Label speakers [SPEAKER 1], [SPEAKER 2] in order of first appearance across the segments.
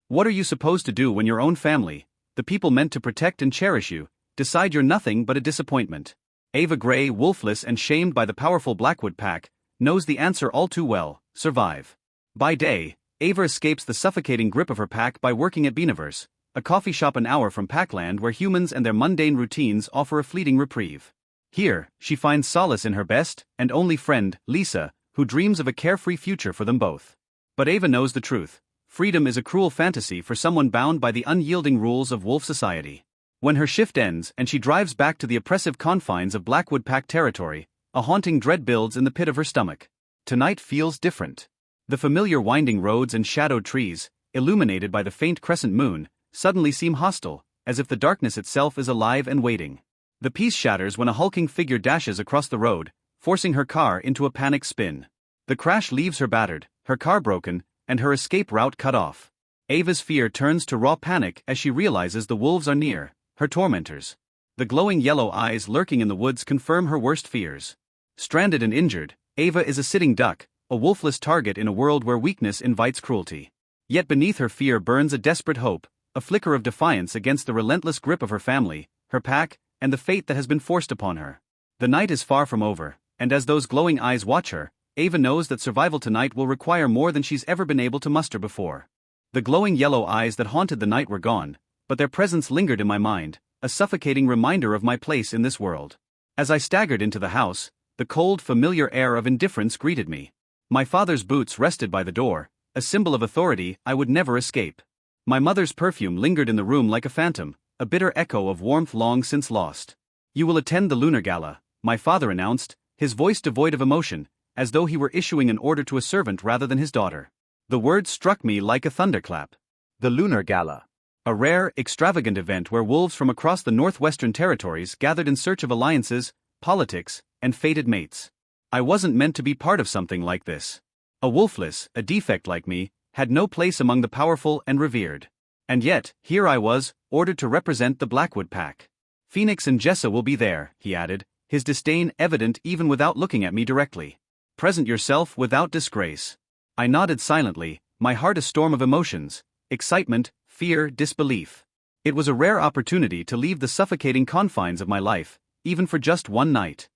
[SPEAKER 1] What are you supposed to do when your own family, the people meant to protect and cherish you, decide you're nothing but a disappointment? Ava Grey, wolfless and shamed by the powerful Blackwood pack, knows the answer all too well: survive. By day, Ava escapes the suffocating grip of her pack by working at Beaniverse, a coffee shop an hour from Packland where humans and their mundane routines offer a fleeting reprieve. Here, she finds solace in her best and only friend, Lisa, who dreams of a carefree future for them both. But Ava knows the truth: freedom is a cruel fantasy for someone bound by the unyielding rules of wolf society. When her shift ends and she drives back to the oppressive confines of Blackwood pack territory, a haunting dread builds in the pit of her stomach. Tonight feels different. The familiar winding roads and shadowed trees, illuminated by the faint crescent moon, suddenly seem hostile, as if the darkness itself is alive and waiting. The peace shatters when a hulking figure dashes across the road, forcing her car into a panic spin. The crash leaves her battered, her car broken, and her escape route cut off. Ava's fear turns to raw panic as she realizes the wolves are near, her tormentors. The glowing yellow eyes lurking in the woods confirm her worst fears. Stranded and injured, Ava is a sitting duck, a wolfless target in a world where weakness invites cruelty. Yet beneath her fear burns a desperate hope, a flicker of defiance against the relentless grip of her family, her pack, and the fate that has been forced upon her. The night is far from over, and as those glowing eyes watch her, Ava knows that survival tonight will require more than she's ever been able to muster before. The glowing yellow eyes that haunted the night were gone, but their presence lingered in my mind, a suffocating reminder of my place in this world. As I staggered into the house, the cold, familiar air of indifference greeted me. My father's boots rested by the door, a symbol of authority I would never escape. My mother's perfume lingered in the room like a phantom, a bitter echo of warmth long since lost. "You will attend the Lunar Gala," my father announced, his voice devoid of emotion, as though he were issuing an order to a servant rather than his daughter. The words struck me like a thunderclap. The Lunar Gala. A rare, extravagant event where wolves from across the Northwestern Territories gathered in search of alliances, politics, and fated mates. I wasn't meant to be part of something like this. A wolfless, a defect like me, had no place among the powerful and revered. And yet, here I was, ordered to represent the Blackwood pack. "Phoenix and Jessa will be there," he added, his disdain evident even without looking at me directly. "Present yourself without disgrace." I nodded silently, my heart a storm of emotions: excitement, fear, disbelief. It was a rare opportunity to leave the suffocating confines of my life, even for just one night.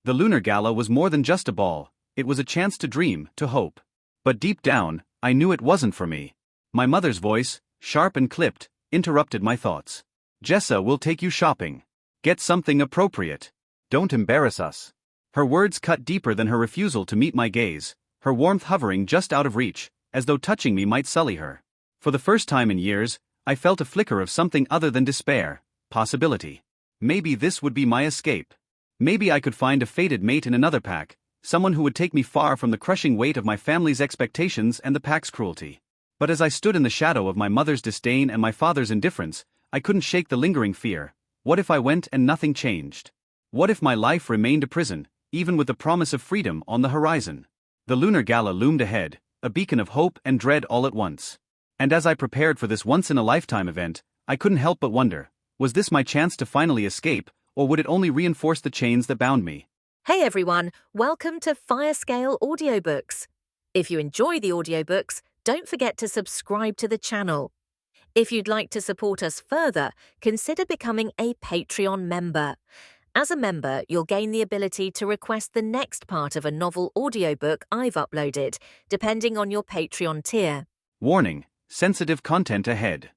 [SPEAKER 1] The Lunar Gala was more than just a ball, it was a chance to dream, to hope. But deep down, I knew it wasn't for me. My mother's voice, sharp and clipped, interrupted my thoughts. "Jessa will take you shopping. Get something appropriate. Don't embarrass us." Her words cut deeper than her refusal to meet my gaze, her warmth hovering just out of reach, as though touching me might sully her. For the first time in years, I felt a flicker of something other than despair, possibility. Maybe this would be my escape. Maybe I could find a fated mate in another pack, someone who would take me far from the crushing weight of my family's expectations and the pack's cruelty. But as I stood in the shadow of my mother's disdain and my father's indifference, I couldn't shake the lingering fear. What if I went and nothing changed? What if my life remained a prison, even with the promise of freedom on the horizon? The Lunar Gala loomed ahead, a beacon of hope and dread all at once. And as I prepared for this once-in-a-lifetime event, I couldn't help but wonder, was this my chance to finally escape, or would it only reinforce the chains that bound me?
[SPEAKER 2] Hey everyone, welcome to Firescale Audiobooks. If you enjoy the audiobooks, don't forget to subscribe to the channel. If you'd like to support us further, consider becoming a Patreon member. As a member, you'll gain the ability to request the next part of a novel audiobook I've uploaded, depending on your Patreon tier.
[SPEAKER 1] Warning: sensitive content ahead.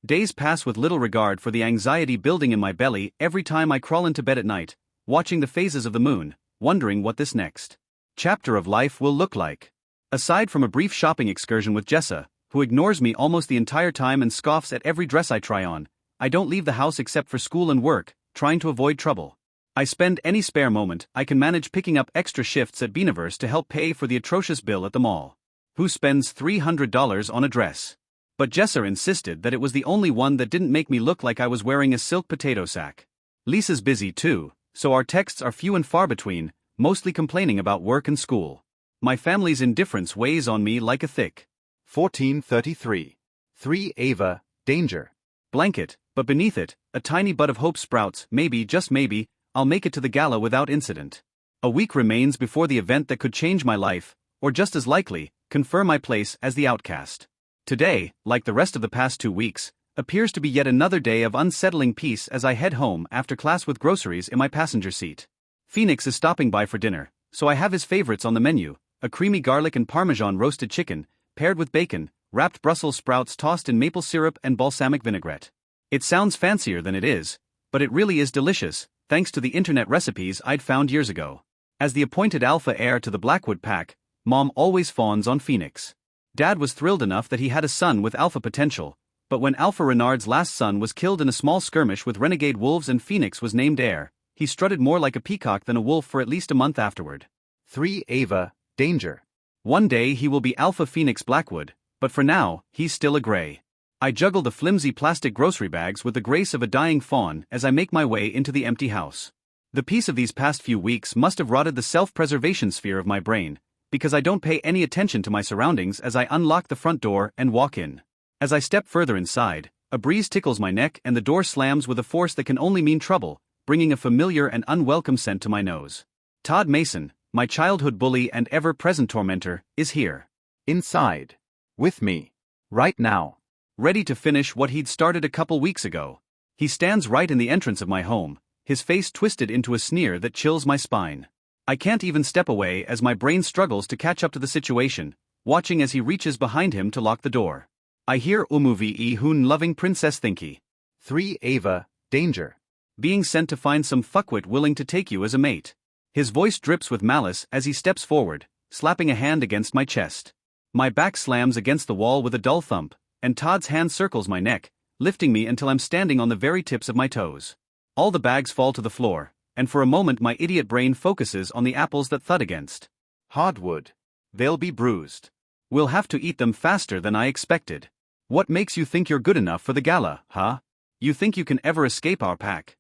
[SPEAKER 1] Days pass with little regard for the anxiety building in my belly every time I crawl into bed at night, watching the phases of the moon, wondering what this next chapter of life will look like. Aside from a brief shopping excursion with Jessa, who ignores me almost the entire time and scoffs at every dress I try on, I don't leave the house except for school and work, trying to avoid trouble. I spend any spare moment I can manage picking up extra shifts at Beaniverse to help pay for the atrocious bill at the mall. Who spends $300 on a dress? But Jessa insisted that it was the only one that didn't make me look like I was wearing a silk potato sack. Lisa's busy too, so our texts are few and far between, mostly complaining about work and school. My family's indifference weighs on me like a thick 1433. 3 Ava, danger. Blanket, but beneath it, a tiny bud of hope sprouts. Maybe, just maybe, I'll make it to the gala without incident. A week remains before the event that could change my life, or just as likely, confirm my place as the outcast. Today, like the rest of the past 2 weeks, appears to be yet another day of unsettling peace as I head home after class with groceries in my passenger seat. Phoenix is stopping by for dinner, so I have his favorites on the menu: a creamy garlic and parmesan roasted chicken, paired with bacon, wrapped Brussels sprouts tossed in maple syrup and balsamic vinaigrette. It sounds fancier than it is, but it really is delicious, thanks to the internet recipes I'd found years ago. As the appointed alpha heir to the Blackwood pack, Mom always fawns on Phoenix. Dad was thrilled enough that he had a son with alpha potential, but when Alpha Renard's last son was killed in a small skirmish with renegade wolves and Phoenix was named heir, he strutted more like a peacock than a wolf for at least a month afterward.
[SPEAKER 3] 3 Ava, danger.
[SPEAKER 1] One day he will be Alpha Phoenix Blackwood, but for now, he's still a Grey. I juggle the flimsy plastic grocery bags with the grace of a dying fawn as I make my way into the empty house. The peace of these past few weeks must have rotted the self-preservation sphere of my brain, because I don't pay any attention to my surroundings as I unlock the front door and walk in. As I step further inside, a breeze tickles my neck and the door slams with a force that can only mean trouble, bringing a familiar and unwelcome scent to my nose. Todd Mason, my childhood bully and ever-present tormentor, is here.
[SPEAKER 3] Inside. With me. Right now.
[SPEAKER 1] Ready to finish what he'd started a couple weeks ago. He stands right in the entrance of my home, his face twisted into a sneer that chills my spine. I can't even step away as my brain struggles to catch up to the situation, watching as he reaches behind him to lock the door. I hear umuvi hun loving princess thinky.
[SPEAKER 3] 3 Ava, danger.
[SPEAKER 1] Being sent to find some fuckwit willing to take you as a mate. His voice drips with malice as he steps forward, slapping a hand against my chest. My back slams against the wall with a dull thump, and Todd's hand circles my neck, lifting me until I'm standing on the very tips of my toes. All the bags fall to the floor, and for a moment my idiot brain focuses on the apples that thud against.
[SPEAKER 3] Hardwood. They'll be bruised.
[SPEAKER 1] We'll have to eat them faster than I expected. What makes you think you're good enough for the gala, huh? You think you can ever escape our pack?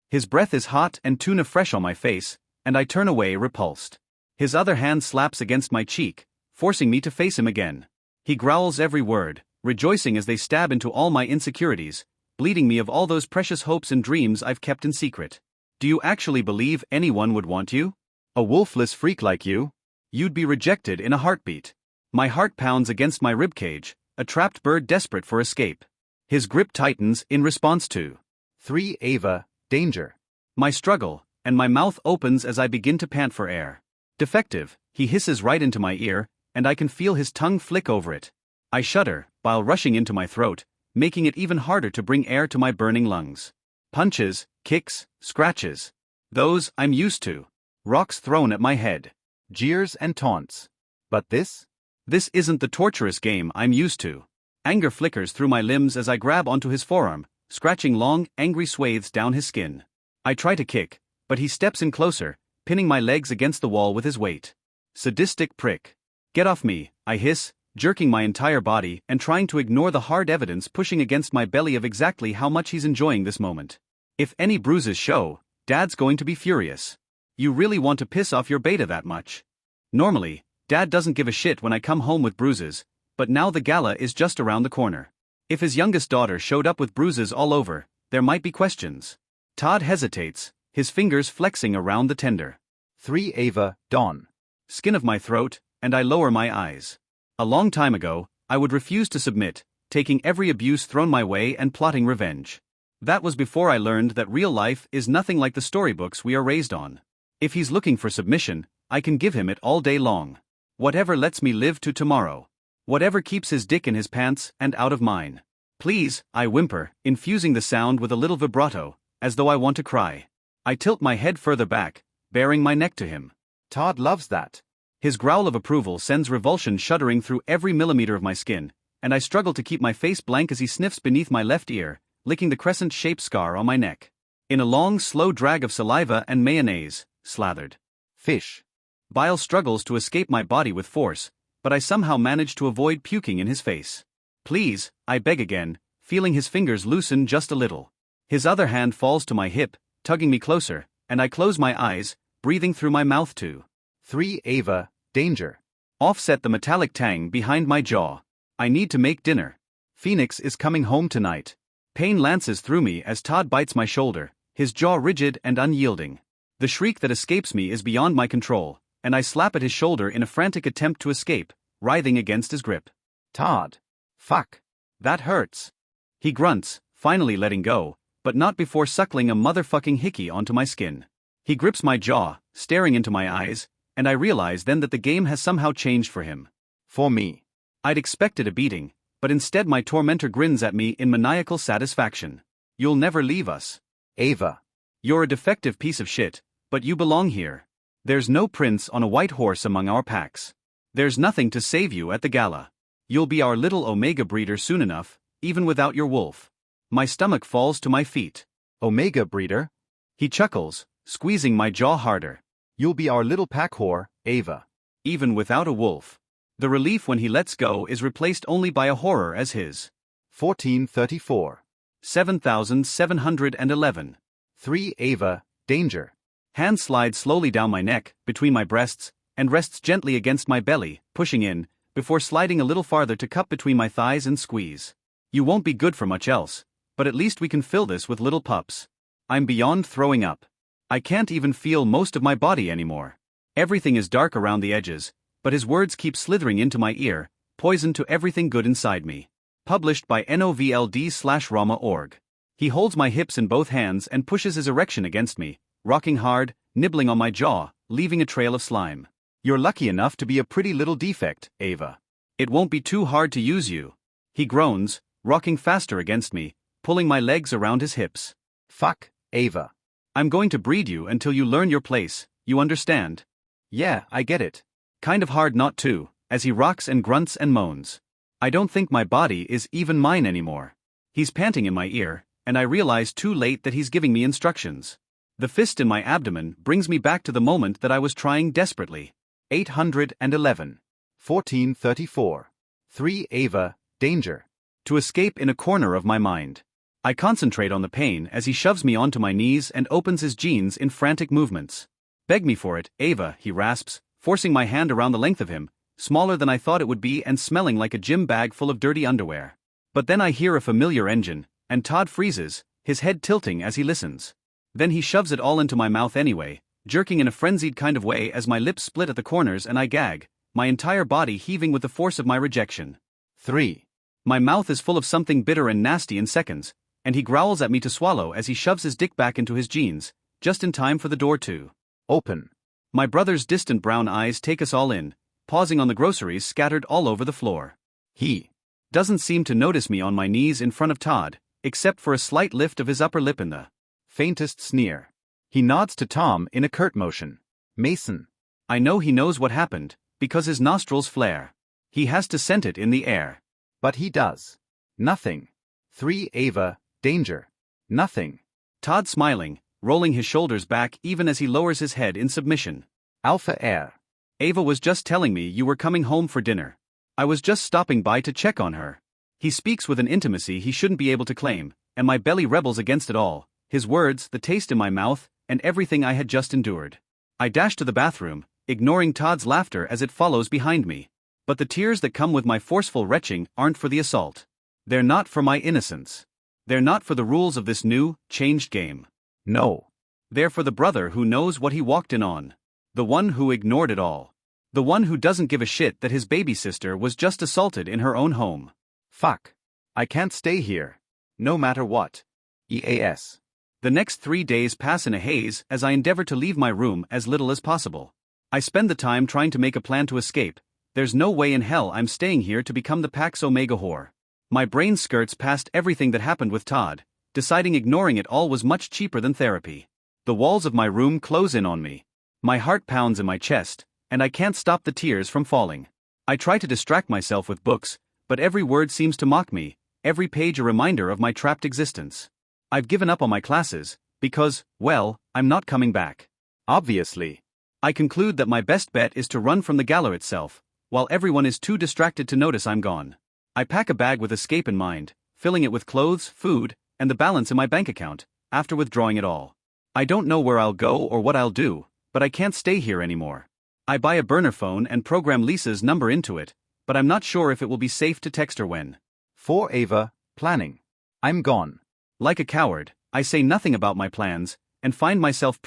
[SPEAKER 1] His breath is hot and tuna fresh on my face, and I turn away repulsed. His other hand slaps against my cheek, forcing me to face him again. He growls every word, rejoicing as they stab into all my insecurities, bleeding me of all those precious hopes and dreams I've kept in secret. Do you actually believe anyone would want you? A wolfless freak like you? You'd be rejected in a heartbeat. My heart pounds against my ribcage, a trapped bird desperate for escape. His grip tightens in response to
[SPEAKER 3] 3 Ava, danger.
[SPEAKER 1] my struggle, and my mouth opens as I begin to pant for air. Defective, he hisses right into my ear, and I can feel his tongue flick over it. I shudder, bile rushing into my throat, making it even harder to bring air to my burning lungs. Punches, kicks, scratches. Those I'm used to. Rocks thrown at my head.
[SPEAKER 3] Jeers and taunts. But this?
[SPEAKER 1] This isn't the torturous game I'm used to. Anger flickers through my limbs as I grab onto his forearm, scratching long, angry swathes down his skin. I try to kick, but he steps in closer, pinning my legs against the wall with his weight. Sadistic prick. Get off me, I hiss, jerking my entire body and trying to ignore the hard evidence pushing against my belly of exactly how much he's enjoying this moment. If any bruises show, Dad's going to be furious. You really want to piss off your beta that much? Normally, Dad doesn't give a shit when I come home with bruises, but now the gala is just around the corner. If his youngest daughter showed up with bruises all over, there might be questions. Todd hesitates, his fingers flexing around the tender.
[SPEAKER 3] 3 Ava, dawn.
[SPEAKER 1] Skin of my throat, and I lower my eyes. A long time ago, I would refuse to submit, taking every abuse thrown my way and plotting revenge. That was before I learned that real life is nothing like the storybooks we are raised on. If he's looking for submission, I can give him it all day long. Whatever lets me live to tomorrow. Whatever keeps his dick in his pants and out of mine. Please, I whimper, infusing the sound with a little vibrato, as though I want to cry. I tilt my head further back, baring my neck to him.
[SPEAKER 3] Todd loves that.
[SPEAKER 1] His growl of approval sends revulsion shuddering through every millimeter of my skin, and I struggle to keep my face blank as he sniffs beneath my left ear, licking the crescent-shaped scar on my neck. In a long, slow drag of saliva and mayonnaise, slathered.
[SPEAKER 3] Fish.
[SPEAKER 1] Bile struggles to escape my body with force, but I somehow manage to avoid puking in his face. Please, I beg again, feeling his fingers loosen just a little. His other hand falls to my hip, tugging me closer, and I close my eyes, breathing through my mouth too.
[SPEAKER 3] 3 Ava, danger.
[SPEAKER 1] Offset the metallic tang behind my jaw. I need to make dinner. Phoenix is coming home tonight. Pain lances through me as Todd bites my shoulder, his jaw rigid and unyielding. The shriek that escapes me is beyond my control, and I slap at his shoulder in a frantic attempt to escape, writhing against his grip.
[SPEAKER 3] Todd. Fuck.
[SPEAKER 1] That hurts. He grunts, finally letting go, but not before suckling a motherfucking hickey onto my skin. He grips my jaw, staring into my eyes, and I realize then that the game has somehow changed for him.
[SPEAKER 3] For me.
[SPEAKER 1] I'd expected a beating, but instead my tormentor grins at me in maniacal satisfaction. You'll never leave us.
[SPEAKER 3] Ava.
[SPEAKER 1] You're a defective piece of shit, but you belong here. There's no prince on a white horse among our packs. There's nothing to save you at the gala. You'll be our little Omega breeder soon enough, even without your wolf. My stomach falls to my feet.
[SPEAKER 3] Omega breeder?
[SPEAKER 1] He chuckles, squeezing my jaw harder.
[SPEAKER 3] You'll be our little pack whore, Ava.
[SPEAKER 1] Even without a wolf. The relief when he lets go is replaced only by a horror as his.
[SPEAKER 3] 1434.
[SPEAKER 1] 7711.
[SPEAKER 3] 3 Ava, danger.
[SPEAKER 1] Hand slides slowly down my neck, between my breasts, and rests gently against my belly, pushing in, before sliding a little farther to cup between my thighs and squeeze. You won't be good for much else, but at least we can fill this with little pups. I'm beyond throwing up. I can't even feel most of my body anymore. Everything is dark around the edges, but his words keep slithering into my ear, poison to everything good inside me. Published by novld/rama.org. He holds my hips in both hands and pushes his erection against me, rocking hard, nibbling on my jaw, leaving a trail of slime.
[SPEAKER 3] You're lucky enough to be a pretty little defect, Ava.
[SPEAKER 1] It won't be too hard to use you. He groans, rocking faster against me, pulling my legs around his hips.
[SPEAKER 3] Fuck, Ava.
[SPEAKER 1] I'm going to breed you until you learn your place, you understand?
[SPEAKER 3] Yeah, I get it.
[SPEAKER 1] Kind of hard not to, as he rocks and grunts and moans. I don't think my body is even mine anymore. He's panting in my ear, and I realize too late that he's giving me instructions. The fist in my abdomen brings me back to the moment that I was trying desperately.
[SPEAKER 3] 811. 1434. 3 Ava, danger.
[SPEAKER 1] To escape in a corner of my mind. I concentrate on the pain as he shoves me onto my knees and opens his jeans in frantic movements. Beg me for it, Ava, he rasps, forcing my hand around the length of him, smaller than I thought it would be and smelling like a gym bag full of dirty underwear. But then I hear a familiar engine, and Todd freezes, his head tilting as he listens. Then he shoves it all into my mouth anyway, jerking in a frenzied kind of way as my lips split at the corners and I gag, my entire body heaving with the force of my rejection.
[SPEAKER 3] 3.
[SPEAKER 1] My mouth is full of something bitter and nasty in seconds, and he growls at me to swallow as he shoves his dick back into his jeans, just in time for the door to
[SPEAKER 3] open.
[SPEAKER 1] My brother's distant brown eyes take us all in, pausing on the groceries scattered all over the floor. He doesn't seem to notice me on my knees in front of Todd, except for a slight lift of his upper lip in the
[SPEAKER 3] faintest sneer. He nods to Tom in a curt motion. Mason.
[SPEAKER 1] I know he knows what happened, because his nostrils flare. He has to scent it in the air.
[SPEAKER 3] But he does. Nothing. 3 Ava, danger. Nothing.
[SPEAKER 1] Todd smiling, rolling his shoulders back even as he lowers his head in submission.
[SPEAKER 3] Alpha Air.
[SPEAKER 1] Ava was just telling me you were coming home for dinner. I was just stopping by to check on her. He speaks with an intimacy he shouldn't be able to claim, and my belly rebels against it all, his words, the taste in my mouth, and everything I had just endured. I dash to the bathroom, ignoring Todd's laughter as it follows behind me. But the tears that come with my forceful retching aren't for the assault. They're not for my innocence. They're not for the rules of this new, changed game.
[SPEAKER 3] No.
[SPEAKER 1] They're for the brother who knows what he walked in on. The one who ignored it all. The one who doesn't give a shit that his baby sister was just assaulted in her own home.
[SPEAKER 3] Fuck. I can't stay here. No matter what. EAS.
[SPEAKER 1] The next 3 days pass in a haze as I endeavor to leave my room as little as possible. I spend the time trying to make a plan to escape. There's no way in hell I'm staying here to become the pack's Omega whore. My brain skirts past everything that happened with Todd, deciding ignoring it all was much cheaper than therapy. The walls of my room close in on me. My heart pounds in my chest, and I can't stop the tears from falling. I try to distract myself with books, but every word seems to mock me, every page a reminder of my trapped existence. I've given up on my classes, because, well, I'm not coming back.
[SPEAKER 3] Obviously.
[SPEAKER 1] I conclude that my best bet is to run from the gala itself, while everyone is too distracted to notice I'm gone. I pack a bag with escape in mind, filling it with clothes, food, and the balance in my bank account, after withdrawing it all. I don't know where I'll go or what I'll do, but I can't stay here anymore. I buy a burner phone and program Lisa's number into it, but I'm not sure if it will be safe to text her when.
[SPEAKER 3] 4 Ava, planning. I'm gone.
[SPEAKER 1] Like a coward, I say nothing about my plans, and find myself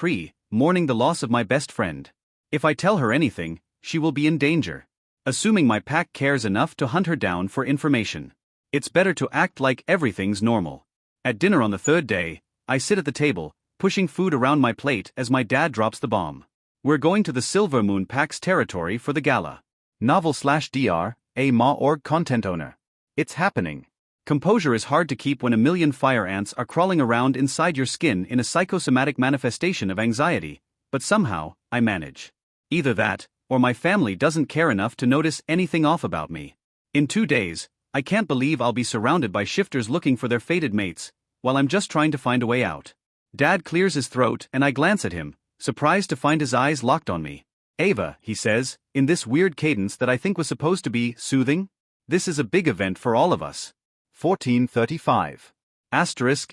[SPEAKER 1] mourning the loss of my best friend. If I tell her anything, she will be in danger. Assuming my pack cares enough to hunt her down for information. It's better to act like everything's normal. At dinner on the third day, I sit at the table, pushing food around my plate as my dad drops the bomb. We're going to the Silver Moon Pack's territory for the gala.
[SPEAKER 3] Novel/Dr. A ma.org content owner. It's happening.
[SPEAKER 1] Composure is hard to keep when a million fire ants are crawling around inside your skin in a psychosomatic manifestation of anxiety, but somehow, I manage. Either that, or my family doesn't care enough to notice anything off about me. In 2 days, I can't believe I'll be surrounded by shifters looking for their fated mates, while I'm just trying to find a way out. Dad clears his throat and I glance at him, surprised to find his eyes locked on me. Ava, he says, in this weird cadence that I think was supposed to be soothing. This is a big event for all of us.
[SPEAKER 3] 1435.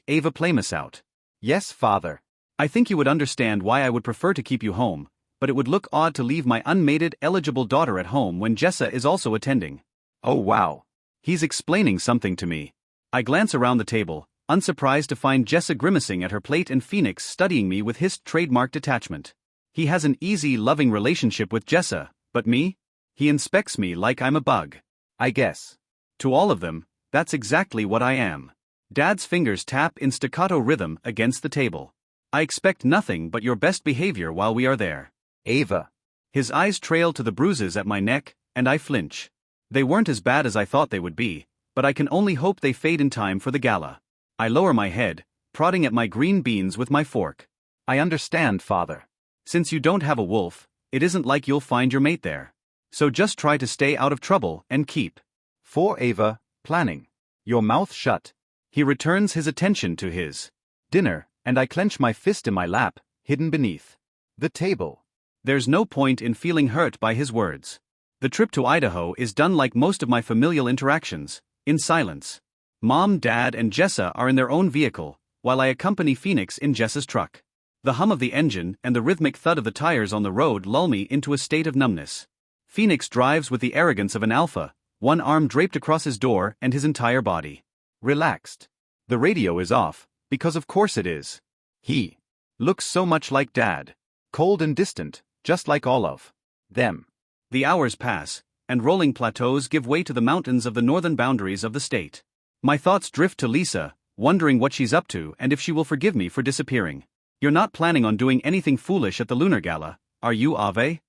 [SPEAKER 1] Ava Plamus out.
[SPEAKER 3] Yes, father.
[SPEAKER 1] I think you would understand why I would prefer to keep you home, but it would look odd to leave my unmated, eligible daughter at home when Jessa is also attending.
[SPEAKER 3] Oh wow.
[SPEAKER 1] He's explaining something to me. I glance around the table, unsurprised to find Jessa grimacing at her plate and Phoenix studying me with his trademark detachment. He has an easy, loving relationship with Jessa, but me? He inspects me like I'm a bug.
[SPEAKER 3] I guess.
[SPEAKER 1] To all of them, that's exactly what I am. Dad's fingers tap in staccato rhythm against the table. I expect nothing but your best behavior while we are there.
[SPEAKER 3] Ava.
[SPEAKER 1] His eyes trail to the bruises at my neck, and I flinch. They weren't as bad as I thought they would be, but I can only hope they fade in time for the gala. I lower my head, prodding at my green beans with my fork.
[SPEAKER 3] I understand, father.
[SPEAKER 1] Since you don't have a wolf, it isn't like you'll find your mate there. So just try to stay out of trouble and keep.
[SPEAKER 3] 4 Ava, planning. Your mouth shut.
[SPEAKER 1] He returns his attention to his
[SPEAKER 3] dinner, and I clench my fist in my lap, hidden beneath the table.
[SPEAKER 1] There's no point in feeling hurt by his words. The trip to Idaho is done like most of my familial interactions, in silence. Mom, Dad, and Jessa are in their own vehicle, while I accompany Phoenix in Jessa's truck. The hum of the engine and the rhythmic thud of the tires on the road lull me into a state of numbness. Phoenix drives with the arrogance of an alpha, one arm draped across his door and his entire body
[SPEAKER 3] relaxed. The radio is off, because of course it is. He looks so much like Dad. Cold and distant, just like all of them.
[SPEAKER 1] The hours pass, and rolling plateaus give way to the mountains of the northern boundaries of the state. My thoughts drift to Lisa, wondering what she's up to and if she will forgive me for disappearing. You're not planning on doing anything foolish at the Lunar Gala, are you, Ave?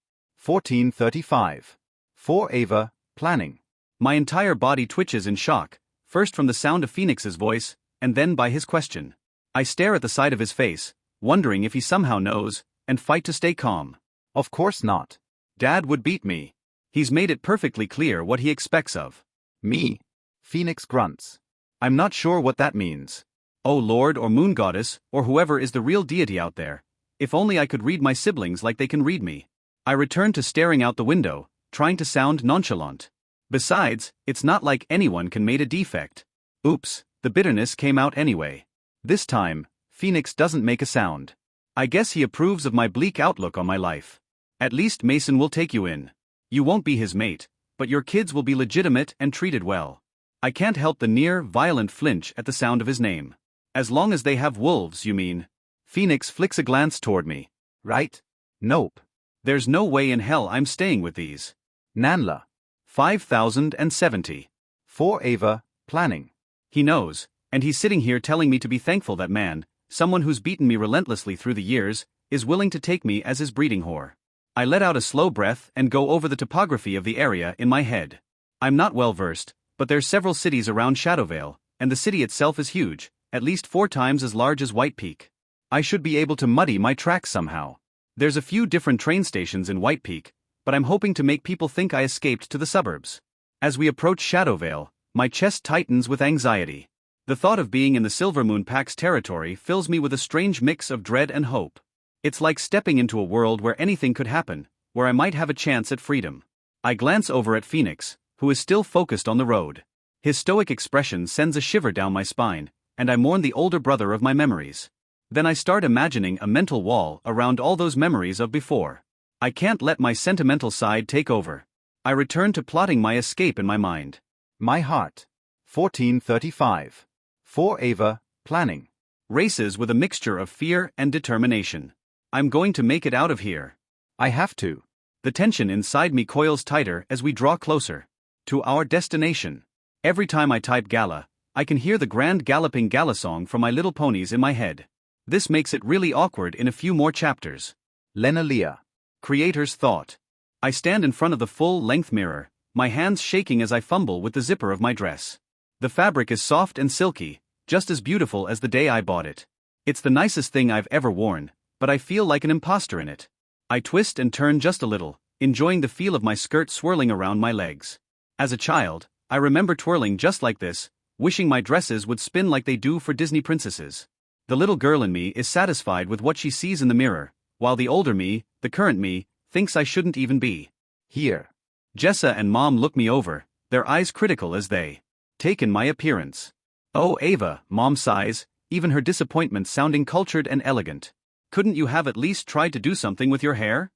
[SPEAKER 3] 1435. 4 Ava, planning.
[SPEAKER 1] My entire body twitches in shock, first from the sound of Phoenix's voice, and then by his question. I stare at the side of his face, wondering if he somehow knows, and fight to stay calm.
[SPEAKER 3] Of course not.
[SPEAKER 1] Dad would beat me. He's made it perfectly clear what he expects of
[SPEAKER 3] me. Phoenix grunts. I'm not sure what that means.
[SPEAKER 1] Oh Lord or Moon Goddess, or whoever is the real deity out there. If only I could read my siblings like they can read me. I return to staring out the window, trying to sound nonchalant. Besides, it's not like anyone can make a defect. Oops, the bitterness came out anyway. This time, Phoenix doesn't make a sound. I guess he approves of my bleak outlook on my life. At least Mason will take you in. You won't be his mate, but your kids will be legitimate and treated well. I can't help the near, violent flinch at the sound of his name. As long as they have wolves, you mean? Phoenix flicks a glance toward me.
[SPEAKER 3] Right? Nope.
[SPEAKER 1] There's no way in hell I'm staying with these.
[SPEAKER 3] Nanla.
[SPEAKER 1] 5070.
[SPEAKER 3] 4 Ava, planning.
[SPEAKER 1] He knows, and he's sitting here telling me to be thankful that man, someone who's beaten me relentlessly through the years, is willing to take me as his breeding whore. I let out a slow breath and go over the topography of the area in my head. I'm not well versed, but there's several cities around Shadowvale, and the city itself is huge, at least 4 times as large as White Peak. I should be able to muddy my tracks somehow. There's a few different train stations in White Peak, but I'm hoping to make people think I escaped to the suburbs. As we approach Shadowvale, my chest tightens with anxiety. The thought of being in the Silver Moon Pack's territory fills me with a strange mix of dread and hope. It's like stepping into a world where anything could happen, where I might have a chance at freedom. I glance over at Phoenix, who is still focused on the road. His stoic expression sends a shiver down my spine, and I mourn the older brother of my memories. Then I start imagining a mental wall around all those memories of before. I can't let my sentimental side take over. I return to plotting my escape in my mind.
[SPEAKER 3] My heart. 1435. 4 Ava, planning.
[SPEAKER 1] Races with a mixture of fear and determination. I'm going to make it out of here.
[SPEAKER 3] I have to.
[SPEAKER 1] The tension inside me coils tighter as we draw closer to our destination. Every time I type gala, I can hear the grand galloping gala song from My Little Ponies in my head. This makes it really awkward in a few more chapters.
[SPEAKER 3] Lena Leah.
[SPEAKER 1] Creator's thought. I stand in front of the full-length mirror, my hands shaking as I fumble with the zipper of my dress. The fabric is soft and silky, just as beautiful as the day I bought it. It's the nicest thing I've ever worn, but I feel like an imposter in it. I twist and turn just a little, enjoying the feel of my skirt swirling around my legs. As a child, I remember twirling just like this, wishing my dresses would spin like they do for Disney princesses. The little girl in me is satisfied with what she sees in the mirror, while the older me, the current me, thinks I shouldn't even be
[SPEAKER 3] here.
[SPEAKER 1] Jessa and Mom look me over, their eyes critical as they take in my appearance. Oh Ava, Mom sighs, even her disappointment sounding cultured and elegant. Couldn't you have at least tried to do something with your hair?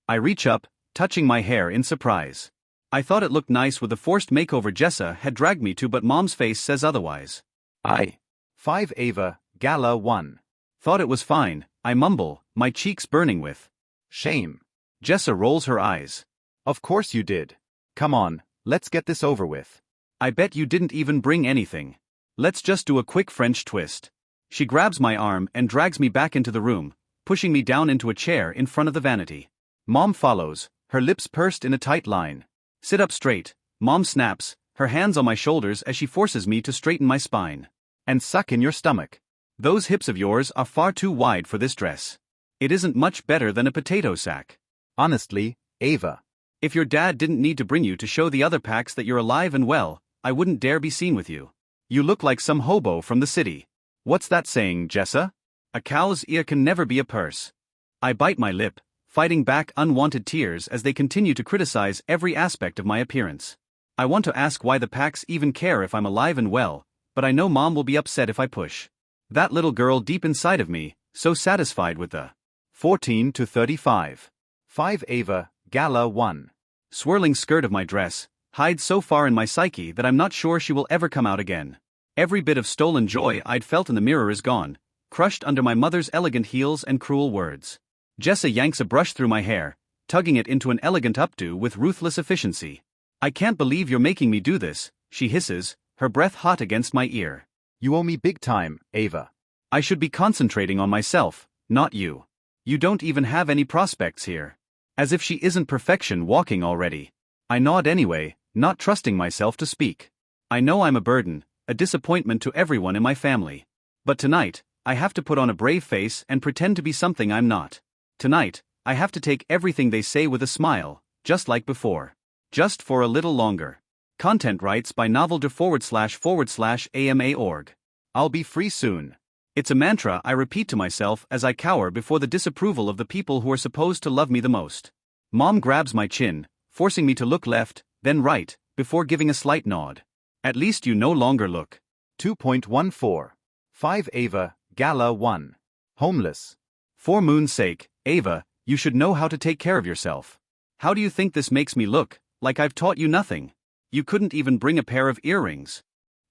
[SPEAKER 1] I reach up, touching my hair in surprise. I thought it looked nice with the forced makeover Jessa had dragged me to, but Mom's face says otherwise.
[SPEAKER 3] 5 Ava, Gala 1.
[SPEAKER 1] Thought it was fine, I mumble, my cheeks burning with
[SPEAKER 3] shame.
[SPEAKER 1] Jessa rolls her eyes.
[SPEAKER 3] Of course you did. Come on, let's get this over with.
[SPEAKER 1] I bet you didn't even bring anything. Let's just do a quick French twist. She grabs my arm and drags me back into the room, pushing me down into a chair in front of the vanity. Mom follows, her lips pursed in a tight line. Sit up straight, Mom snaps, her hands on my shoulders as she forces me to straighten my spine.
[SPEAKER 3] And suck in your stomach.
[SPEAKER 1] Those hips of yours are far too wide for this dress. It isn't much better than a potato sack.
[SPEAKER 3] Honestly, Ava.
[SPEAKER 1] If your dad didn't need to bring you to show the other packs that you're alive and well, I wouldn't dare be seen with you. You look like some hobo from the city. What's that saying, Jessa? A cow's ear can never be a purse. I bite my lip, fighting back unwanted tears as they continue to criticize every aspect of my appearance. I want to ask why the packs even care if I'm alive and well, but I know Mom will be upset if I push. That little girl deep inside of me, so satisfied with the
[SPEAKER 3] 14 to 35. 5 Ava, Gala 1.
[SPEAKER 1] Swirling skirt of my dress, hides so far in my psyche that I'm not sure she will ever come out again. Every bit of stolen joy I'd felt in the mirror is gone, crushed under my mother's elegant heels and cruel words. Jessa yanks a brush through my hair, tugging it into an elegant updo with ruthless efficiency. I can't believe you're making me do this, she hisses, her breath hot against my ear.
[SPEAKER 3] You owe me big time, Ava.
[SPEAKER 1] I should be concentrating on myself, not you. You don't even have any prospects here. As if she isn't perfection walking already. I nod anyway, not trusting myself to speak. I know I'm a burden, a disappointment to everyone in my family. But tonight, I have to put on a brave face and pretend to be something I'm not. Tonight, I have to take everything they say with a smile, just like before. Just for a little longer. Content rights by novelder//ama.org. I'll be free soon. It's a mantra I repeat to myself as I cower before the disapproval of the people who are supposed to love me the most. Mom grabs my chin, forcing me to look left, then right, before giving a slight nod. At least you no longer look.
[SPEAKER 3] 2.14. 5 Ava, Gala 1. Homeless.
[SPEAKER 1] For moon's sake, Ava, you should know how to take care of yourself. How do you think this makes me look, like I've taught you nothing? You couldn't even bring a pair of earrings.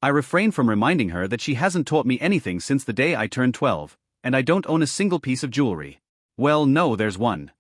[SPEAKER 1] I refrain from reminding her that she hasn't taught me anything since the day I turned 12, and I don't own a single piece of jewelry. Well, no, there's one.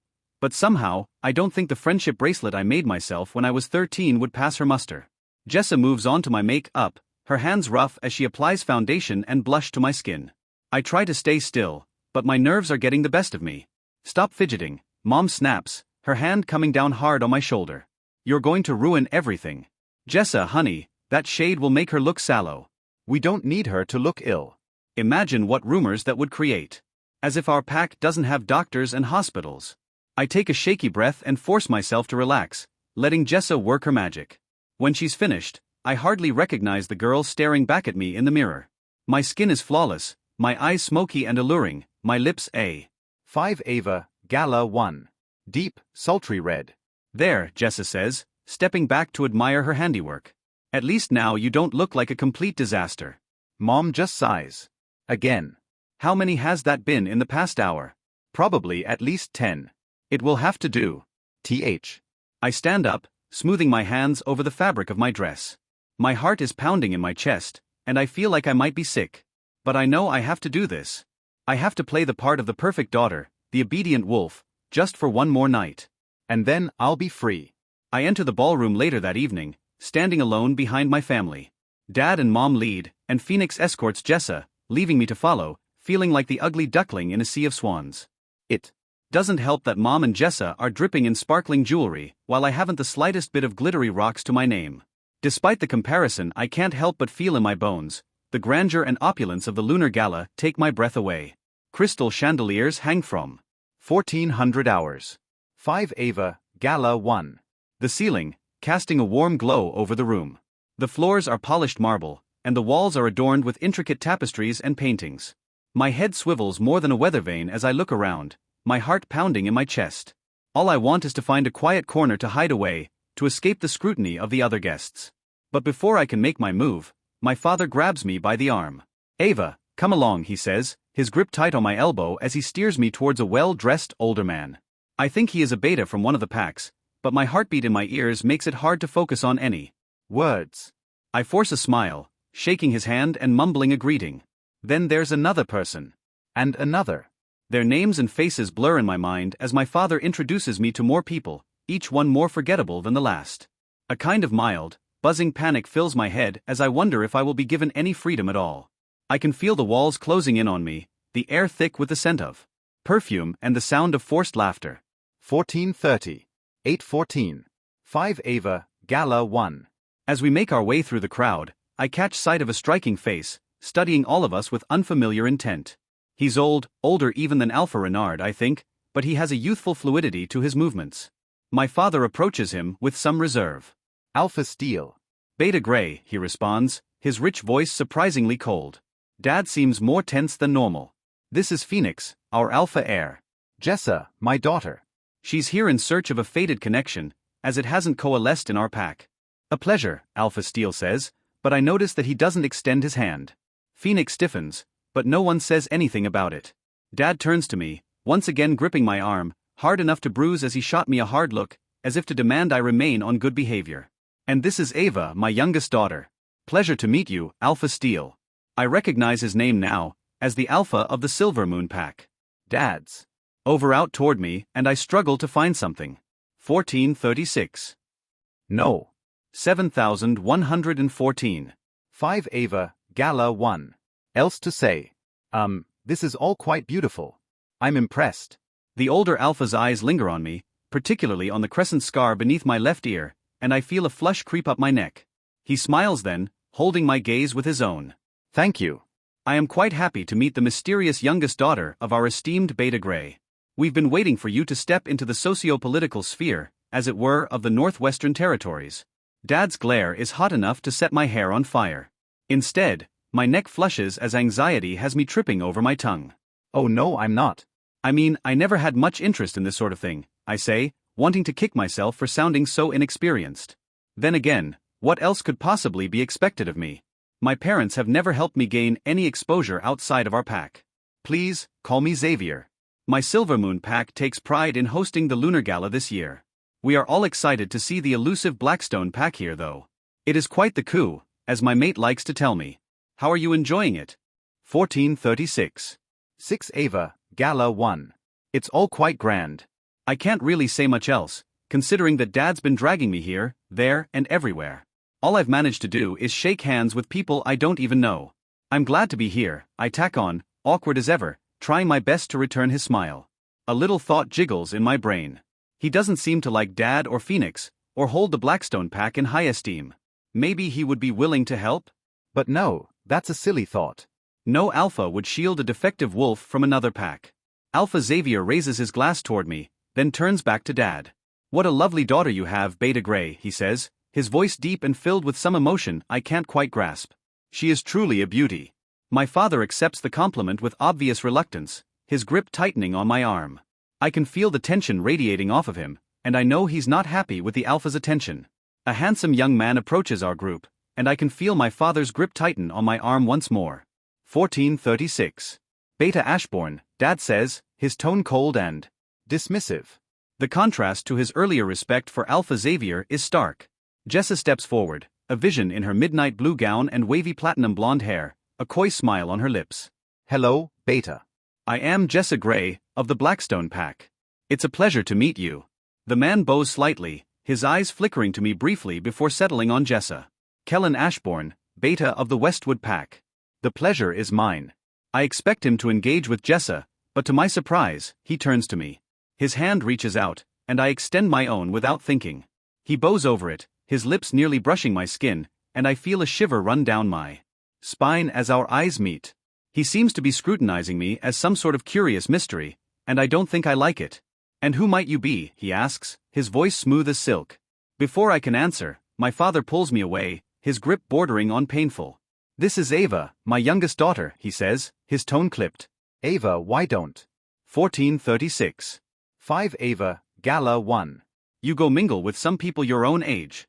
[SPEAKER 1] But somehow, I don't think the friendship bracelet I made myself when I was 13 would pass her muster. Jessa moves on to my make-up, her hands rough as she applies foundation and blush to my skin. I try to stay still, but my nerves are getting the best of me. Stop fidgeting, Mom snaps, her hand coming down hard on my shoulder. You're going to ruin everything. Jessa, honey, that shade will make her look sallow.
[SPEAKER 3] We don't need her to look ill.
[SPEAKER 1] Imagine what rumors that would create. As if our pack doesn't have doctors and hospitals. I take a shaky breath and force myself to relax, letting Jessa work her magic. When she's finished, I hardly recognize the girl staring back at me in the mirror. My skin is flawless, my eyes smoky and alluring, my lips a
[SPEAKER 3] 5 Ava, Gala 1. Deep, sultry red.
[SPEAKER 1] There, Jessa says, stepping back to admire her handiwork. At least now you don't look like a complete disaster.
[SPEAKER 3] Mom just sighs. Again.
[SPEAKER 1] How many has that been in the past hour? Probably at least 10. It will have to do.
[SPEAKER 3] TH.
[SPEAKER 1] I stand up, smoothing my hands over the fabric of my dress. My heart is pounding in my chest, and I feel like I might be sick. But I know I have to do this. I have to play the part of the perfect daughter, the obedient wolf, just for one more night.
[SPEAKER 3] And then I'll be free.
[SPEAKER 1] I enter the ballroom later that evening, standing alone behind my family. Dad and Mom lead, and Phoenix escorts Jessa, leaving me to follow, feeling like the ugly duckling in a sea of swans. It doesn't help that Mom and Jessa are dripping in sparkling jewelry, while I haven't the slightest bit of glittery rocks to my name. Despite the comparison, I can't help but feel in my bones, the grandeur and opulence of the Lunar Gala take my breath away. Crystal chandeliers hang from
[SPEAKER 3] 1400 hours. 5 Ava, Gala 1.
[SPEAKER 1] the ceiling, casting a warm glow over the room. The floors are polished marble, and the walls are adorned with intricate tapestries and paintings. My head swivels more than a weather vane as I look around, my heart pounding in my chest. All I want is to find a quiet corner to hide away, to escape the scrutiny of the other guests. But before I can make my move, my father grabs me by the arm. Ava, come along, he says, his grip tight on my elbow as he steers me towards a well-dressed older man. I think he is a beta from one of the packs, but my heartbeat in my ears makes it hard to focus on any words. I force a smile, shaking his hand and mumbling a greeting. Then there's another person.
[SPEAKER 3] And another.
[SPEAKER 1] Their names and faces blur in my mind as my father introduces me to more people, each one more forgettable than the last. A kind of mild, buzzing panic fills my head as I wonder if I will be given any freedom at all. I can feel the walls closing in on me, the air thick with the scent of perfume and the sound of forced laughter.
[SPEAKER 3] 1430. 814. 5 Ava, Gala 1.
[SPEAKER 1] As we make our way through the crowd, I catch sight of a striking face, studying all of us with unfamiliar intent. He's older even than Alpha Renard, I think, but he has a youthful fluidity to his movements. My father approaches him with some reserve.
[SPEAKER 3] Alpha Steel.
[SPEAKER 1] Beta Grey, he responds, his rich voice surprisingly cold. Dad seems more tense than normal. This is Phoenix, our alpha heir.
[SPEAKER 3] Jessa, my daughter.
[SPEAKER 1] She's here in search of a fated connection, as it hasn't coalesced in our pack. A pleasure, Alpha Steel says, but I notice that he doesn't extend his hand. Phoenix stiffens, but no one says anything about it. Dad turns to me, once again gripping my arm, hard enough to bruise as he shot me a hard look, as if to demand I remain on good behavior. And this is Ava, my youngest daughter. Pleasure to meet you, Alpha Steel. I recognize his name now, as the Alpha of the Silver Moon Pack. Dad's over out toward me, and I struggle to find something. 1436.
[SPEAKER 3] No.
[SPEAKER 1] 7114.
[SPEAKER 3] 5 Ava, Gala 1. Else to say. This is all quite beautiful. I'm impressed.
[SPEAKER 1] The older Alpha's eyes linger on me, particularly on the crescent scar beneath my left ear, and I feel a flush creep up my neck. He smiles then, holding my gaze with his own.
[SPEAKER 3] Thank you.
[SPEAKER 1] I am quite happy to meet the mysterious youngest daughter of our esteemed Beta Grey. We've been waiting for you to step into the socio-political sphere, as it were, of the Northwestern Territories. Dad's glare is hot enough to set my hair on fire. Instead, my neck flushes as anxiety has me tripping over my tongue.
[SPEAKER 3] Oh no, I'm not.
[SPEAKER 1] I mean, I never had much interest in this sort of thing, I say, wanting to kick myself for sounding so inexperienced. Then again, what else could possibly be expected of me? My parents have never helped me gain any exposure outside of our pack. Please, call me Xavier. My Silver Moon pack takes pride in hosting the Lunar Gala this year. We are all excited to see the elusive Blackstone pack here though. It is quite the coup, as my mate likes to tell me. How are you enjoying it? 1436.
[SPEAKER 3] 6 Ava, Gala 1. It's all quite grand.
[SPEAKER 1] I can't really say much else, considering that Dad's been dragging me here, there, and everywhere. All I've managed to do is shake hands with people I don't even know. I'm glad to be here, I tack on, awkward as ever, trying my best to return his smile. A little thought jiggles in my brain. He doesn't seem to like Dad or Phoenix, or hold the Blackstone pack in high esteem. Maybe he would be willing to help?
[SPEAKER 3] But no, that's a silly thought.
[SPEAKER 1] No Alpha would shield a defective wolf from another pack. Alpha Xavier raises his glass toward me, then turns back to Dad. What a lovely daughter you have, Beta Grey, he says, his voice deep and filled with some emotion I can't quite grasp. She is truly a beauty. My father accepts the compliment with obvious reluctance, his grip tightening on my arm. I can feel the tension radiating off of him, and I know he's not happy with the Alpha's attention. A handsome young man approaches our group, and I can feel my father's grip tighten on my arm once more. 1436. Beta Ashbourne, Dad says, his tone cold and dismissive. The contrast to his earlier respect for Alpha Xavier is stark. Jessa steps forward, a vision in her midnight blue gown and wavy platinum blonde hair, a coy smile on her lips.
[SPEAKER 3] Hello, Beta.
[SPEAKER 1] I am Jessa Grey, of the Blackstone pack. It's a pleasure to meet you. The man bows slightly, his eyes flickering to me briefly before settling on Jessa. Kellen Ashbourne, Beta of the Westwood Pack. The pleasure is mine. I expect him to engage with Jessa, but to my surprise, he turns to me. His hand reaches out, and I extend my own without thinking. He bows over it, his lips nearly brushing my skin, and I feel a shiver run down my spine as our eyes meet. He seems to be scrutinizing me as some sort of curious mystery, and I don't think I like it. "And who might you be?" he asks, his voice smooth as silk. Before I can answer, my father pulls me away, his grip bordering on painful. "This is Ava, my youngest daughter," he says, his tone clipped.
[SPEAKER 3] Ava, why don't?
[SPEAKER 1] 1436.
[SPEAKER 3] 5 Ava, Gala 1.
[SPEAKER 1] You go mingle with some people your own age.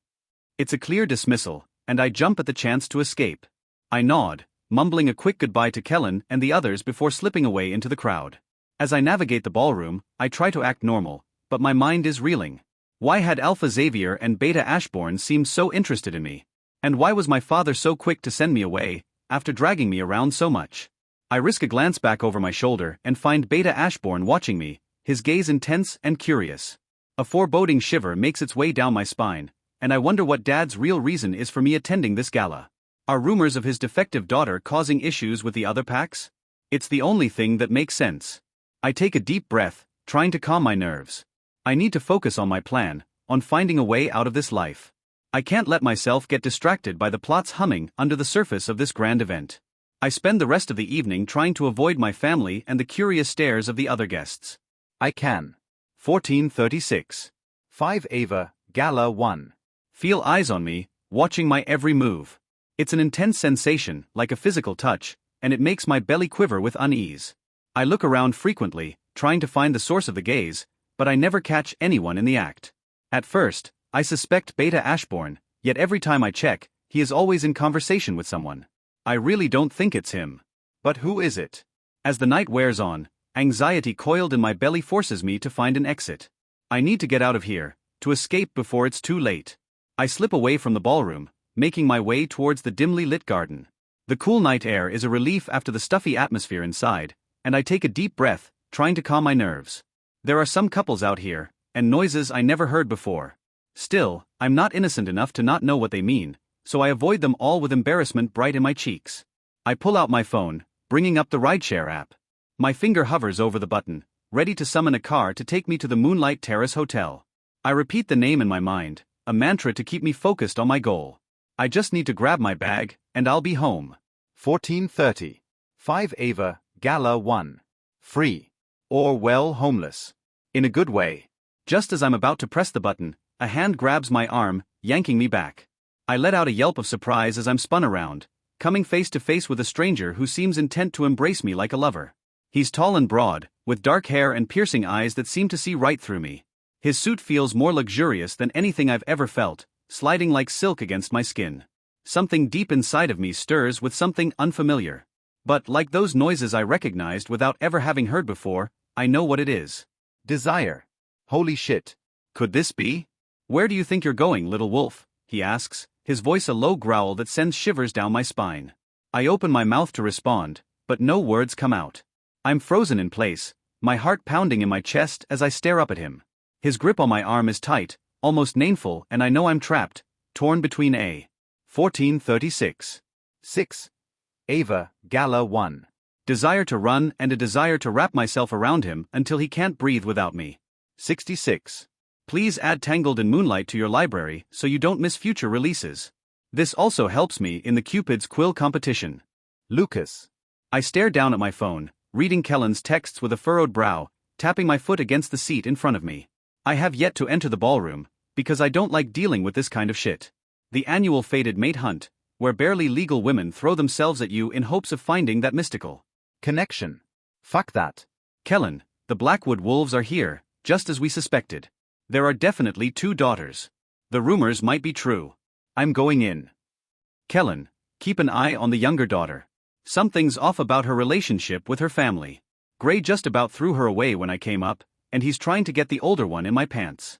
[SPEAKER 1] It's a clear dismissal, and I jump at the chance to escape. I nod, mumbling a quick goodbye to Kellen and the others before slipping away into the crowd. As I navigate the ballroom, I try to act normal, but my mind is reeling. Why had Alpha Xavier and Beta Ashbourne seemed so interested in me? And why was my father so quick to send me away, after dragging me around so much? I risk a glance back over my shoulder and find Beta Ashbourne watching me, his gaze intense and curious. A foreboding shiver makes its way down my spine, and I wonder what Dad's real reason is for me attending this gala. Are rumors of his defective daughter causing issues with the other packs? It's the only thing that makes sense. I take a deep breath, trying to calm my nerves. I need to focus on my plan, on finding a way out of this life. I can't let myself get distracted by the plots humming under the surface of this grand event. I spend the rest of the evening trying to avoid my family and the curious stares of the other guests.
[SPEAKER 3] I can.
[SPEAKER 1] 1436.
[SPEAKER 3] 5 Ava, Gala 1.
[SPEAKER 1] Feel eyes on me, watching my every move. It's an intense sensation, like a physical touch, and it makes my belly quiver with unease. I look around frequently, trying to find the source of the gaze, but I never catch anyone in the act. At first, I suspect Beta Ashbourne, yet every time I check, he is always in conversation with someone. I really don't think it's him. But who is it? As the night wears on, anxiety coiled in my belly forces me to find an exit. I need to get out of here, to escape before it's too late. I slip away from the ballroom, making my way towards the dimly lit garden. The cool night air is a relief after the stuffy atmosphere inside, and I take a deep breath, trying to calm my nerves. There are some couples out here, and noises I never heard before. Still, I'm not innocent enough to not know what they mean, so I avoid them all with embarrassment bright in my cheeks. I pull out my phone, bringing up the rideshare app. My finger hovers over the button, ready to summon a car to take me to the Moonlight Terrace Hotel. I repeat the name in my mind, a mantra to keep me focused on my goal. I just need to grab my bag, and I'll be home.
[SPEAKER 3] 1430. 5 Ava, Gala 1. Free. Or well, homeless. In a good way. Just as I'm about to press the button, a hand grabs my arm, yanking me back. I let out a yelp of surprise as I'm spun around, coming face to face with a stranger who seems intent to embrace me like a lover. He's tall and broad, with dark hair and piercing eyes that seem to see right through me. His suit feels more luxurious than anything I've ever felt, sliding like silk against my skin. Something deep inside of me stirs with something unfamiliar. But like those noises I recognized without ever having heard before, I know what it is. Desire. Holy shit.
[SPEAKER 1] Could this be? "Where do you think you're going, little wolf?" he asks, his voice a low growl that sends shivers down my spine. I open my mouth to respond, but no words come out. I'm frozen in place, my heart pounding in my chest as I stare up at him. His grip on my arm is tight, almost painful, and I know I'm trapped, torn between a 1436.
[SPEAKER 3] 6 Ava, Gala 1.
[SPEAKER 1] Desire to run and a desire to wrap myself around him until he can't breathe without me.
[SPEAKER 3] 66.
[SPEAKER 1] Please add Tangled in Moonlight to your library so you don't miss future releases. This also helps me in the Cupid's Quill competition.
[SPEAKER 3] Lucas.
[SPEAKER 1] I stare down at my phone, reading Kellen's texts with a furrowed brow, tapping my foot against the seat in front of me. I have yet to enter the ballroom, because I don't like dealing with this kind of shit. The annual fated mate hunt, where barely legal women throw themselves at you in hopes of finding that mystical
[SPEAKER 3] connection. Fuck that.
[SPEAKER 1] Kellen, the Blackwood Wolves are here, just as we suspected. There are definitely 2 daughters. The rumors might be true. I'm going in. Kellen, keep an eye on the younger daughter. Something's off about her relationship with her family. Gray just about threw her away when I came up, and he's trying to get the older one in my pants.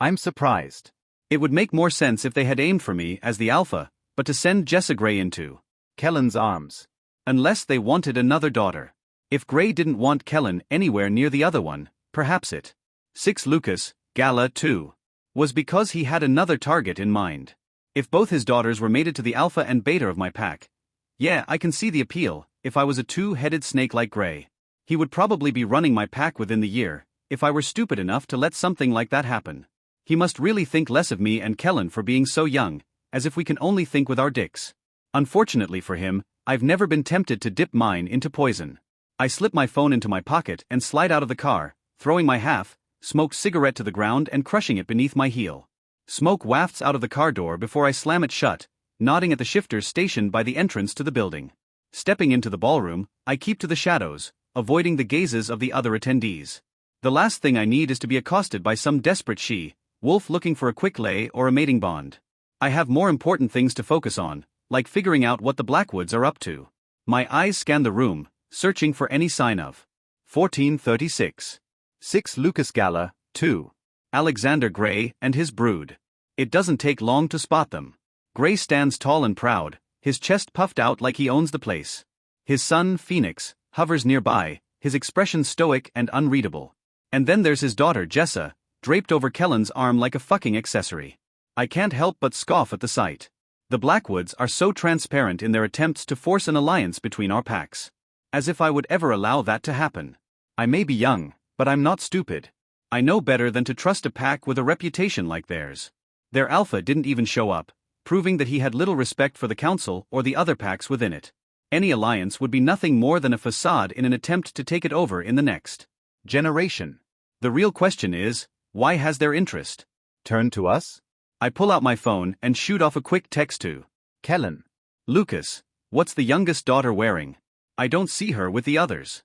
[SPEAKER 3] I'm surprised.
[SPEAKER 1] It would make more sense if they had aimed for me as the alpha, but to send Jessa Gray into
[SPEAKER 3] Kellen's arms.
[SPEAKER 1] Unless they wanted another daughter. If Gray didn't want Kellen anywhere near the other one, perhaps it 6 Lucas, Gala 2. Was because he had another target in mind. If both his daughters were mated to the alpha and beta of my pack, yeah, I can see the appeal. If I was a two-headed snake like Grey, he would probably be running my pack within the year, if I were stupid enough to let something like that happen. He must really think less of me and Kellen for being so young, as if we can only think with our dicks. Unfortunately for him, I've never been tempted to dip mine into poison. I slip my phone into my pocket and slide out of the car, throwing my half-smoked cigarette to the ground and crushing it beneath my heel. Smoke wafts out of the car door before I slam it shut, nodding at the shifters stationed by the entrance to the building. Stepping into the ballroom, I keep to the shadows, avoiding the gazes of the other attendees. The last thing I need is to be accosted by some desperate she-wolf looking for a quick lay or a mating bond. I have more important things to focus on, like figuring out what the Blackwoods are up to. My eyes scan the room, searching for any sign of 1436.
[SPEAKER 3] 6 Lucas Gala, 2.
[SPEAKER 1] Alexander Grey and his brood. It doesn't take long to spot them. Grey stands tall and proud, his chest puffed out like he owns the place. His son, Phoenix, hovers nearby, his expression stoic and unreadable. And then there's his daughter, Jessa, draped over Kellen's arm like a fucking accessory. I can't help but scoff at the sight. The Blackwoods are so transparent in their attempts to force an alliance between our packs. As if I would ever allow that to happen. I may be young, but I'm not stupid. I know better than to trust a pack with a reputation like theirs. Their alpha didn't even show up, proving that he had little respect for the council or the other packs within it. Any alliance would be nothing more than a facade in an attempt to take it over in the next
[SPEAKER 3] generation.
[SPEAKER 1] The real question is, why has their interest
[SPEAKER 3] turned to us?
[SPEAKER 1] I pull out my phone and shoot off a quick text to
[SPEAKER 3] Kellen.
[SPEAKER 1] Lucas, what's the youngest daughter wearing? I don't see her with the others.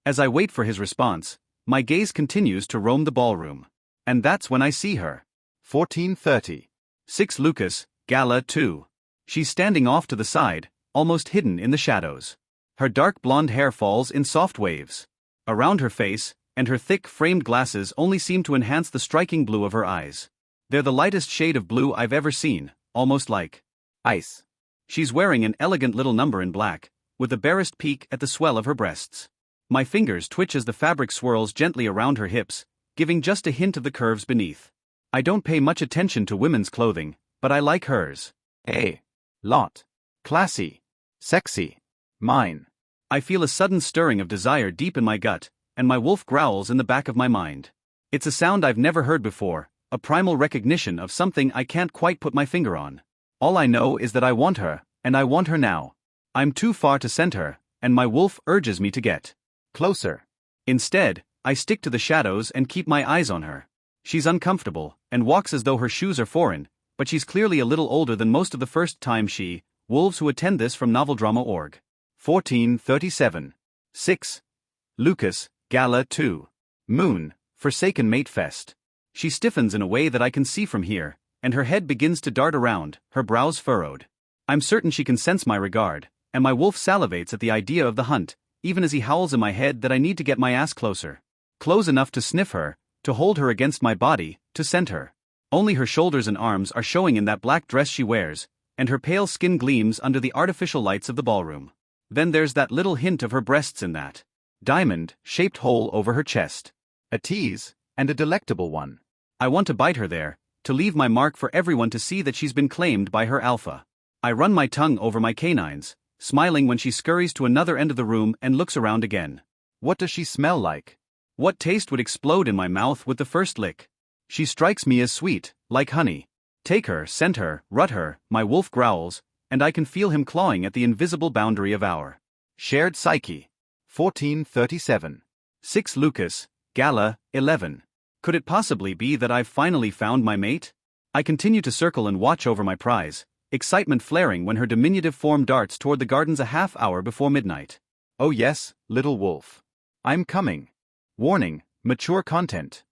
[SPEAKER 1] As I wait for his response, my gaze continues to roam the ballroom. And that's when I see her.
[SPEAKER 3] 1430.
[SPEAKER 1] 6 Lucas, Gala 2. She's standing off to the side, almost hidden in the shadows. Her dark blonde hair falls in soft waves around her face, and her thick framed glasses only seem to enhance the striking blue of her eyes. They're the lightest shade of blue I've ever seen, almost like
[SPEAKER 3] ice.
[SPEAKER 1] She's wearing an elegant little number in black, with the barest peak at the swell of her breasts. My fingers twitch as the fabric swirls gently around her hips, giving just a hint of the curves beneath. I don't pay much attention to women's clothing, but I like hers.
[SPEAKER 3] A lot. Classy. Sexy. Mine.
[SPEAKER 1] I feel a sudden stirring of desire deep in my gut, and my wolf growls in the back of my mind. It's a sound I've never heard before, a primal recognition of something I can't quite put my finger on. All I know is that I want her, and I want her now. I'm too far to scent her, and my wolf urges me to get
[SPEAKER 3] closer.
[SPEAKER 1] Instead, I stick to the shadows and keep my eyes on her. She's uncomfortable, and walks as though her shoes are foreign, but she's clearly a little older than most of the first-time wolves who attend this from noveldrama.org. 1437. 6. Lucas, Gala 2. Moon, Forsaken Mate Fest. She stiffens in a way that I can see from here, and her head begins to dart around, her brows furrowed. I'm certain she can sense my regard, and my wolf salivates at the idea of the hunt, even as he howls in my head that I need to get my ass closer. Close enough to sniff her, to hold her against my body, to scent her. Only her shoulders and arms are showing in that black dress she wears, and her pale skin gleams under the artificial lights of the ballroom. Then there's that little hint of her breasts in that diamond-shaped hole over her chest.
[SPEAKER 3] A tease, and a delectable one.
[SPEAKER 1] I want to bite her there, to leave my mark for everyone to see that she's been claimed by her alpha. I run my tongue over my canines, smiling when she scurries to another end of the room and looks around again.
[SPEAKER 3] What does she smell like?
[SPEAKER 1] What taste would explode in my mouth with the first lick? She strikes me as sweet, like honey. Take her, scent her, rut her, my wolf growls, and I can feel him clawing at the invisible boundary of our
[SPEAKER 3] shared psyche. 1437.
[SPEAKER 1] 6 Lucas, Gala 11. Could it possibly be that I've finally found my mate? I continue to circle and watch over my prize, excitement flaring when her diminutive form darts toward the gardens a half hour before midnight.
[SPEAKER 3] Oh yes, little wolf. I'm coming. Warning, mature content.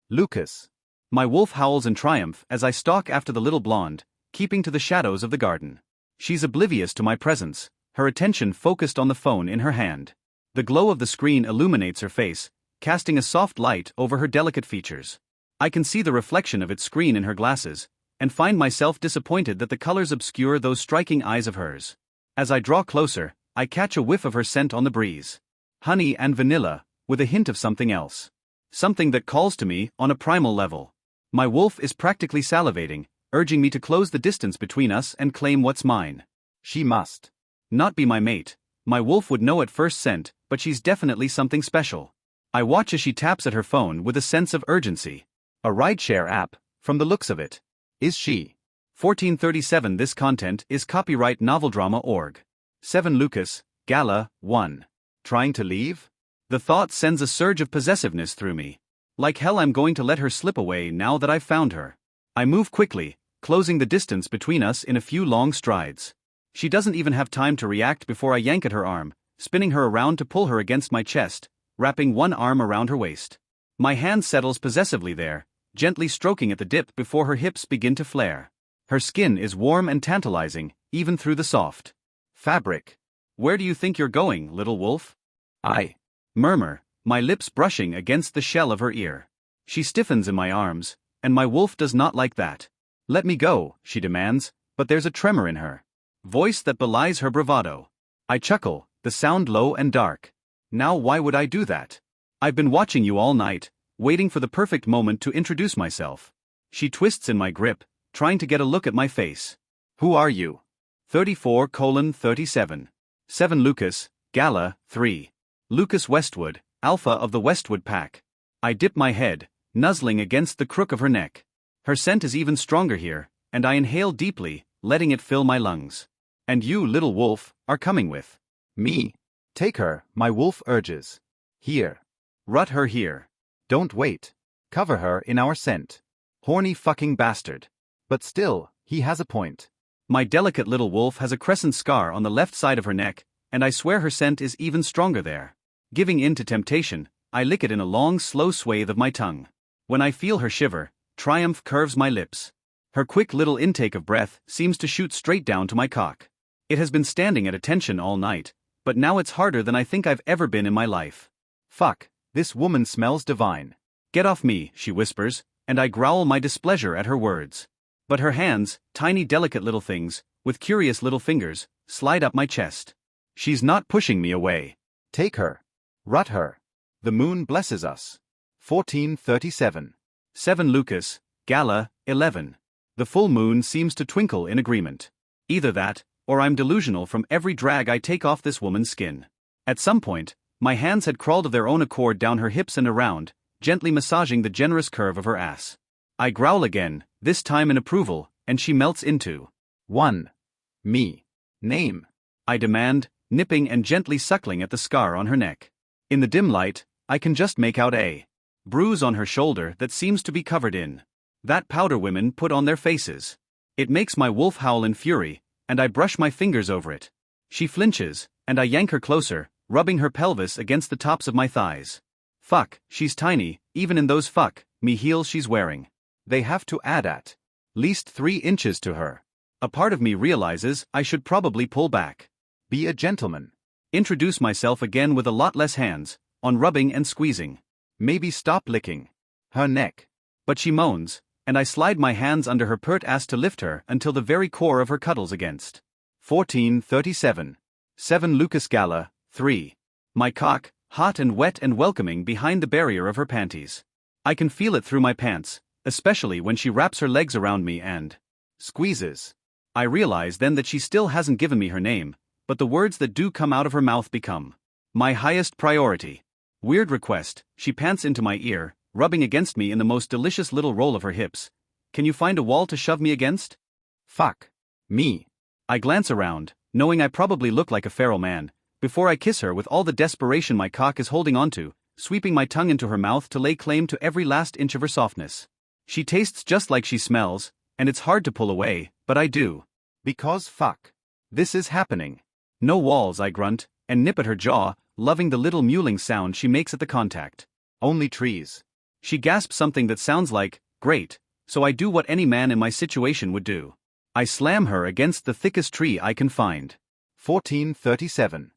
[SPEAKER 3] Lucas.
[SPEAKER 1] My wolf howls in triumph as I stalk after the little blonde, keeping to the shadows of the garden. She's oblivious to my presence, her attention focused on the phone in her hand. The glow of the screen illuminates her face, casting a soft light over her delicate features. I can see the reflection of its screen in her glasses, and find myself disappointed that the colors obscure those striking eyes of hers. As I draw closer, I catch a whiff of her scent on the breeze. Honey and vanilla, with a hint of something else. Something that calls to me on a primal level. My wolf is practically salivating, urging me to close the distance between us and claim what's mine.
[SPEAKER 3] She must
[SPEAKER 1] not be my mate. My wolf would know at first scent, but she's definitely something special. I watch as she taps at her phone with a sense of urgency.
[SPEAKER 3] A rideshare app, from the looks of it. Is she?
[SPEAKER 1] 1437 This content is copyright noveldrama.org. 7 Lucas, Gala, 1.
[SPEAKER 3] Trying to leave?
[SPEAKER 1] The thought sends a surge of possessiveness through me. Like hell I'm going to let her slip away now that I've found her. I move quickly, closing the distance between us in a few long strides. She doesn't even have time to react before I yank at her arm, spinning her around to pull her against my chest, wrapping one arm around her waist. My hand settles possessively there, gently stroking at the dip before her hips begin to flare. Her skin is warm and tantalizing, even through the soft
[SPEAKER 3] fabric.
[SPEAKER 1] Where do you think you're going, little wolf?
[SPEAKER 3] I
[SPEAKER 1] murmur, my lips brushing against the shell of her ear. She stiffens in my arms, and my wolf does not like that. Let me go, she demands, but there's a tremor in her voice that belies her bravado. I chuckle, the sound low and dark. Now why would I do that? I've been watching you all night, waiting for the perfect moment to introduce myself. She twists in my grip, trying to get a look at my face.
[SPEAKER 3] Who are you?
[SPEAKER 1] 34:37. 7 Lucas, Gala, 3. Lucas Westwood, Alpha of the Westwood Pack. I dip my head, nuzzling against the crook of her neck. Her scent is even stronger here, and I inhale deeply, letting it fill my lungs. And you, little wolf, are coming with
[SPEAKER 3] me. Take her, my wolf urges. Here.
[SPEAKER 1] Rut her here.
[SPEAKER 3] Don't wait. Cover her in our scent. Horny fucking bastard. But still, he has a point.
[SPEAKER 1] My delicate little wolf has a crescent scar on the left side of her neck, and I swear her scent is even stronger there. Giving in to temptation, I lick it in a long, slow swathe of my tongue. When I feel her shiver, triumph curves my lips. Her quick little intake of breath seems to shoot straight down to my cock. It has been standing at attention all night, but now it's harder than I think I've ever been in my life.
[SPEAKER 3] Fuck, this woman smells divine.
[SPEAKER 1] Get off me, she whispers, and I growl my displeasure at her words. But her hands, tiny delicate little things, with curious little fingers, slide up my chest. She's not pushing me away.
[SPEAKER 3] Take her. Rut her. The moon blesses us. 1437.
[SPEAKER 1] 7 Lucas, Gala, 11. The full moon seems to twinkle in agreement. Either that, or I'm delusional from every drag I take off this woman's skin. At some point, my hands had crawled of their own accord down her hips and around, gently massaging the generous curve of her ass. I growl again, this time in approval, and she melts into
[SPEAKER 3] 1. Me. Name.
[SPEAKER 1] I demand, nipping and gently suckling at the scar on her neck. In the dim light, I can just make out a bruise on her shoulder that seems to be covered in that powder women put on their faces. It makes my wolf howl in fury, and I brush my fingers over it. She flinches, and I yank her closer, rubbing her pelvis against the tops of my thighs. Fuck, she's tiny, even in those fuck me heels she's wearing.
[SPEAKER 3] They have to add at least 3 inches to her.
[SPEAKER 1] A part of me realizes I should probably pull back.
[SPEAKER 3] Be a gentleman.
[SPEAKER 1] Introduce myself again with a lot less hands, on rubbing and squeezing.
[SPEAKER 3] Maybe stop licking her neck.
[SPEAKER 1] But she moans, and I slide my hands under her pert ass to lift her until the very core of her cuddles against.
[SPEAKER 3] 1437. 7 Lucas Gala, 3. My cock, hot and wet and welcoming behind the barrier of her panties. I can feel it through my pants, especially when she wraps her legs around me and squeezes. I realize then that she still hasn't given me her name, but the words that do come out of her mouth become my highest priority. Weird request, she pants into my ear, rubbing against me in the most delicious little roll of her hips. Can you find a wall to shove me against? Fuck. Me. I glance around, knowing I probably look like a feral man, before I kiss her with all the desperation my cock is holding onto, sweeping my tongue into her mouth to lay claim to every last inch of her softness. She tastes just like she smells, and it's hard to pull away, but I do. Because fuck. This is happening. No walls, I grunt, and nip at her jaw, loving the little mewling sound she makes at the contact. Only trees. She gasps something that sounds like, great, so I do what any man in my situation would do. I slam her against the thickest tree I can find. 1437/7.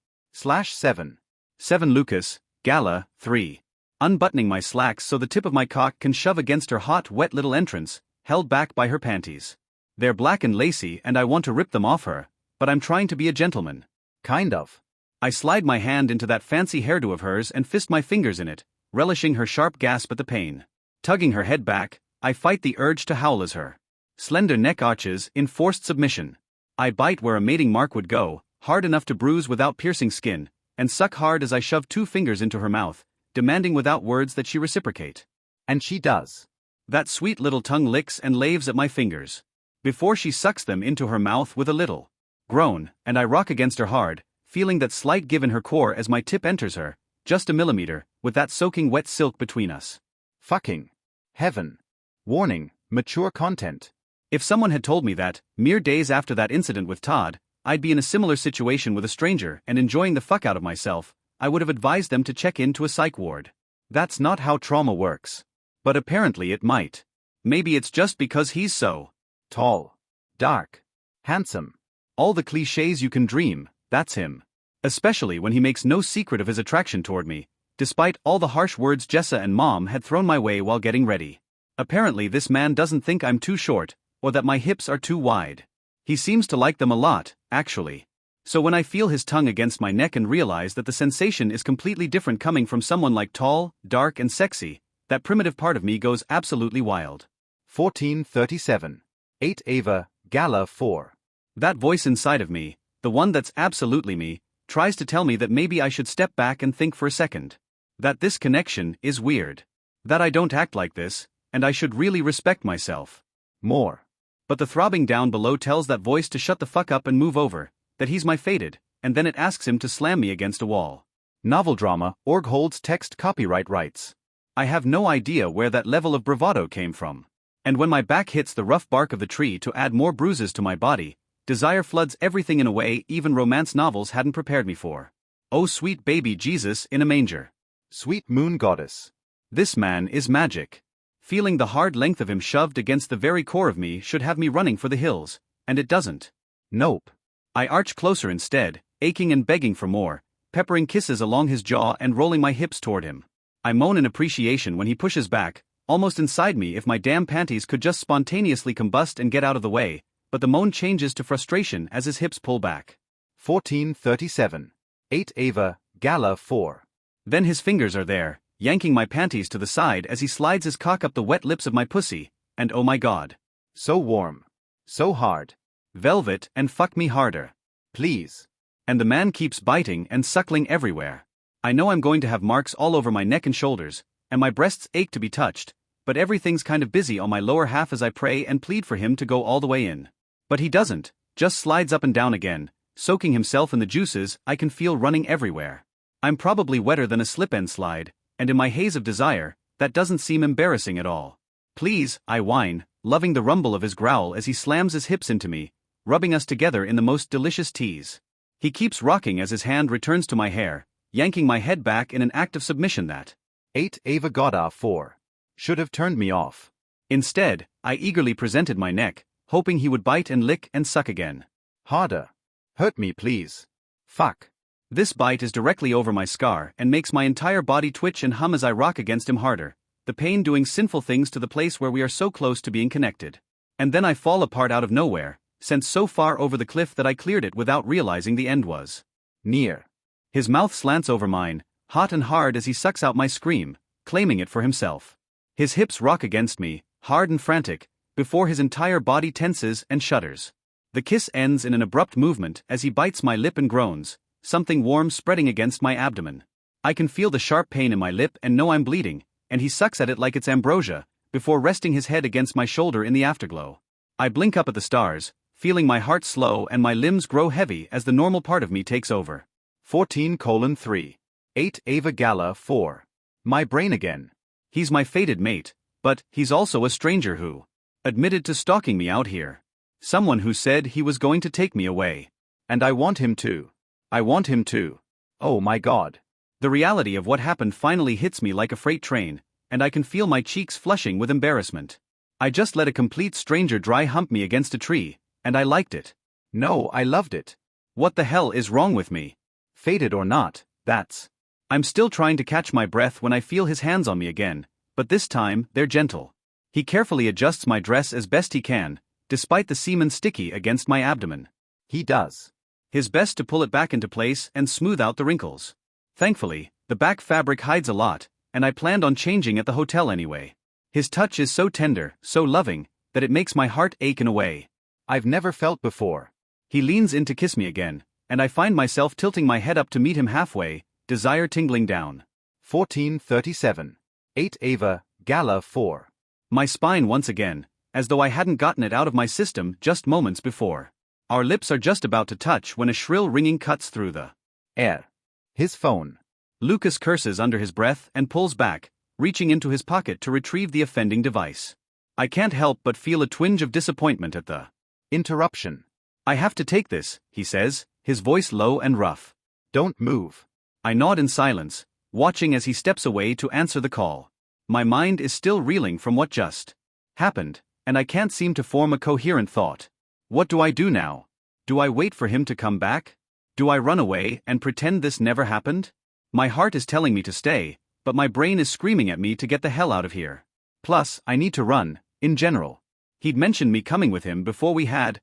[SPEAKER 3] 7 Lucas, Gala, 3. Unbuttoning my slacks so the tip of my cock can shove against her hot, wet little entrance, held back by her panties. They're black and lacy and I want to rip them off her, but I'm trying to be a gentleman. Kind of. I slide my hand into that fancy hairdo of hers and fist my fingers in it, relishing her sharp gasp at the pain. Tugging her head back, I fight the urge to howl as her
[SPEAKER 1] slender neck arches in forced submission. I bite where a mating mark would go, hard enough to bruise without piercing skin, and suck hard as I shove 2 fingers into her mouth, demanding without words that she reciprocate.
[SPEAKER 3] And she does.
[SPEAKER 1] That sweet little tongue licks and laves at my fingers, before she sucks them into her mouth with a little groan, and I rock against her hard, feeling that slight give in her core as my tip enters her, just a millimeter, with that soaking wet silk between us.
[SPEAKER 3] Fucking. Heaven. Warning, mature content.
[SPEAKER 1] If someone had told me that, mere days after that incident with Todd, I'd be in a similar situation with a stranger and enjoying the fuck out of myself, I would have advised them to check into a psych ward. That's not how trauma works. But apparently it might. Maybe it's just because he's so
[SPEAKER 3] tall, dark, handsome.
[SPEAKER 1] All the clichés you can dream, that's him. Especially when he makes no secret of his attraction toward me, despite all the harsh words Jessa and Mom had thrown my way while getting ready. Apparently this man doesn't think I'm too short, or that my hips are too wide. He seems to like them a lot, actually. So when I feel his tongue against my neck and realize that the sensation is completely different coming from someone like tall, dark and sexy, that primitive part of me goes absolutely wild.
[SPEAKER 3] 1437. 8 Ava, Gala 4.
[SPEAKER 1] That voice inside of me, the one that's absolutely me, tries to tell me that maybe I should step back and think for a second. That this connection is weird. That I don't act like this, and I should really respect myself
[SPEAKER 3] more.
[SPEAKER 1] But the throbbing down below tells that voice to shut the fuck up and move over, that he's my fated, and then it asks him to slam me against a wall.
[SPEAKER 3] Novel drama, org holds text copyright rights.
[SPEAKER 1] I have no idea where that level of bravado came from. And when my back hits the rough bark of the tree to add more bruises to my body, desire floods everything in a way even romance novels hadn't prepared me for. Oh sweet baby Jesus in a manger.
[SPEAKER 3] Sweet moon goddess.
[SPEAKER 1] This man is magic. Feeling the hard length of him shoved against the very core of me should have me running for the hills, and it doesn't.
[SPEAKER 3] Nope.
[SPEAKER 1] I arch closer instead, aching and begging for more, peppering kisses along his jaw and rolling my hips toward him. I moan in appreciation when he pushes back, almost inside me if my damn panties could just spontaneously combust and get out of the way, but the moan changes to frustration as his hips pull back.
[SPEAKER 3] 1437. 8 Ava, Gala 4.
[SPEAKER 1] Then his fingers are there, yanking my panties to the side as he slides his cock up the wet lips of my pussy, and oh my god.
[SPEAKER 3] So warm. So hard.
[SPEAKER 1] Velvet and fuck me harder.
[SPEAKER 3] Please.
[SPEAKER 1] And the man keeps biting and suckling everywhere. I know I'm going to have marks all over my neck and shoulders, and my breasts ache to be touched, but everything's kind of busy on my lower half as I pray and plead for him to go all the way in. But he doesn't, just slides up and down again, soaking himself in the juices I can feel running everywhere. I'm probably wetter than a slip-end slide, and in my haze of desire, that doesn't seem embarrassing at all. Please, I whine, loving the rumble of his growl as he slams his hips into me, rubbing us together in the most delicious tease. He keeps rocking as his hand returns to my hair, yanking my head back in an act of submission that
[SPEAKER 3] 8 Ava Gada 4. Should have turned me off.
[SPEAKER 1] Instead, I eagerly presented my neck, hoping he would bite and lick and suck again.
[SPEAKER 3] Harder. Hurt me please. Fuck.
[SPEAKER 1] This bite is directly over my scar and makes my entire body twitch and hum as I rock against him harder, the pain doing sinful things to the place where we are so close to being connected. And then I fall apart out of nowhere, sent so far over the cliff that I cleared it without realizing the end was
[SPEAKER 3] near.
[SPEAKER 1] His mouth slants over mine, hot and hard as he sucks out my scream, claiming it for himself. His hips rock against me, hard and frantic, before his entire body tenses and shudders. The kiss ends in an abrupt movement as he bites my lip and groans, something warm spreading against my abdomen. I can feel the sharp pain in my lip and know I'm bleeding, and he sucks at it like it's ambrosia, before resting his head against my shoulder in the afterglow. I blink up at the stars, feeling my heart slow and my limbs grow heavy as the normal part of me takes over.
[SPEAKER 3] 14:3. 8 Ava Gala 4. My brain again.
[SPEAKER 1] He's my fated mate, but he's also a stranger who admitted to stalking me out here. Someone who said he was going to take me away.
[SPEAKER 3] And I want him to. I want him to. Oh my god.
[SPEAKER 1] The reality of what happened finally hits me like a freight train, and I can feel my cheeks flushing with embarrassment. I just let a complete stranger dry hump me against a tree, and I liked it.
[SPEAKER 3] No, I loved it.
[SPEAKER 1] What the hell is wrong with me?
[SPEAKER 3] Fated or not, that's.
[SPEAKER 1] I'm still trying to catch my breath when I feel his hands on me again, but this time, they're gentle. He carefully adjusts my dress as best he can, despite the semen sticky against my abdomen.
[SPEAKER 3] He does
[SPEAKER 1] his best to pull it back into place and smooth out the wrinkles. Thankfully, the back fabric hides a lot, and I planned on changing at the hotel anyway. His touch is so tender, so loving, that it makes my heart ache in a way
[SPEAKER 3] I've never felt before.
[SPEAKER 1] He leans in to kiss me again, and I find myself tilting my head up to meet him halfway, desire tingling down.
[SPEAKER 3] 1437. 8 Ava, Gala 4.
[SPEAKER 1] My spine once again, as though I hadn't gotten it out of my system just moments before. Our lips are just about to touch when a shrill ringing cuts through the
[SPEAKER 3] air. His phone.
[SPEAKER 1] Lucas curses under his breath and pulls back, reaching into his pocket to retrieve the offending device. I can't help but feel a twinge of disappointment at the
[SPEAKER 3] interruption.
[SPEAKER 1] I have to take this, he says, his voice low and rough.
[SPEAKER 3] Don't move.
[SPEAKER 1] I nod in silence, watching as he steps away to answer the call. My mind is still reeling from what just happened, and I can't seem to form a coherent thought. What do I do now? Do I wait for him to come back? Do I run away and pretend this never happened? My heart is telling me to stay, but my brain is screaming at me to get the hell out of here. Plus, I need to run, in general. He'd mentioned me coming with him before we had,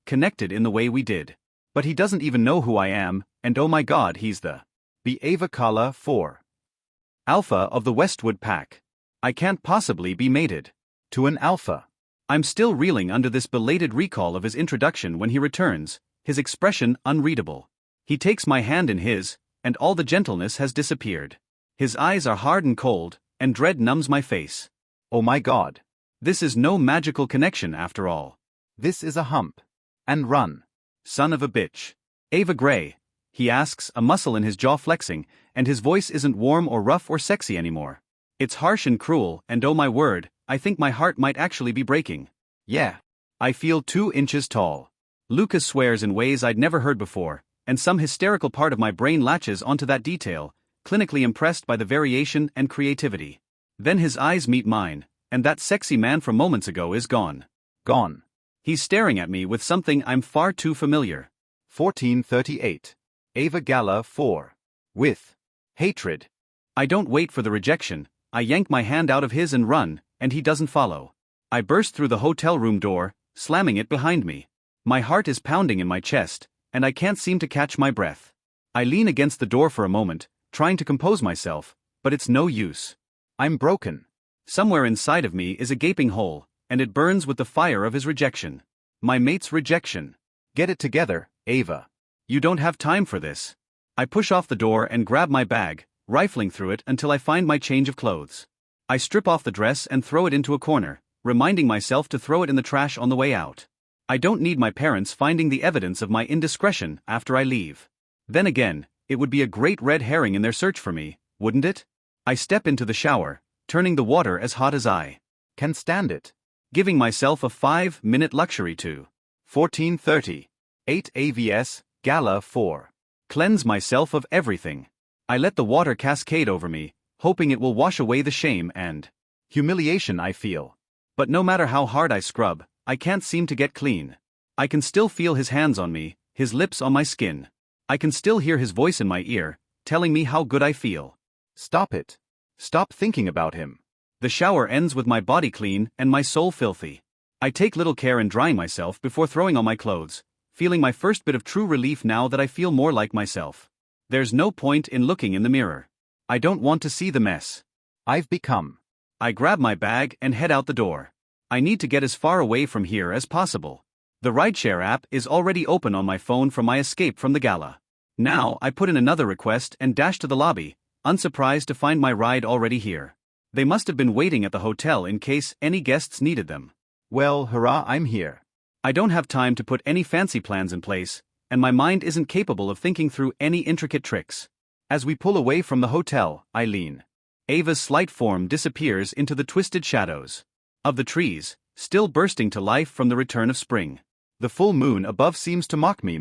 [SPEAKER 1] connected in the way we did. But he doesn't even know who I am, and oh my god, he's the
[SPEAKER 3] Ava Gala 4.
[SPEAKER 1] Alpha of the Westwood Pack. I can't possibly be mated
[SPEAKER 3] to an alpha.
[SPEAKER 1] I'm still reeling under this belated recall of his introduction when he returns, his expression unreadable. He takes my hand in his, and all the gentleness has disappeared. His eyes are hard and cold, and dread numbs my face.
[SPEAKER 3] Oh my god.
[SPEAKER 1] This is no magical connection after all.
[SPEAKER 3] This is a hump. And run.
[SPEAKER 1] Son of a bitch. Ava Grey, he asks, a muscle in his jaw flexing, and his voice isn't warm or rough or sexy anymore. It's harsh and cruel, and oh my word, I think my heart might actually be breaking.
[SPEAKER 3] Yeah.
[SPEAKER 1] I feel 2 inches tall. Lucas swears in ways I'd never heard before, and some hysterical part of my brain latches onto that detail, clinically impressed by the variation and creativity. Then his eyes meet mine, and that sexy man from moments ago is gone.
[SPEAKER 3] Gone.
[SPEAKER 1] He's staring at me with something I'm far too familiar.
[SPEAKER 3] 1438. Ava Gala 4. With hatred.
[SPEAKER 1] I don't wait for the rejection, I yank my hand out of his and run, and he doesn't follow. I burst through the hotel room door, slamming it behind me. My heart is pounding in my chest, and I can't seem to catch my breath. I lean against the door for a moment, trying to compose myself, but it's no use. I'm broken. Somewhere inside of me is a gaping hole, and it burns with the fire of his rejection. My mate's rejection.
[SPEAKER 3] Get it together, Ava.
[SPEAKER 1] You don't have time for this. I push off the door and grab my bag, rifling through it until I find my change of clothes. I strip off the dress and throw it into a corner, reminding myself to throw it in the trash on the way out. I don't need my parents finding the evidence of my indiscretion after I leave. Then again, it would be a great red herring in their search for me, wouldn't it? I step into the shower, turning the water as hot as I
[SPEAKER 3] can stand it.
[SPEAKER 1] Giving myself a 5-minute luxury to
[SPEAKER 3] 1430. 8 AVS, Gala 4.
[SPEAKER 1] Cleanse myself of everything. I let the water cascade over me, hoping it will wash away the shame and
[SPEAKER 3] humiliation I feel.
[SPEAKER 1] But no matter how hard I scrub, I can't seem to get clean. I can still feel his hands on me, his lips on my skin. I can still hear his voice in my ear, telling me how good I feel.
[SPEAKER 3] Stop it. Stop thinking about him.
[SPEAKER 1] The shower ends with my body clean and my soul filthy. I take little care in drying myself before throwing on my clothes, feeling my first bit of true relief now that I feel more like myself. There's no point in looking in the mirror. I don't want to see the mess
[SPEAKER 3] I've become.
[SPEAKER 1] I grab my bag and head out the door. I need to get as far away from here as possible. The rideshare app is already open on my phone from my escape from the gala. Now I put in another request and dash to the lobby, unsurprised to find my ride already here. They must have been waiting at the hotel in case any guests needed them.
[SPEAKER 3] Well, hurrah, I'm here.
[SPEAKER 1] I don't have time to put any fancy plans in place, and my mind isn't capable of thinking through any intricate tricks. As we pull away from the hotel, I lean. Ava's slight form disappears into the twisted shadows of the trees, still bursting to life from the return of spring. The full moon above seems to mock me.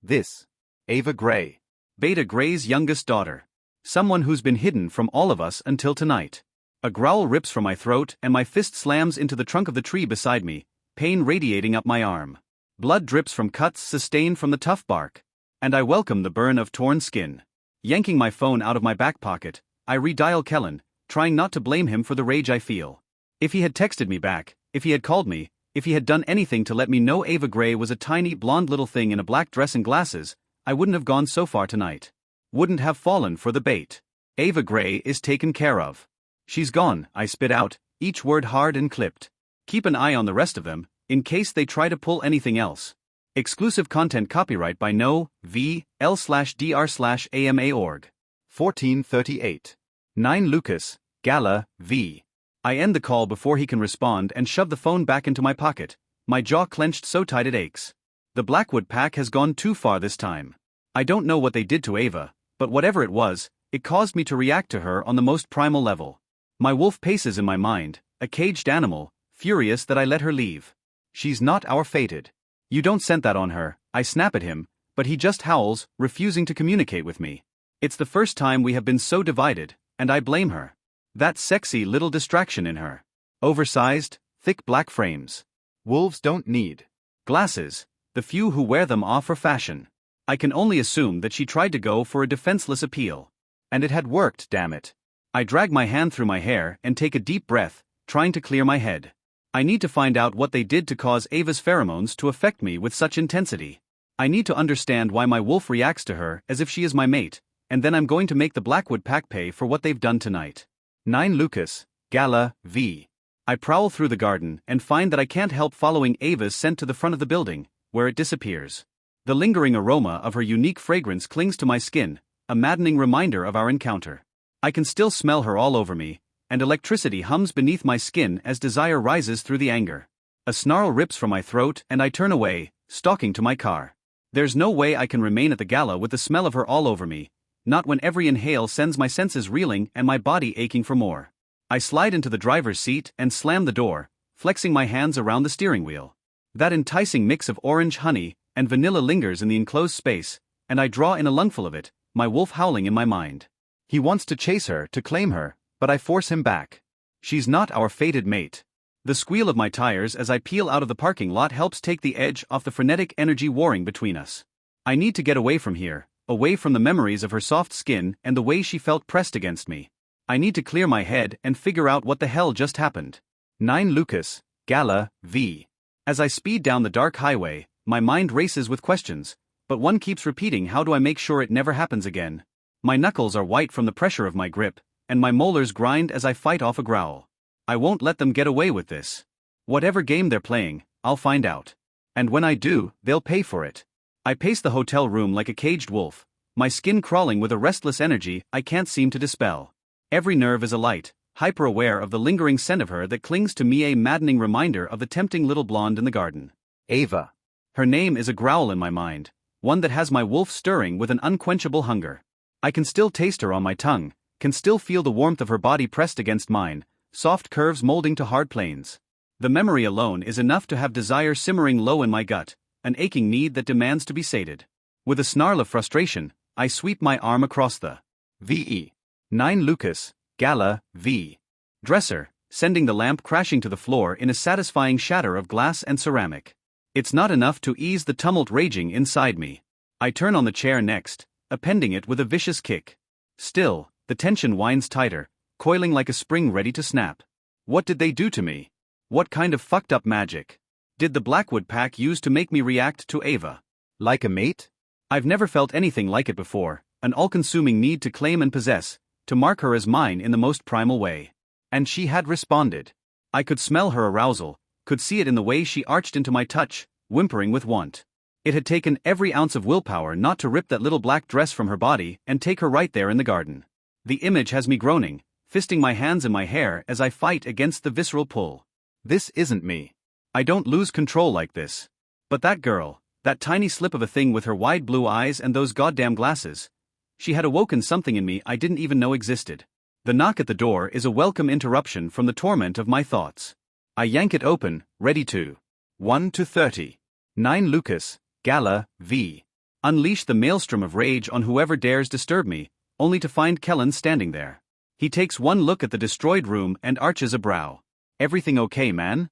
[SPEAKER 1] This. Ava Grey. Beta Grey's youngest daughter. Someone who's been hidden from all of us until tonight. A growl rips from my throat and my fist slams into the trunk of the tree beside me, pain radiating up my arm. Blood drips from cuts sustained from the tough bark. And I welcome the burn of torn skin. Yanking my phone out of my back pocket, I redial Kellen, trying not to blame him for the rage I feel. If he had texted me back, if he had called me, if he had done anything to let me know Ava Grey was a tiny blonde little thing in a black dress and glasses, I wouldn't have gone so far tonight. Wouldn't have fallen for the bait. Ava Grey is taken care of. She's gone, I spit out, each word hard and clipped. Keep an eye on the rest of them, in case they try to pull anything else. Exclusive content copyright by No. V. L/dr/AMA.org.
[SPEAKER 3] 1438. 9 Lucas, Gala, v.
[SPEAKER 1] I end the call before he can respond and shove the phone back into my pocket, my jaw clenched so tight it aches. The Blackwood pack has gone too far this time. I don't know what they did to Ava, but whatever it was, it caused me to react to her on the most primal level. My wolf paces in my mind, a caged animal, furious that I let her leave.
[SPEAKER 3] She's not our fated.
[SPEAKER 1] You don't scent that on her, I snap at him, but he just howls, refusing to communicate with me. It's the first time we have been so divided, and I blame her. That sexy little distraction in her. Oversized, thick black frames.
[SPEAKER 3] Wolves don't need
[SPEAKER 1] glasses, the few who wear them are for fashion. I can only assume that she tried to go for a defenseless appeal.
[SPEAKER 3] And it had worked, damn it.
[SPEAKER 1] I drag my hand through my hair and take a deep breath, trying to clear my head. I need to find out what they did to cause Ava's pheromones to affect me with such intensity. I need to understand why my wolf reacts to her as if she is my mate, and then I'm going to make the Blackwood pack pay for what they've done tonight.
[SPEAKER 3] 9 Lucas, Gala, v.
[SPEAKER 1] I prowl through the garden and find that I can't help following Ava's scent to the front of the building, where it disappears. The lingering aroma of her unique fragrance clings to my skin, a maddening reminder of our encounter. I can still smell her all over me, and electricity hums beneath my skin as desire rises through the anger. A snarl rips from my throat and I turn away, stalking to my car. There's no way I can remain at the gala with the smell of her all over me, not when every inhale sends my senses reeling and my body aching for more. I slide into the driver's seat and slam the door, flexing my hands around the steering wheel. That enticing mix of orange honey and vanilla lingers in the enclosed space, and I draw in a lungful of it, my wolf howling in my mind.
[SPEAKER 3] He wants to chase her, to claim her, but I force him back.
[SPEAKER 1] She's not our fated mate. The squeal of my tires as I peel out of the parking lot helps take the edge off the frenetic energy warring between us. I need to get away from here, away from the memories of her soft skin and the way she felt pressed against me. I need to clear my head and figure out what the hell just happened.
[SPEAKER 3] 9 Lucas, Gala, v.
[SPEAKER 1] As I speed down the dark highway, my mind races with questions, but one keeps repeating, how do I make sure it never happens again? My knuckles are white from the pressure of my grip, and my molars grind as I fight off a growl. I won't let them get away with this. Whatever game they're playing, I'll find out. And when I do, they'll pay for it. I pace the hotel room like a caged wolf, my skin crawling with a restless energy I can't seem to dispel. Every nerve is alight, hyper-aware of the lingering scent of her that clings to me, a maddening reminder of the tempting little blonde in the garden.
[SPEAKER 3] Ava.
[SPEAKER 1] Her name is a growl in my mind, one that has my wolf stirring with an unquenchable hunger. I can still taste her on my tongue, can still feel the warmth of her body pressed against mine, soft curves molding to hard planes. The memory alone is enough to have desire simmering low in my gut, an aching need that demands to be sated. With a snarl of frustration, I sweep my arm across the
[SPEAKER 3] VE. 9 Lucas, Gala, v.
[SPEAKER 1] dresser, sending the lamp crashing to the floor in a satisfying shatter of glass and ceramic. It's not enough to ease the tumult raging inside me. I turn on the chair next, appending it with a vicious kick. Still, the tension winds tighter, coiling like a spring ready to snap. What did they do to me? What kind of fucked up magic did the Blackwood pack use to make me react to Ava?
[SPEAKER 3] Like a mate?
[SPEAKER 1] I've never felt anything like it before, an all-consuming need to claim and possess, to mark her as mine in the most primal way. And she had responded. I could smell her arousal, could see it in the way she arched into my touch, whimpering with want. It had taken every ounce of willpower not to rip that little black dress from her body and take her right there in the garden. The image has me groaning, fisting my hands in my hair as I fight against the visceral pull.
[SPEAKER 3] This isn't me.
[SPEAKER 1] I don't lose control like this. But that girl, that tiny slip of a thing with her wide blue eyes and those goddamn glasses, she had awoken something in me I didn't even know existed. The knock at the door is a welcome interruption from the torment of my thoughts. I yank it open, ready to 1 to 30. 9 Lucas, Gala, v. Unleash the maelstrom of rage on whoever dares disturb me, only to find Kellen standing there. He takes one look at the destroyed room and arches a brow. Everything okay, man?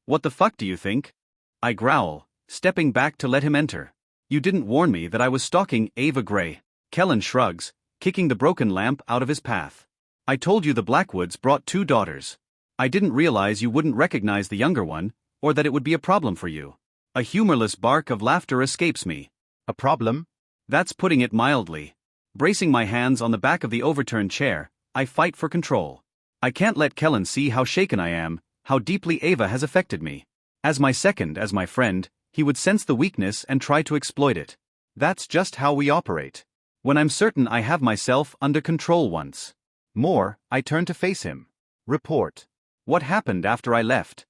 [SPEAKER 1] What the fuck do you think? I growl, stepping back to let him enter. You didn't warn me that I was stalking Ava Grey. Kellen shrugs, kicking the broken lamp out of his path. I told you the Blackwoods brought 2 daughters. I didn't realize you wouldn't recognize the younger one, or that it would be a problem for you. A humorless bark of laughter escapes me.
[SPEAKER 3] A problem?
[SPEAKER 1] That's putting it mildly. Bracing my hands on the back of the overturned chair, I fight for control. I can't let Kellen see how shaken I am, How deeply Ava has affected me. As my second, as my friend, he would sense the weakness and try to exploit it.
[SPEAKER 3] That's just how we operate.
[SPEAKER 1] When I'm certain I have myself under control once
[SPEAKER 3] more, I turn to face him. Report.
[SPEAKER 1] What happened after I left?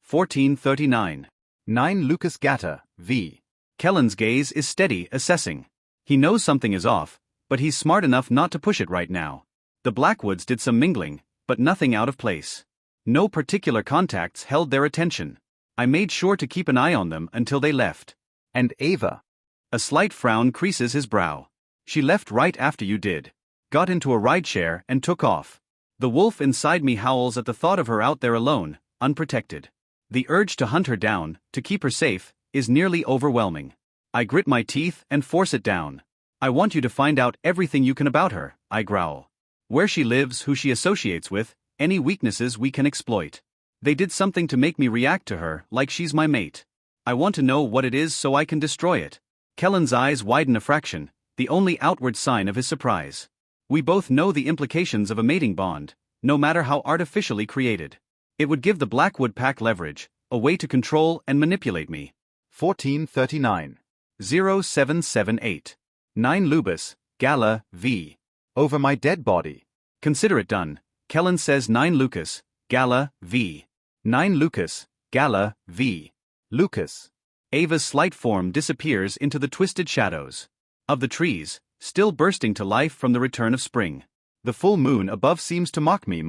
[SPEAKER 1] 1439.
[SPEAKER 3] 9 Lucas Gatta, v.
[SPEAKER 1] Kellen's gaze is steady, assessing. He knows something is off, but he's smart enough not to push it right now. The Blackwoods did some mingling, but nothing out of place. No particular contacts held their attention. I made sure to keep an eye on them until they left.
[SPEAKER 3] And Ava?
[SPEAKER 1] A slight frown creases his brow. She left right after you did. Got into a rideshare and took off. The wolf inside me howls at the thought of her out there alone, unprotected. The urge to hunt her down, to keep her safe, is nearly overwhelming. I grit my teeth and force it down. I want you to find out everything you can about her, I growl. Where she lives, who she associates with, any weaknesses we can exploit. They did something to make me react to her like she's my mate. I want to know what it is so I can destroy it. Kellen's eyes widen a fraction, the only outward sign of his surprise. We both know the implications of a mating bond, no matter how artificially created. It would give the Blackwood Pack leverage, a way to control and manipulate me.
[SPEAKER 3] 1439.
[SPEAKER 1] 0778. 9 Lubus, Gala, v.
[SPEAKER 3] Over my dead body.
[SPEAKER 1] Consider it done. Kellen says 9 Lucas, Gala, v. 9 Lucas, Gala, v.
[SPEAKER 3] Lucas.
[SPEAKER 1] Ava's slight form disappears into the twisted shadows of the trees, still bursting to life from the return of spring.
[SPEAKER 3] The full moon above seems to mock me.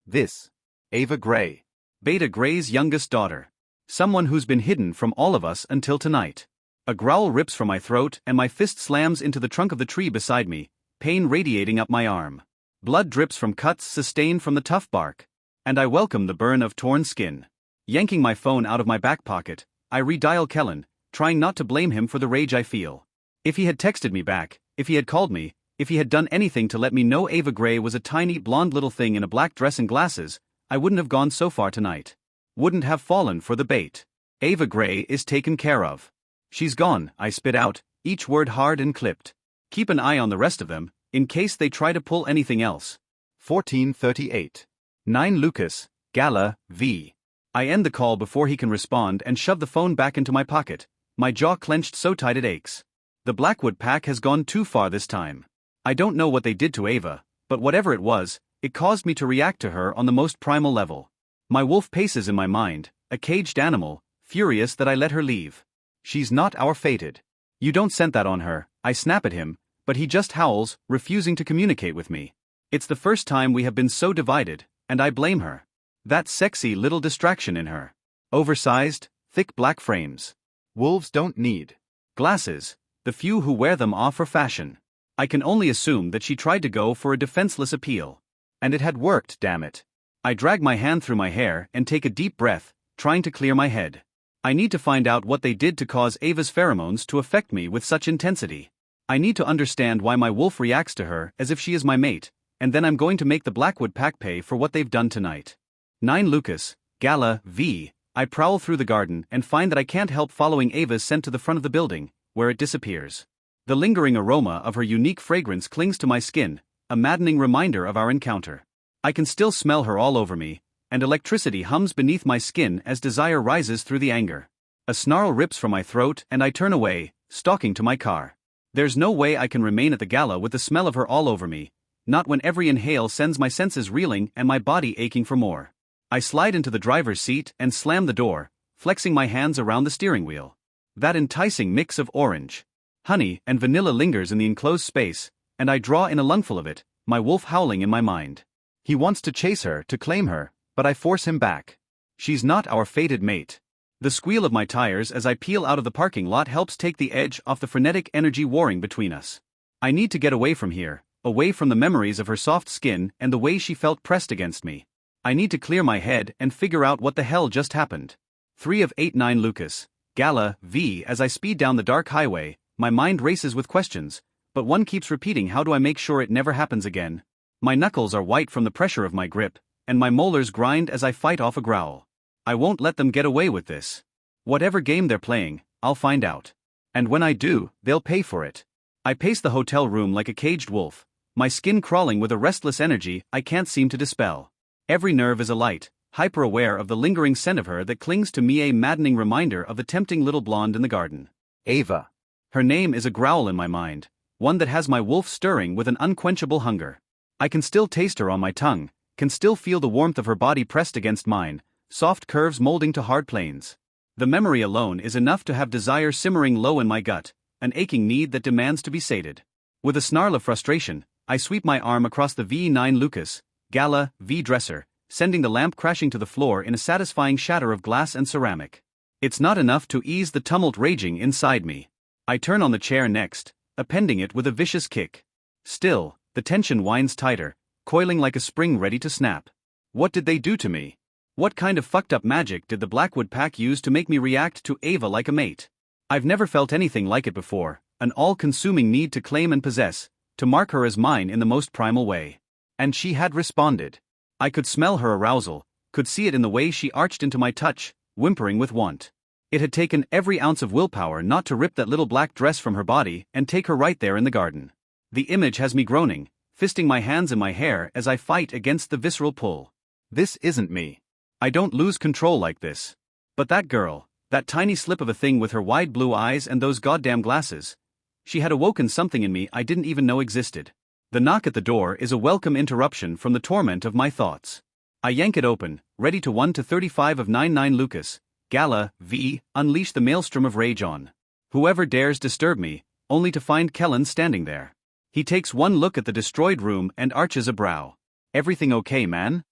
[SPEAKER 3] This. Ava Grey.
[SPEAKER 1] Beta Grey's youngest daughter. Someone who's been hidden from all of us until tonight. A growl rips from my throat and my fist slams into the trunk of the tree beside me, pain radiating up my arm. Blood drips from cuts sustained from the tough bark. And I welcome the burn of torn skin. Yanking my phone out of my back pocket, I redial Kellen, trying not to blame him for the rage I feel. If he had texted me back, if he had called me, if he had done anything to let me know Ava Grey was a tiny blonde little thing in a black dress and glasses, I wouldn't have gone so far tonight. Wouldn't have fallen for the bait. Ava Grey is taken care of. She's gone, I spit out, each word hard and clipped. Keep an eye on the rest of them, in case they try to pull anything else.
[SPEAKER 3] 1438.
[SPEAKER 1] 9 Lucas, Gala, v. I end the call before he can respond and shove the phone back into my pocket, my jaw clenched so tight it aches. The Blackwood Pack has gone too far this time. I don't know what they did to Ava, but whatever it was, it caused me to react to her on the most primal level. My wolf paces in my mind, a caged animal, furious that I let her leave.
[SPEAKER 3] She's not our fated.
[SPEAKER 1] You don't scent that on her, I snap at him, but he just howls, refusing to communicate with me. It's the first time we have been so divided, and I blame her. That sexy little distraction in her. Oversized, thick black frames.
[SPEAKER 3] Wolves don't need
[SPEAKER 1] glasses, the few who wear them are for fashion. I can only assume that she tried to go for a defenseless appeal. And it had worked, damn it. I drag my hand through my hair and take a deep breath, trying to clear my head. I need to find out what they did to cause Ava's pheromones to affect me with such intensity. I need to understand why my wolf reacts to her as if she is my mate, and then I'm going to make the Blackwood Pack pay for what they've done tonight. 9 Lucas, Gala, v. I prowl through the garden and find that I can't help following Ava's scent to the front of the building, where it disappears. The lingering aroma of her unique fragrance clings to my skin, a maddening reminder of our encounter. I can still smell her all over me, and electricity hums beneath my skin as desire rises through the anger. A snarl rips from my throat and I turn away, stalking to my car. There's no way I can remain at the gala with the smell of her all over me, not when every inhale sends my senses reeling and my body aching for more. I slide into the driver's seat and slam the door, flexing my hands around the steering wheel. That enticing mix of orange, honey, and vanilla lingers in the enclosed space, and I draw in a lungful of it, my wolf howling in my mind. He wants to chase her, to claim her, but I force him back. She's not our fated mate. The squeal of my tires as I peel out of the parking lot helps take the edge off the frenetic energy warring between us. I need to get away from here, away from the memories of her soft skin and the way she felt pressed against me. I need to clear my head and figure out what the hell just happened. 3 of 8 9 Lucas, Gala, v. As I speed down the dark highway, my mind races with questions, but one keeps repeating, how do I make sure it never happens again? My knuckles are white from the pressure of my grip, and my molars grind as I fight off a growl. I won't let them get away with this. Whatever game they're playing, I'll find out. And when I do, they'll pay for it. I pace the hotel room like a caged wolf, my skin crawling with a restless energy I can't seem to dispel. Every nerve is alight, hyper-aware of the lingering scent of her that clings to me, a maddening reminder of the tempting little blonde in the garden.
[SPEAKER 3] Ava.
[SPEAKER 1] Her name is a growl in my mind, one that has my wolf stirring with an unquenchable hunger. I can still taste her on my tongue, can still feel the warmth of her body pressed against mine, soft curves molding to hard planes. The memory alone is enough to have desire simmering low in my gut, an aching need that demands to be sated. With a snarl of frustration, I sweep my arm across the V9 Lucas Gala V dresser, sending the lamp crashing to the floor in a satisfying shatter of glass and ceramic. It's not enough to ease the tumult raging inside me. I turn on the chair next, appending it with a vicious kick. Still, the tension winds tighter, coiling like a spring ready to snap. What did they do to me? What kind of fucked up magic did the Blackwood Pack use to make me react to Ava like a mate? I've never felt anything like it before, an all-consuming need to claim and possess, to mark her as mine in the most primal way. And she had responded. I could smell her arousal, could see it in the way she arched into my touch, whimpering with want. It had taken every ounce of willpower not to rip that little black dress from her body and take her right there in the garden. The image has me groaning, fisting my hands in my hair as I fight against the visceral pull. This isn't me. I don't lose control like this. But that girl, that tiny slip of a thing with her wide blue eyes and those goddamn glasses. She had awoken something in me I didn't even know existed. The knock at the door is a welcome interruption from the torment of my thoughts. I yank it open, ready to 1 to 35 of 99 Lucas Gala V, unleash the maelstrom of rage on whoever dares disturb me, only to find Kellen standing there. He takes one look at the destroyed room and arches a brow. Everything okay, man?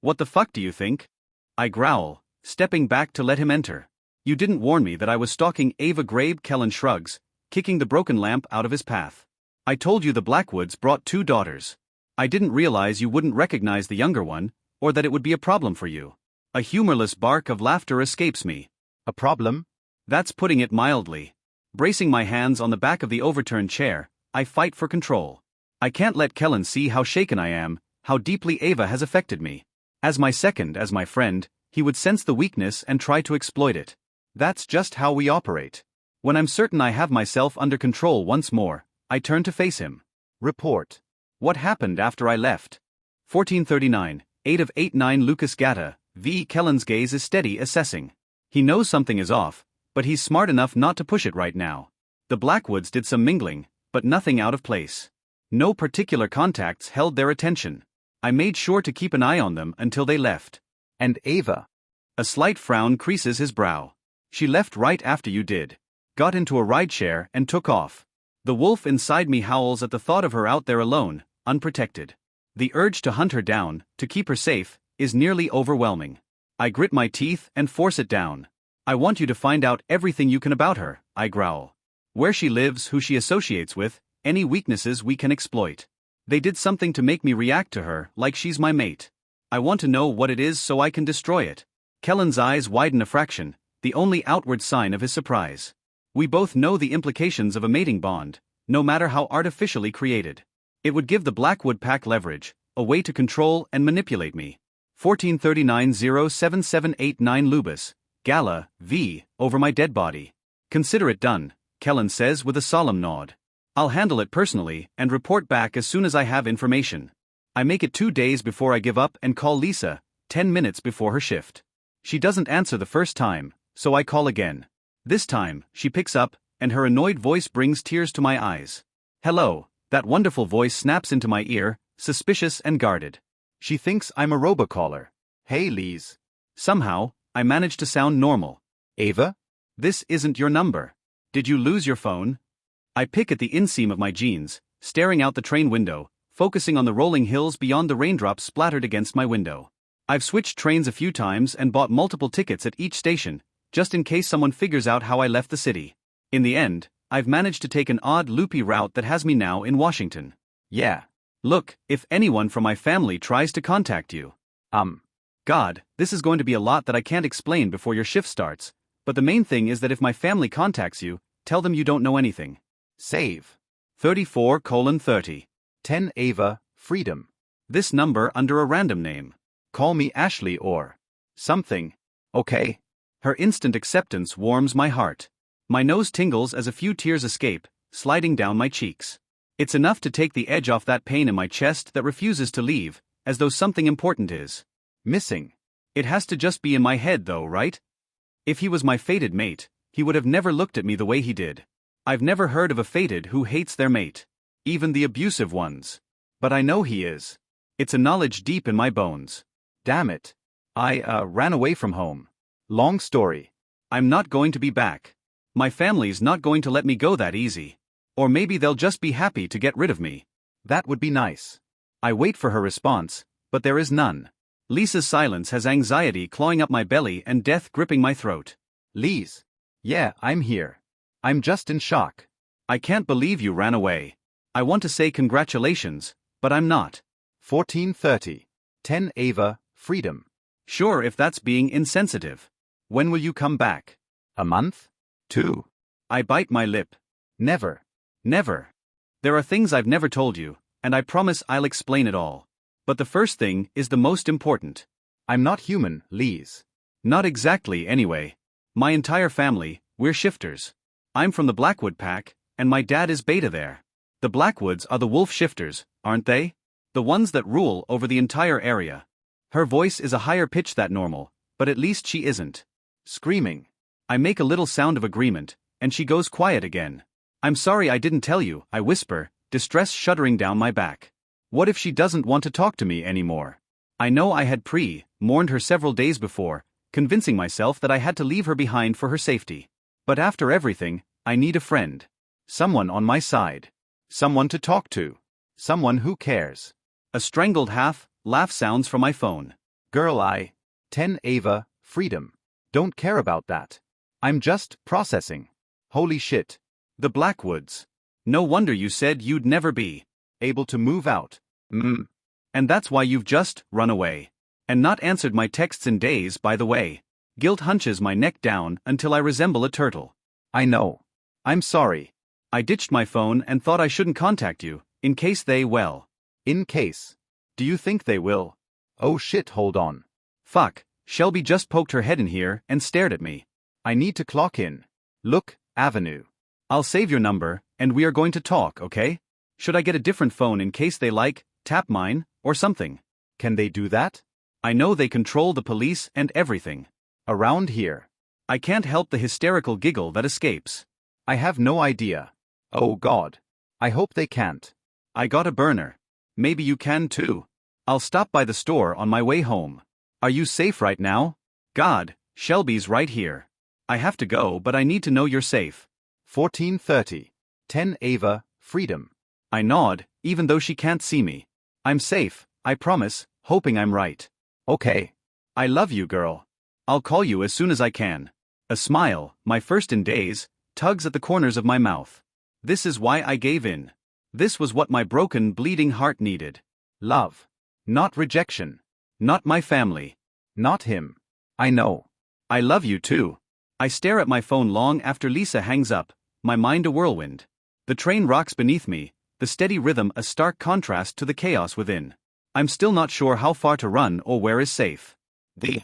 [SPEAKER 1] What the fuck do you think? I growl, stepping back to let him enter. You didn't warn me that I was stalking Ava Grey. Kellen shrugs, kicking the broken lamp out of his path. I told you the Blackwoods brought 2 daughters. I didn't realize you wouldn't recognize the younger one, or that it would be a problem for you. A humorless bark of laughter escapes me.
[SPEAKER 3] A problem?
[SPEAKER 1] That's putting it mildly. Bracing my hands on the back of the overturned chair, I fight for control. I can't let Kellen see how shaken I am, how deeply Ava has affected me. As my friend, he would sense the weakness and try to exploit it. That's just how we operate. When I'm certain I have myself under control once more, I turn to face him. Report. What happened after I left? 1439, 8 of 89 Lucas Gata, V. Kellen's gaze is steady, assessing. He knows something is off, but he's smart enough not to push it right now. The Blackwoods did some mingling, but nothing out of place. No particular contacts held their attention. I made sure to keep an eye on them until they left. And Ava? A slight frown creases his brow. She left right after you did. Got into a rideshare and took off. The wolf inside me howls at the thought of her out there alone, unprotected. The urge to hunt her down, to keep her safe, is nearly overwhelming. I grit my teeth and force it down. I want you to find out everything you can about her, I growl. Where she lives, who she associates with, any weaknesses we can exploit. They did something to make me react to her like she's my mate. I want to know what it is so I can destroy it. Kellen's eyes widen a fraction, the only outward sign of his surprise. We both know the implications of a mating bond, no matter how artificially created. It would give the Blackwood Pack leverage, a way to control and manipulate me. 1439-07789 Lubus, Gala, V, over my dead body. Consider it done, Kellen says with a solemn nod. I'll handle it personally and report back as soon as I have information. I make it 2 days before I give up and call Lisa, 10 minutes before her shift. She doesn't answer the first time, so I call again. This time, she picks up, and her annoyed voice brings tears to my eyes. Hello, that wonderful voice snaps into my ear, suspicious and guarded. She thinks I'm a robocaller. Hey Lise. Somehow, I manage to sound normal. Ava? This isn't your number. Did you lose your phone? I pick at the inseam of my jeans, staring out the train window, focusing on the rolling hills beyond the raindrops splattered against my window. I've switched trains a few times and bought multiple tickets at each station, just in case someone figures out how I left the city. In the end, I've managed to take an odd loopy route that has me now in Washington. Yeah. Look, if anyone from my family tries to contact you. God, this is going to be a lot that I can't explain before your shift starts, but the main thing is that if my family contacts you, tell them you don't know anything. Save. 34:30. 10 Ava, Freedom. This number under a random name. Call me Ashley or something. Okay. Her instant acceptance warms my heart. My nose tingles as a few tears escape, sliding down my cheeks. It's enough to take the edge off that pain in my chest that refuses to leave, as though something important is missing. It has to just be in my head though, right? If he was my fated mate, he would have never looked at me the way he did. I've never heard of a fated who hates their mate. Even the abusive ones. But I know he is. It's a knowledge deep in my bones.
[SPEAKER 3] Damn it. I ran away from home. Long story.
[SPEAKER 1] I'm not going to be back. My family's not going to let me go that easy. Or maybe they'll just be happy to get rid of me.
[SPEAKER 3] That would be nice. I wait for her response, but there is none.
[SPEAKER 1] Lisa's silence has anxiety clawing up my belly and death gripping my throat.
[SPEAKER 3] Lise. Yeah, I'm here. I'm just in shock.
[SPEAKER 1] I can't believe you ran away. I want to say congratulations, but I'm not.
[SPEAKER 3] 14:30. 10 Ava, freedom.
[SPEAKER 1] Sure, if that's being insensitive. When will you come back?
[SPEAKER 3] A month? 2.
[SPEAKER 1] I bite my lip.
[SPEAKER 3] Never.
[SPEAKER 1] Never. There are things I've never told you, and I promise I'll explain it all. But the first thing is the most important.
[SPEAKER 3] I'm not human, Lise.
[SPEAKER 1] Not exactly, anyway. My entire family, we're shifters. I'm from the Blackwood pack, and my dad is beta there. The Blackwoods are the wolf shifters, aren't they? The ones that rule over the entire area. Her voice is a higher pitch than normal, but at least she isn't screaming. I make a little sound of agreement, and she goes quiet again. I'm sorry I didn't tell you, I whisper, distress shuddering down my back. What if she doesn't want to talk to me anymore? I know I had mourned her several days before, convincing myself that I had to leave her behind for her safety. But after everything, I need a friend. Someone on my side. Someone to talk to. Someone who cares. A strangled laugh sounds from my phone.
[SPEAKER 3] Girl, 10 Ava, freedom. Don't care about that. I'm just processing. Holy shit.
[SPEAKER 1] The Blackwoods. No wonder you said you'd never be
[SPEAKER 3] able to move out.
[SPEAKER 1] And that's why you've just run away. And not answered my texts in days, by the way. Guilt hunches my neck down until I resemble a turtle.
[SPEAKER 3] I know. I'm sorry.
[SPEAKER 1] I ditched my phone and thought I shouldn't contact you, in case they,
[SPEAKER 3] In case. Do you think they will? Oh shit, hold on.
[SPEAKER 1] Fuck, Shelby just poked her head in here and stared at me.
[SPEAKER 3] I need to clock in. Look, Avenue.
[SPEAKER 1] I'll save your number, and we are going to talk, okay? Should I get a different phone in case they tap mine, or something?
[SPEAKER 3] Can they do that?
[SPEAKER 1] I know they control the police and everything.
[SPEAKER 3] Around here.
[SPEAKER 1] I can't help the hysterical giggle that escapes.
[SPEAKER 3] I have no idea. Oh God. I hope they can't.
[SPEAKER 1] I got a burner. Maybe you can too. I'll stop by the store on my way home. Are you safe right now? God, Shelby's right here. I have to go, but I need to know you're safe.
[SPEAKER 3] 14:30. 10 Ava, freedom.
[SPEAKER 1] I nod, even though she can't see me. I'm safe, I promise, hoping I'm right.
[SPEAKER 3] Okay.
[SPEAKER 1] I love you, girl. I'll call you as soon as I can. A smile, my first in days, tugs at the corners of my mouth. This is why I gave in. This was what my broken, bleeding heart needed. Love. Not rejection. Not my family.
[SPEAKER 3] Not him. I know.
[SPEAKER 1] I love you too. I stare at my phone long after Lisa hangs up, my mind a whirlwind. The train rocks beneath me, the steady rhythm a stark contrast to the chaos within. I'm still not sure how far to run or where is safe. The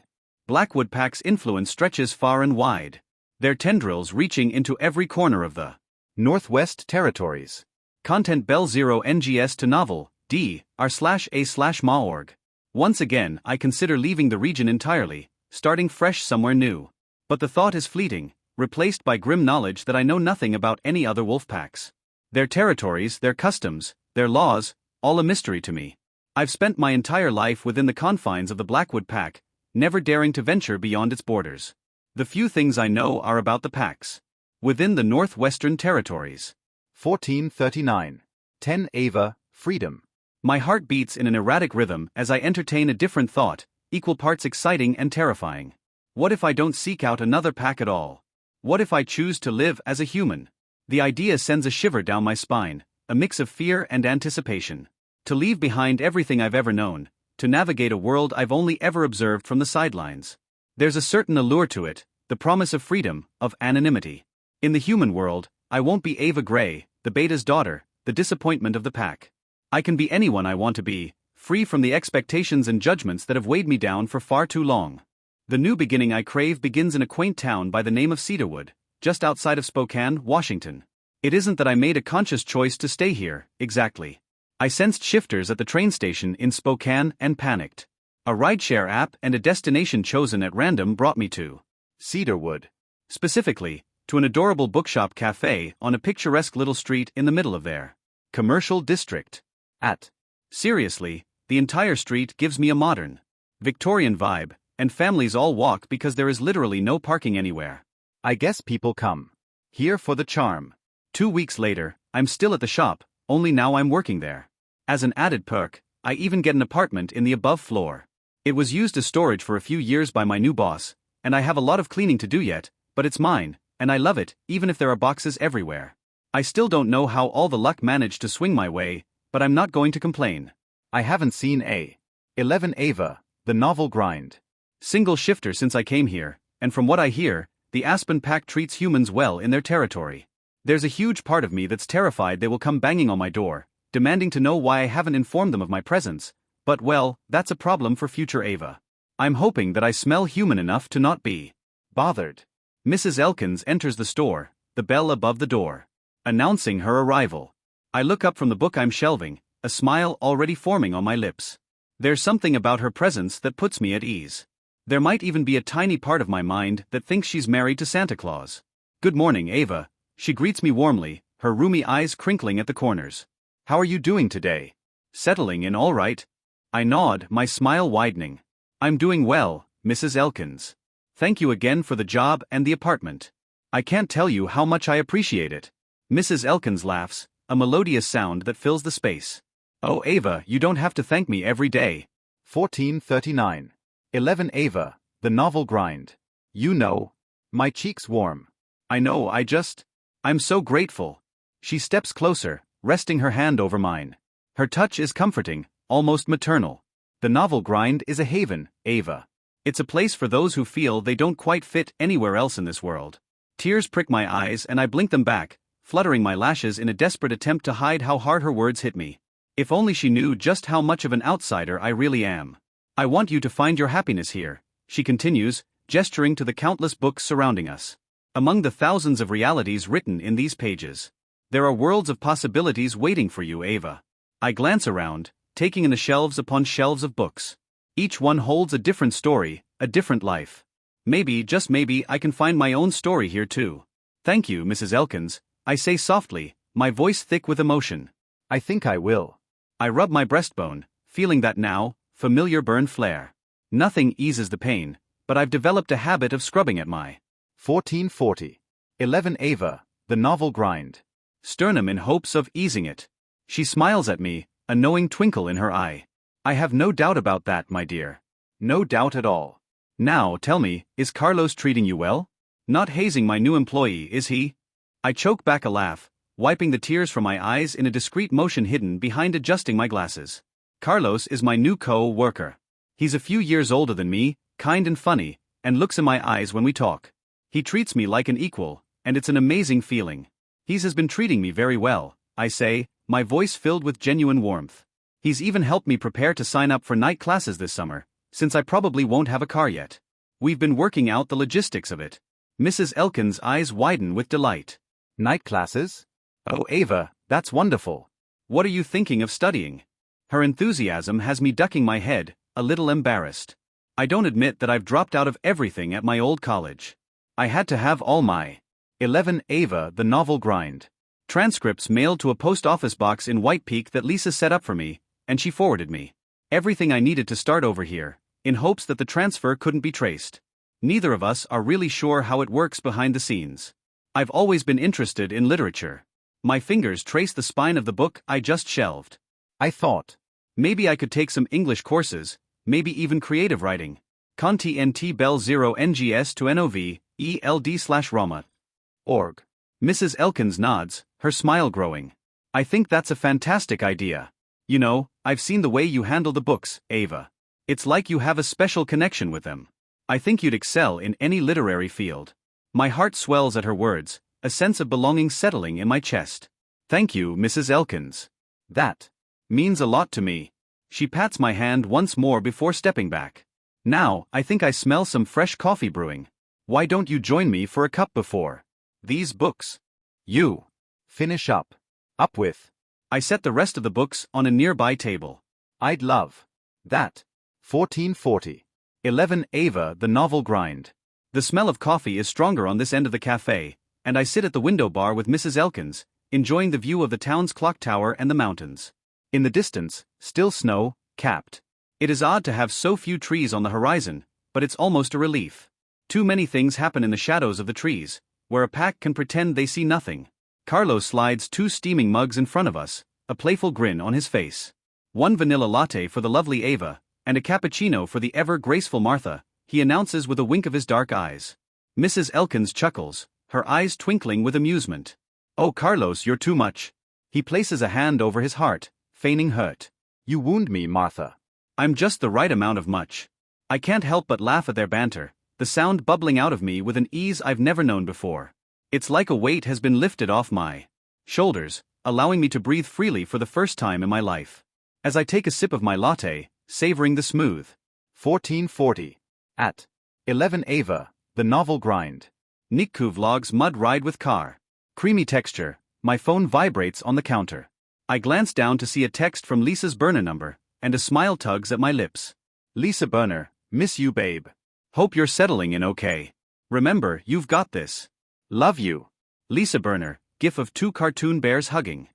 [SPEAKER 1] Blackwood pack's influence stretches far and wide. Their tendrils reaching into every corner of the
[SPEAKER 3] Northwest Territories.
[SPEAKER 1] Content Bell 0 NGS to novel, D, r/a/ma.org. Once again, I consider leaving the region entirely, starting fresh somewhere new. But the thought is fleeting, replaced by grim knowledge that I know nothing about any other wolf packs. Their territories, their customs, their laws, all a mystery to me. I've spent my entire life within the confines of the Blackwood pack, never daring to venture beyond its borders. The few things I know are about the packs within the Northwestern Territories.
[SPEAKER 3] 14:39. 10 Ava, freedom.
[SPEAKER 1] My heart beats in an erratic rhythm as I entertain a different thought, equal parts exciting and terrifying. What if I don't seek out another pack at all? What if I choose to live as a human? The idea sends a shiver down my spine, a mix of fear and anticipation. To leave behind everything I've ever known, to navigate a world I've only ever observed from the sidelines. There's a certain allure to it, the promise of freedom, of anonymity. In the human world, I won't be Ava Grey, the beta's daughter, the disappointment of the pack. I can be anyone I want to be, free from the expectations and judgments that have weighed me down for far too long. The new beginning I crave begins in a quaint town by the name of Cedarwood, just outside of Spokane, Washington. It isn't that I made a conscious choice to stay here, exactly. I sensed shifters at the train station in Spokane and panicked. A rideshare app and a destination chosen at random brought me to
[SPEAKER 3] Cedarwood.
[SPEAKER 1] specifically, to an adorable bookshop cafe on a picturesque little street in the middle of their commercial district.
[SPEAKER 3] At.
[SPEAKER 1] Seriously, the entire street gives me a modern, Victorian vibe, and families all walk because there is literally no parking anywhere.
[SPEAKER 3] I guess people come here for the charm.
[SPEAKER 1] 2 weeks later, I'm still at the shop, only now I'm working there. As an added perk, I even get an apartment in the above floor. It was used as storage for a few years by my new boss, and I have a lot of cleaning to do yet, but it's mine, and I love it, even if there are boxes everywhere. I still don't know how all the luck managed to swing my way, but I'm not going to complain.
[SPEAKER 3] I haven't seen a 11 Ava, the novel grind.
[SPEAKER 1] Single shifter since I came here, and from what I hear, the Aspen Pack treats humans well in their territory. There's a huge part of me that's terrified they will come banging on my door, demanding to know why I haven't informed them of my presence, but well, that's a problem for future Ava. I'm hoping that I smell human enough to not be
[SPEAKER 3] Bothered.
[SPEAKER 1] Mrs. Elkins enters the store, the bell above the door, announcing her arrival. I look up from the book I'm shelving, a smile already forming on my lips. There's something about her presence that puts me at ease. There might even be a tiny part of my mind that thinks she's married to Santa Claus. Good morning, Ava. She greets me warmly, her roomy eyes crinkling at the corners. How are you doing today? Settling in all right? I nod, my smile widening. I'm doing well, Mrs. Elkins. Thank you again for the job and the apartment. I can't tell you how much I appreciate it. Mrs. Elkins laughs, a melodious sound that fills the space. Oh, Ava, you don't have to thank me every day.
[SPEAKER 3] 1439. 11 Ava, the novel grind. You know. My cheeks warm.
[SPEAKER 1] I know, I'm so grateful. She steps closer, resting her hand over mine. Her touch is comforting, almost maternal. The novel grind is a haven, Ava. It's a place for those who feel they don't quite fit anywhere else in this world. Tears prick my eyes and I blink them back, fluttering my lashes in a desperate attempt to hide how hard her words hit me. If only she knew just how much of an outsider I really am. I want you to find your happiness here, she continues, gesturing to the countless books surrounding us. Among the thousands of realities written in these pages, there are worlds of possibilities waiting for you, Ava. I glance around, taking in the shelves upon shelves of books. Each one holds a different story, a different life. Maybe, just maybe, I can find my own story here too. Thank you, Mrs. Elkins, I say softly, my voice thick with emotion.
[SPEAKER 3] I think I will.
[SPEAKER 1] I rub my breastbone, feeling that now, familiar burn flare. Nothing eases the pain, but I've developed a habit of scrubbing at my
[SPEAKER 3] 1440. 11 Ava, the novel grind.
[SPEAKER 1] sternum in hopes of easing it. She smiles at me, a knowing twinkle in her eye. I have no doubt about that, my dear. No doubt at all. Now, tell me, is Carlos treating you well? Not hazing my new employee, is he? I choke back a laugh, wiping the tears from my eyes in a discreet motion hidden behind adjusting my glasses. Carlos is my new co-worker. He's a few years older than me, kind and funny, and looks in my eyes when we talk. He treats me like an equal, and it's an amazing feeling. He has been treating me very well, I say, my voice filled with genuine warmth. He's even helped me prepare to sign up for night classes this summer, since I probably won't have a car yet. We've been working out the logistics of it. Mrs. Elkins' eyes widen with delight.
[SPEAKER 3] Night classes? Oh, Ava, that's wonderful.
[SPEAKER 1] What are you thinking of studying? Her enthusiasm has me ducking my head, a little embarrassed. I don't admit that I've dropped out of everything at my old college. I had to have all my 11 Ava, the novel grind transcripts mailed to a post office box in White Peak that Lisa set up for me, and she forwarded me everything I needed to start over here, in hopes that the transfer couldn't be traced. Neither of us are really sure how it works behind the scenes. I've always been interested in literature. My fingers trace the spine of the book I just shelved.
[SPEAKER 3] I thought.
[SPEAKER 1] Maybe I could take some English courses, maybe even creative writing. Conti NT Bell 0 NGS to NOV, ELD/Roma.
[SPEAKER 3] Org.
[SPEAKER 1] Mrs. Elkins nods, her smile growing. I think that's a fantastic idea. You know, I've seen the way you handle the books, Ava. It's like you have a special connection with them. I think you'd excel in any literary field. My heart swells at her words, a sense of belonging settling in my chest. Thank you, Mrs. Elkins. That means a lot to me. She pats my hand once more before stepping back. Now, I think I smell some fresh coffee brewing. Why don't you join me for a cup before these books? You
[SPEAKER 3] Finish up. Up with.
[SPEAKER 1] I set the rest of the books on a nearby table.
[SPEAKER 3] I'd love that. 1440. 11 Ava, the novel grind. The smell of coffee is stronger on this end of the cafe, and I sit at the window bar with Mrs. Elkins, enjoying the view of the town's clock tower and the mountains. In the distance, still snow, capped. It is odd to have so few trees on the horizon, but it's almost a relief. Too many things happen in the shadows of the trees, where a pack can pretend they see nothing. Carlos slides 2 steaming mugs in front of us, a playful grin on his face. 1 vanilla latte for the lovely Ava, and a cappuccino for the ever-graceful Martha, he announces with a wink of his dark eyes. Mrs. Elkins chuckles, her eyes twinkling with amusement. "Oh, Carlos, you're too much." He places a hand over his heart, feigning hurt. "You wound me, Martha." I'm just the right amount of much. I can't help but laugh at their banter, the sound bubbling out of me with an ease I've never known before. It's like a weight has been lifted off my shoulders, allowing me to breathe freely for the first time in my life. As I take a sip of my latte, savoring the smooth. 1440. At 11 Ava, the novel grind. Nikku vlogs mud ride with car. Creamy texture, my phone vibrates on the counter. I glance down to see a text from Lisa's burner number, and a smile tugs at my lips. Lisa Burner, miss you babe. Hope you're settling in okay. Remember, you've got this. Love you. Lisa Burner, gif of 2 cartoon bears hugging.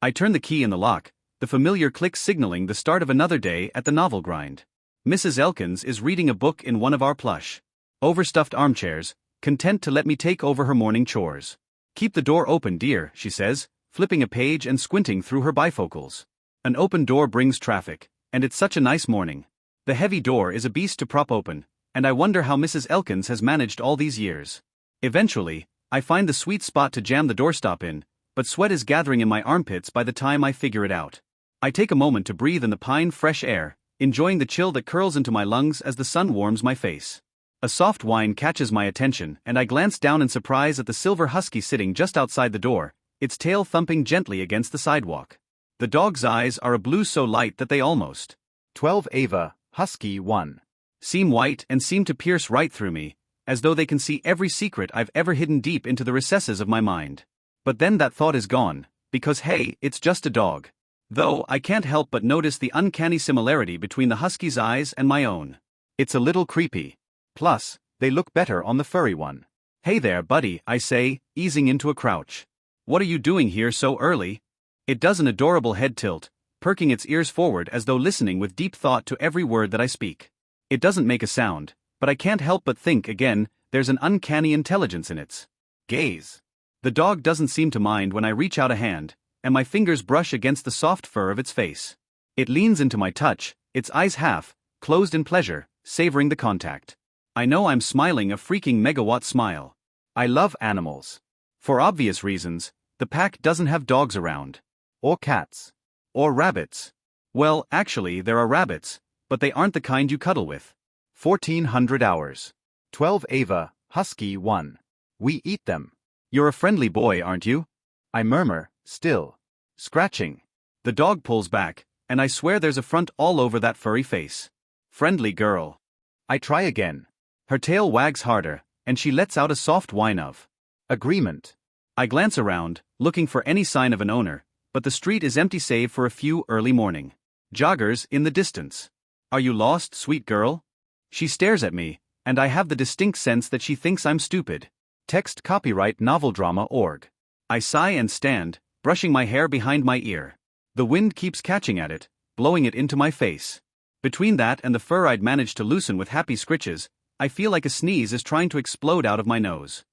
[SPEAKER 3] I turn the key in the lock, the familiar click signaling the start of another day at the novel grind. Mrs. Elkins is reading a book in one of our plush, overstuffed armchairs, content to let me take over her morning chores. Keep the door open, dear, she says, flipping a page and squinting through her bifocals. An open door brings traffic, and it's such a nice morning. The heavy door is a beast to prop open, and I wonder how Mrs. Elkins has managed all these years. Eventually, I find the sweet spot to jam the doorstop in, but sweat is gathering in my armpits by the time I figure it out. I take a moment to breathe in the pine fresh air, enjoying the chill that curls into my lungs as the sun warms my face. A soft whine catches my attention, and I glance down in surprise at the silver husky sitting just outside the door, its tail thumping gently against the sidewalk. The dog's eyes are a blue so light that they almost 12 Ava, Husky 1. Seem white and seem to pierce right through me, as though they can see every secret I've ever hidden deep into the recesses of my mind. But then that thought is gone, because hey, it's just a dog. Though I can't help but notice the uncanny similarity between the husky's eyes and my own. It's a little creepy. Plus, they look better on the furry one. "Hey there, buddy," I say, easing into a crouch. "What are you doing here so early?" It does an adorable head tilt, perking its ears forward as though listening with deep thought to every word that I speak. It doesn't make a sound, but I can't help but think again, there's an uncanny intelligence in its gaze. The dog doesn't seem to mind when I reach out a hand, and my fingers brush against the soft fur of its face. It leans into my touch, its eyes half closed in pleasure, savoring the contact. I know I'm smiling a freaking megawatt smile. I love animals. For obvious reasons, the pack doesn't have dogs around. Or cats. Or rabbits. Well, actually, there are rabbits, but they aren't the kind you cuddle with. 1400 hours. 12 Ava, Husky 1. We eat them. You're a friendly boy, aren't you? I murmur, still scratching. The dog pulls back, and I swear there's a front all over that furry face. Friendly girl. I try again. Her tail wags harder, and she lets out a soft whine of agreement. I glance around, looking for any sign of an owner, but the street is empty save for a few early morning joggers in the distance. "Are you lost, sweet girl?" She stares at me, and I have the distinct sense that she thinks I'm stupid. Text copyright noveldrama.org. I sigh and stand, brushing my hair behind my ear. The wind keeps catching at it, blowing it into my face. Between that and the fur I'd managed to loosen with happy scritches, I feel like a sneeze is trying to explode out of my nose.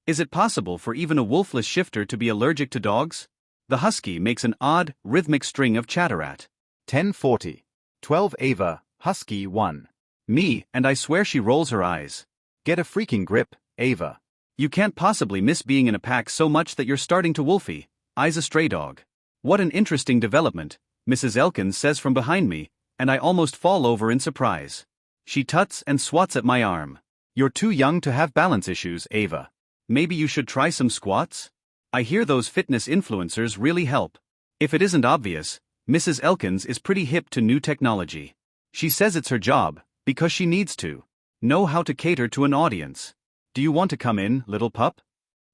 [SPEAKER 3] Is it possible for even a wolfless shifter to be allergic to dogs? The husky makes an odd, rhythmic string of chatter at 1040. 12 Ava, Husky 1. Me, and I swear she rolls her eyes. Get a freaking grip, Ava. You can't possibly miss being in a pack so much that you're starting to wolfie, eyes a stray dog. What an interesting development, Mrs. Elkins says from behind me, and I almost fall over in surprise. She tuts and swats at my arm. You're too young to have balance issues, Ava. Maybe you should try some squats? I hear those fitness influencers really help. If it isn't obvious, Mrs. Elkins is pretty hip to new technology. She says it's her job, because she needs to know how to cater to an audience. Do you want to come in, little pup?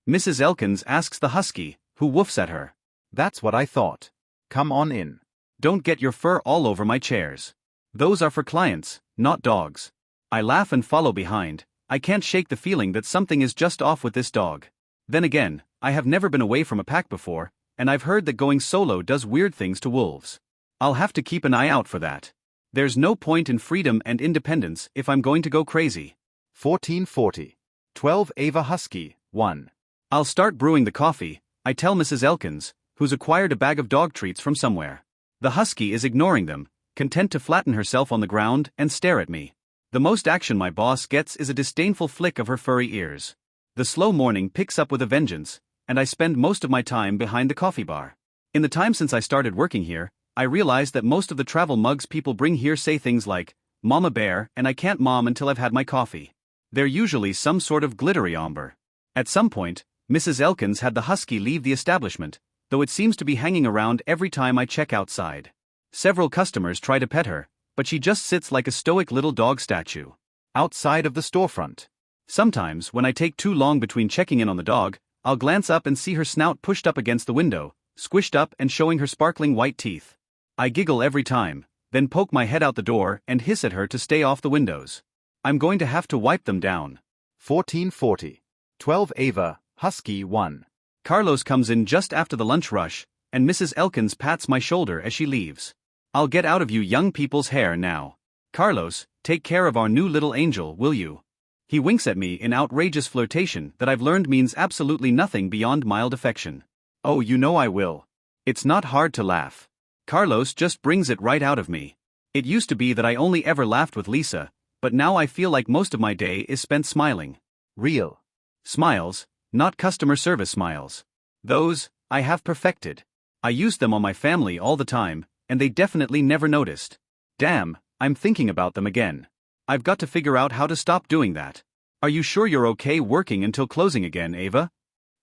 [SPEAKER 3] Mrs. Elkins asks the husky, who woofs at her. That's what I thought. Come on in. Don't get your fur all over my chairs.
[SPEAKER 1] Those are for clients, not dogs. I laugh and follow behind. I can't shake the feeling that something is just off with this dog. Then again, I have never been away from a pack before, and I've heard that going solo does weird things to wolves. I'll have to keep an eye out for that. There's no point in freedom and independence if I'm going to go crazy.
[SPEAKER 3] 1440. 12 Ava Husky, 1.
[SPEAKER 1] I'll start brewing the coffee, I tell Mrs. Elkins, who's acquired a bag of dog treats from somewhere. The husky is ignoring them, content to flatten herself on the ground and stare at me. The most action my boss gets is a disdainful flick of her furry ears. The slow morning picks up with a vengeance, and I spend most of my time behind the coffee bar. In the time since I started working here, I realized that most of the travel mugs people bring here say things like, "Mama bear," and "I can't mom until I've had my coffee." They're usually some sort of glittery amber. At some point, Mrs. Elkins had the husky leave the establishment, though it seems to be hanging around every time I check outside. Several customers try to pet her, but she just sits like a stoic little dog statue
[SPEAKER 3] outside of the storefront.
[SPEAKER 1] Sometimes, when I take too long between checking in on the dog, I'll glance up and see her snout pushed up against the window, squished up and showing her sparkling white teeth. I giggle every time, then poke my head out the door and hiss at her to stay off the windows. I'm going to have to wipe them down.
[SPEAKER 3] 1440. 12 Ava, Husky, 1.
[SPEAKER 1] Carlos comes in just after the lunch rush, and Mrs. Elkins pats my shoulder as she leaves. "I'll get out of you young people's hair now. Carlos, take care of our new little angel, will you?" He winks at me in outrageous flirtation that I've learned means absolutely nothing beyond mild affection. Oh, you know I will. It's not hard to laugh. Carlos just brings it right out of me. It used to be that I only ever laughed with Lisa, but now I feel like most of my day is spent smiling.
[SPEAKER 3] Real
[SPEAKER 1] smiles, not customer service smiles. Those, I have perfected. I used them on my family all the time, and they definitely never noticed. Damn, I'm thinking about them again. I've got to figure out how to stop doing that. Are you sure you're okay working until closing again, Ava?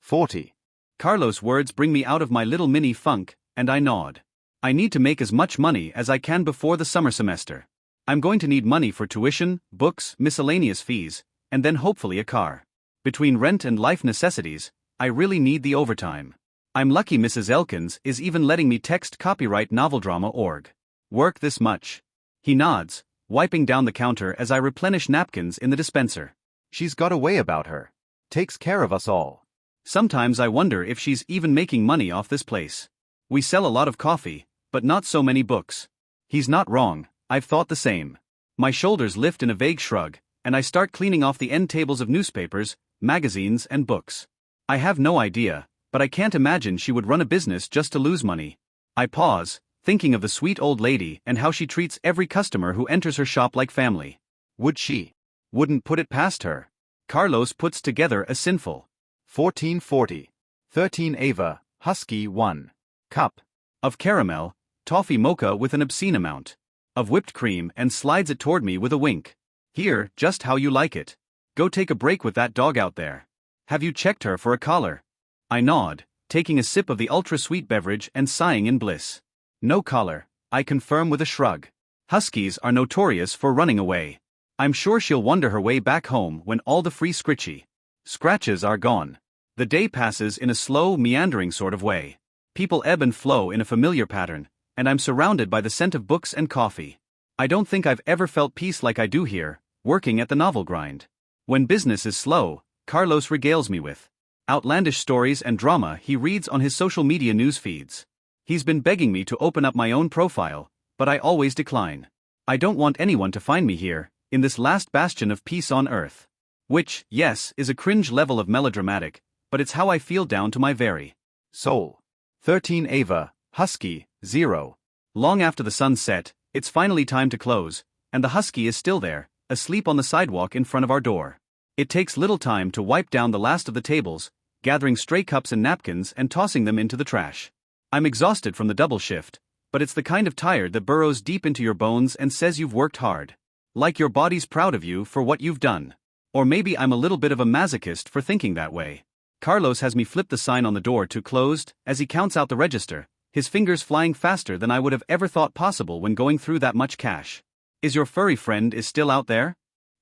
[SPEAKER 3] 40.
[SPEAKER 1] Carlos' words bring me out of my little mini funk, and I nod. I need to make as much money as I can before the summer semester. I'm going to need money for tuition, books, miscellaneous fees, and then hopefully a car. Between rent and life necessities, I really need the overtime. I'm lucky Mrs. Elkins is even letting me text copyright noveldrama.org. Work this much. He nods, wiping down the counter as I replenish napkins in the dispenser.
[SPEAKER 3] She's got a way about her. Takes care of us all.
[SPEAKER 1] Sometimes I wonder if she's even making money off this place. We sell a lot of coffee, but not so many books. He's not wrong, I've thought the same. My shoulders lift in a vague shrug, and I start cleaning off the end tables of newspapers, magazines, and books. I have no idea, but I can't imagine she would run a business just to lose money. I pause, thinking of the sweet old lady and how she treats every customer who enters her shop like family.
[SPEAKER 3] Would she?
[SPEAKER 1] Wouldn't put it past her. Carlos puts together a sinful
[SPEAKER 3] 1440. 13 Ava, Husky, 1. Cup
[SPEAKER 1] of caramel, toffee mocha with an obscene amount of whipped cream and slides it toward me with a wink. "Here, just how you like it. Go take a break with that dog out there. Have you checked her for a collar?" I nod, taking a sip of the ultra-sweet beverage and sighing in bliss. "No collar," I confirm with a shrug. Huskies are notorious for running away. I'm sure she'll wander her way back home when all the free scritchy scratches are gone. The day passes in a slow, meandering sort of way. People ebb and flow in a familiar pattern, and I'm surrounded by the scent of books and coffee. I don't think I've ever felt peace like I do here, working at the novel grind. When business is slow, Carlos regales me with outlandish stories and drama he reads on his social media news feeds. He's been begging me to open up my own profile, but I always decline. I don't want anyone to find me here, in this last bastion of peace on earth. Which, yes, is a cringe level of melodramatic, but it's how I feel down to my very
[SPEAKER 3] soul. 13 Ava, Husky, 0.
[SPEAKER 1] Long after the sun set, it's finally time to close, and the husky is still there, asleep on the sidewalk in front of our door. It takes little time to wipe down the last of the tables, gathering stray cups and napkins and tossing them into the trash. I'm exhausted from the double shift, but it's the kind of tired that burrows deep into your bones and says you've worked hard. Like your body's proud of you for what you've done. Or maybe I'm a little bit of a masochist for thinking that way. Carlos has me flip the sign on the door to closed as he counts out the register, his fingers flying faster than I would have ever thought possible when going through that much cash. "Is your furry friend is still out there?"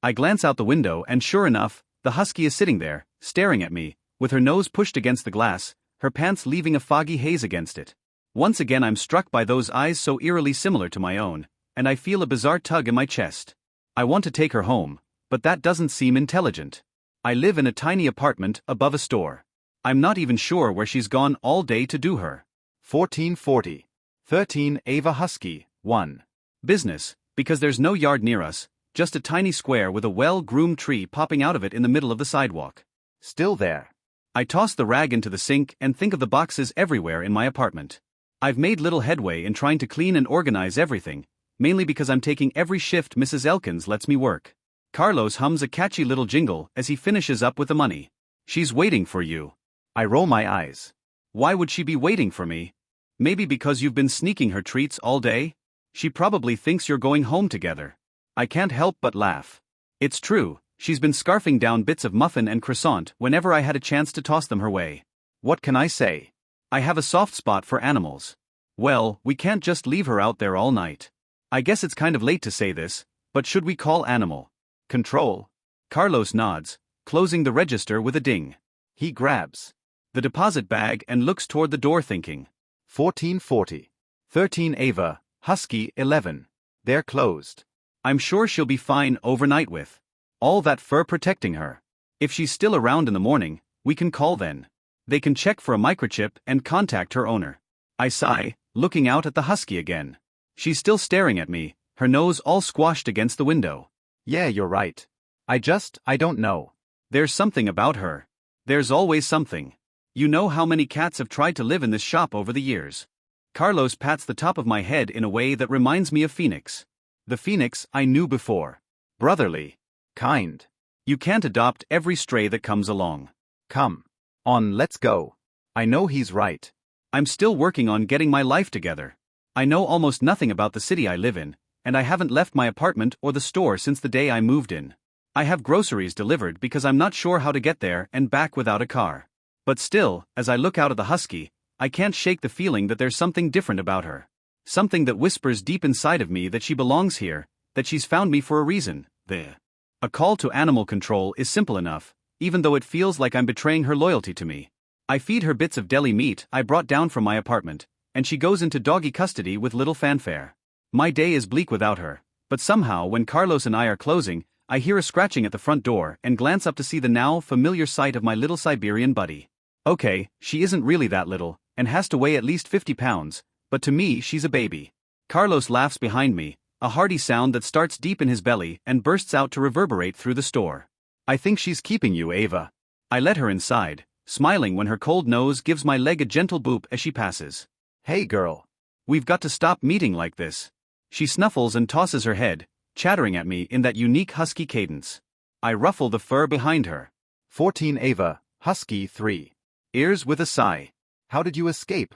[SPEAKER 1] I glance out the window and sure enough, the husky is sitting there, staring at me, with her nose pushed against the glass, her pants leaving a foggy haze against it. Once again I'm struck by those eyes so eerily similar to my own, and I feel a bizarre tug in my chest. I want to take her home, but that doesn't seem intelligent. I live in a tiny apartment above a store. I'm not even sure where she's gone all day to do her.
[SPEAKER 3] 1440. 13 Ava Husky, 1.
[SPEAKER 1] Business, because there's no yard near us, just a tiny square with a well-groomed tree popping out of it in the middle of the sidewalk.
[SPEAKER 3] Still there.
[SPEAKER 1] I toss the rag into the sink and think of the boxes everywhere in my apartment. I've made little headway in trying to clean and organize everything, mainly because I'm taking every shift Mrs. Elkins lets me work. Carlos hums a catchy little jingle as he finishes up with the money. She's waiting for you.
[SPEAKER 3] I roll my eyes.
[SPEAKER 1] Why would she be waiting for me? Maybe because you've been sneaking her treats all day? She probably thinks you're going home together. I can't help but laugh. It's true, she's been scarfing down bits of muffin and croissant whenever I had a chance to toss them her way.
[SPEAKER 3] What can I say?
[SPEAKER 1] I have a soft spot for animals. Well, we can't just leave her out there all night. I guess it's kind of late to say this, but should we call animal control? Carlos nods, closing the register with a ding.
[SPEAKER 3] He grabs
[SPEAKER 1] the deposit bag and looks toward the door thinking.
[SPEAKER 3] 1440. 13 Ava, Husky, 11. They're closed.
[SPEAKER 1] I'm sure she'll be fine overnight with all that fur protecting her. If she's still around in the morning, we can call then. They can check for a microchip and contact her owner. I sigh, looking out at the husky again. She's still staring at me, her nose all squashed against the window.
[SPEAKER 3] Yeah, you're right. I don't know.
[SPEAKER 1] There's something about her. There's always something. You know how many cats have tried to live in this shop over the years. Carlos pats the top of my head in a way that reminds me of Phoenix. The Phoenix I knew before. Brotherly. Kind. You can't adopt every stray that comes along.
[SPEAKER 3] Come on, let's go. I know he's right.
[SPEAKER 1] I'm still working on getting my life together. I know almost nothing about the city I live in, and I haven't left my apartment or the store since the day I moved in. I have groceries delivered because I'm not sure how to get there and back without a car. But still, as I look out at the husky, I can't shake the feeling that there's something different about her. Something that whispers deep inside of me that she belongs here, that she's found me for a reason. A call to animal control is simple enough, even though it feels like I'm betraying her loyalty to me. I feed her bits of deli meat I brought down from my apartment, and she goes into doggy custody with little fanfare. My day is bleak without her, but somehow when Carlos and I are closing, I hear a scratching at the front door and glance up to see the now familiar sight of my little Siberian buddy. Okay, she isn't really that little, and has to weigh at least 50 pounds, but to me she's a baby. Carlos laughs behind me, a hearty sound that starts deep in his belly and bursts out to reverberate through the store. I think she's keeping you, Ava. I let her inside, smiling when her cold nose gives my leg a gentle boop as she passes. Hey girl. We've got to stop meeting like this. She snuffles and tosses her head, chattering at me in that unique husky cadence. I ruffle the fur behind her.
[SPEAKER 3] 14 Ava, Husky, 3.
[SPEAKER 1] Ears with a sigh.
[SPEAKER 3] How did you escape,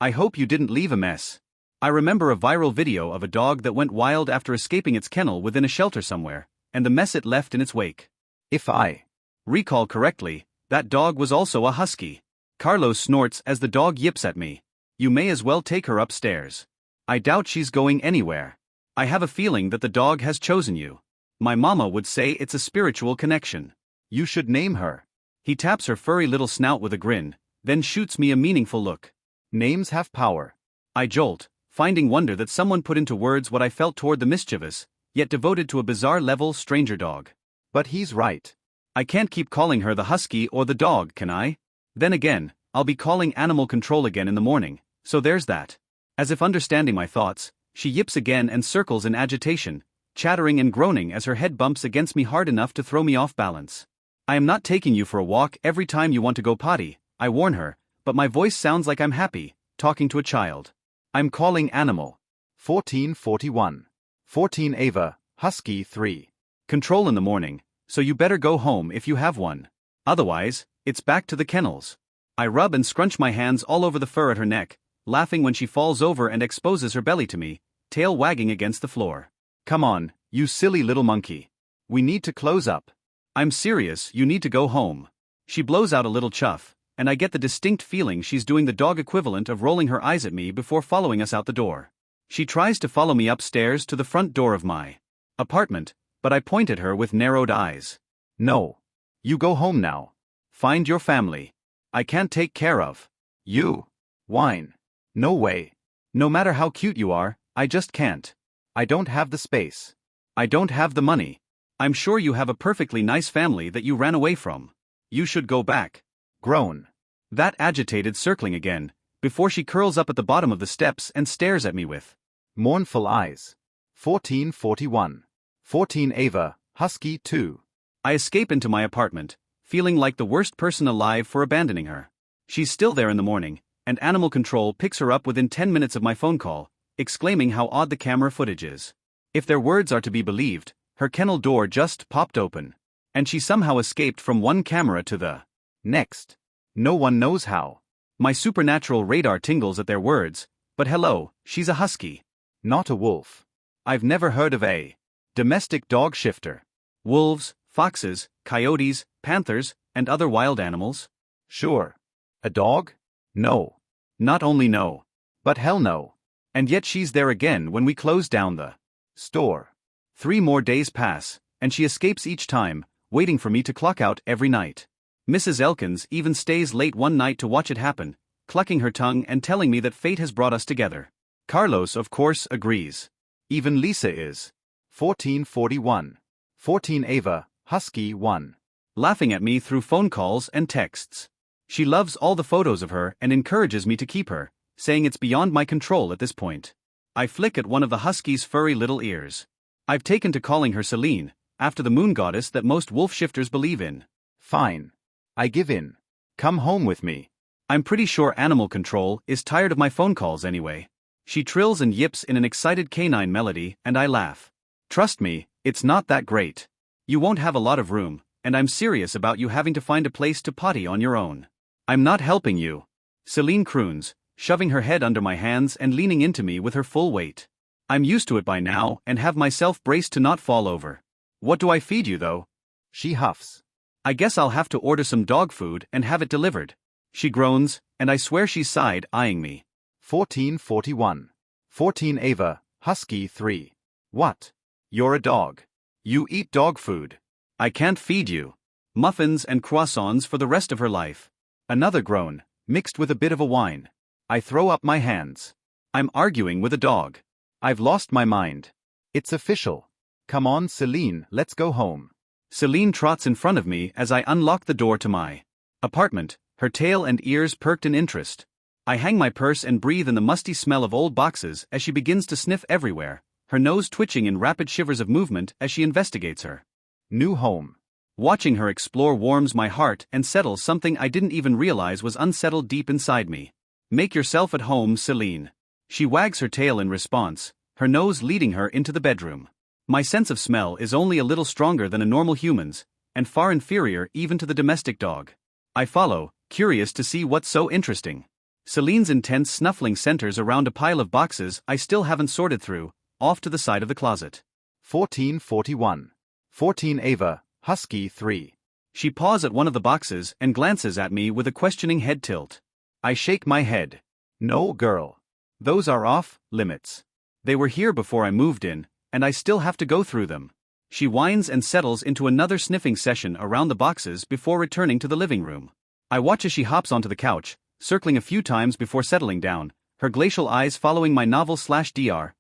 [SPEAKER 1] I hope you didn't leave a mess. I remember a viral video of a dog that went wild after escaping its kennel within a shelter somewhere, and the mess it left in its wake.
[SPEAKER 3] If I
[SPEAKER 1] recall correctly, that dog was also a husky. Carlos snorts as the dog yips at me. You may as well take her upstairs. I doubt she's going anywhere. I have a feeling that the dog has chosen you. My mama would say it's a spiritual connection. You should name her. He taps her furry little snout with a grin, then shoots me a meaningful look.
[SPEAKER 3] Names have power.
[SPEAKER 1] I jolt, finding wonder that someone put into words what I felt toward the mischievous, yet devoted to a bizarre level stranger dog.
[SPEAKER 3] But he's right.
[SPEAKER 1] I can't keep calling her the husky or the dog, can I? Then again, I'll be calling animal control again in the morning, so there's that. As if understanding my thoughts, she yips again and circles in agitation, chattering and groaning as her head bumps against me hard enough to throw me off balance. I am not taking you for a walk every time you want to go potty, I warn her, but my voice sounds like I'm happy, talking to a child. I'm calling animal.
[SPEAKER 3] 1441. 14 Ava, Husky, 3.
[SPEAKER 1] Control in the morning, so you better go home if you have one. Otherwise, it's back to the kennels. I rub and scrunch my hands all over the fur at her neck, laughing when she falls over and exposes her belly to me, tail wagging against the floor. Come on, you silly little monkey. We need to close up. I'm serious, you need to go home. She blows out a little chuff, and I get the distinct feeling she's doing the dog equivalent of rolling her eyes at me before following us out the door. She tries to follow me upstairs to the front door of my apartment, but I point at her with narrowed eyes. No. You go home now. Find your family. I can't take care of you. Whine. No way. No matter how cute you are, I just can't.
[SPEAKER 3] I don't have the space.
[SPEAKER 1] I don't have the money. I'm sure you have a perfectly nice family that you ran away from. You should go back.
[SPEAKER 3] Groan.
[SPEAKER 1] That agitated circling again, before she curls up at the bottom of the steps and stares at me with
[SPEAKER 3] mournful eyes. 1441. 14 Ava, husky 2.
[SPEAKER 1] I escape into my apartment, feeling like the worst person alive for abandoning her. She's still there in the morning, and animal control picks her up within 10 minutes of my phone call, exclaiming how odd the camera footage is. If their words are to be believed, her kennel door just popped open, and she somehow escaped from one camera to the next. No one knows how. My supernatural radar tingles at their words, but hello, she's a husky.
[SPEAKER 3] Not a wolf.
[SPEAKER 1] I've never heard of a domestic dog shifter. Wolves, foxes, coyotes, panthers, and other wild animals?
[SPEAKER 3] Sure. A dog? No.
[SPEAKER 1] Not only no,
[SPEAKER 3] But hell no.
[SPEAKER 1] and yet she's there again when we close down the
[SPEAKER 3] Store.
[SPEAKER 1] 3 more days pass, and she escapes each time, waiting for me to clock out every night. Mrs. Elkins even stays late one night to watch it happen, clucking her tongue and telling me that fate has brought us together. Carlos, of course, agrees. Even Lisa is
[SPEAKER 3] 1441. 14 Ava, husky 1.
[SPEAKER 1] laughing at me through phone calls and texts. She loves all the photos of her and encourages me to keep her, saying it's beyond my control at this point. I flick at one of the husky's furry little ears. I've taken to calling her Seline, after the moon goddess that most wolf shifters believe in.
[SPEAKER 3] Fine. I give in. Come home with me.
[SPEAKER 1] I'm pretty sure animal control is tired of my phone calls anyway. She trills and yips in an excited canine melody, and I laugh. Trust me, it's not that great. You won't have a lot of room, and I'm serious about you having to find a place to potty on your own. I'm not helping you. Seline croons, shoving her head under my hands and leaning into me with her full weight. I'm used to it by now and have myself braced to not fall over. What do I feed you though?
[SPEAKER 3] She huffs.
[SPEAKER 1] I guess I'll have to order some dog food and have it delivered. She groans, and I swear she's side-eyeing me.
[SPEAKER 3] 1441. 14 Ava, husky 3. What? You're a dog. You eat dog food.
[SPEAKER 1] I can't feed you. Muffins and croissants for the rest of her life. Another groan, mixed with a bit of a whine. I throw up my hands. I'm arguing with a dog. I've lost my mind.
[SPEAKER 3] It's official. Come on, Seline, let's go home.
[SPEAKER 1] Seline trots in front of me as I unlock the door to my apartment, her tail and ears perked in interest. I hang my purse and breathe in the musty smell of old boxes as she begins to sniff everywhere, her nose twitching in rapid shivers of movement as she investigates her
[SPEAKER 3] new home.
[SPEAKER 1] Watching her explore warms my heart and settles something I didn't even realize was unsettled deep inside me. Make yourself at home, Seline. She wags her tail in response, her nose leading her into the bedroom. My sense of smell is only a little stronger than a normal human's, and far inferior even to the domestic dog. I follow, curious to see what's so interesting. Celine's intense snuffling centers around a pile of boxes I still haven't sorted through, off to the side of the closet.
[SPEAKER 3] 1441. 14 Ava, husky 3.
[SPEAKER 1] She paws at one of the boxes and glances at me with a questioning head tilt. I shake my head.
[SPEAKER 3] No, girl.
[SPEAKER 1] Those are off limits. They were here before I moved in, and I still have to go through them. She whines and settles into another sniffing session around the boxes before returning to the living room. I watch as she hops onto the couch, circling a few times before settling down, her glacial eyes following my novel/Dr.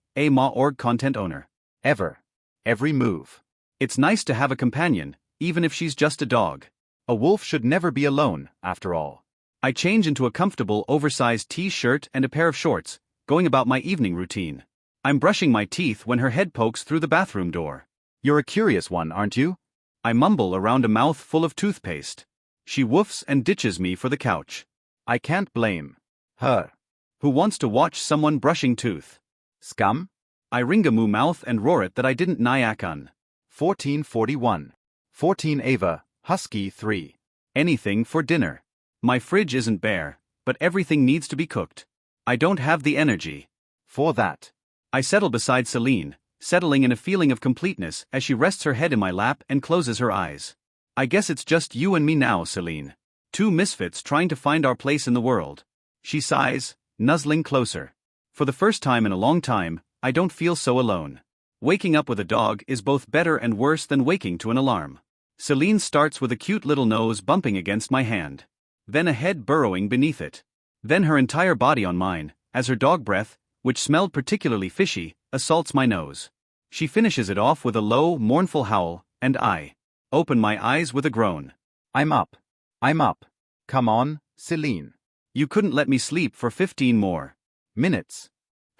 [SPEAKER 1] org content owner.
[SPEAKER 3] Every move.
[SPEAKER 1] It's nice to have a companion, even if she's just a dog.
[SPEAKER 3] A wolf should never be alone, after all.
[SPEAKER 1] I change into a comfortable, oversized t-shirt and a pair of shorts, going about my evening routine. I'm brushing my teeth when her head pokes through the bathroom door.
[SPEAKER 3] You're a curious one, aren't you?
[SPEAKER 1] I mumble around a mouth full of toothpaste. She woofs and ditches me for the couch.
[SPEAKER 3] I can't blame her.
[SPEAKER 1] Who wants to watch someone brushing tooth?
[SPEAKER 3] Scum?
[SPEAKER 1] I ringamoo mouth and roar it that I didn't nyack on.
[SPEAKER 3] 1441. 14 Ava, husky 3.
[SPEAKER 1] Anything for dinner. My fridge isn't bare, but everything needs to be cooked. I don't have the energy
[SPEAKER 3] for that.
[SPEAKER 1] I settle beside Seline, settling in a feeling of completeness as she rests her head in my lap and closes her eyes. I guess it's just you and me now, Seline. Two misfits trying to find our place in the world. She sighs, nuzzling closer. For the first time in a long time, I don't feel so alone. Waking up with a dog is both better and worse than waking to an alarm. Seline starts with a cute little nose bumping against my hand. Then a head burrowing beneath it. Then her entire body on mine, as her dog breath, which smelled particularly fishy, assaults my nose. She finishes it off with a low, mournful howl, and I open my eyes with a groan.
[SPEAKER 3] I'm up. I'm up. Come on, Seline.
[SPEAKER 1] You couldn't let me sleep for 15 more
[SPEAKER 3] minutes.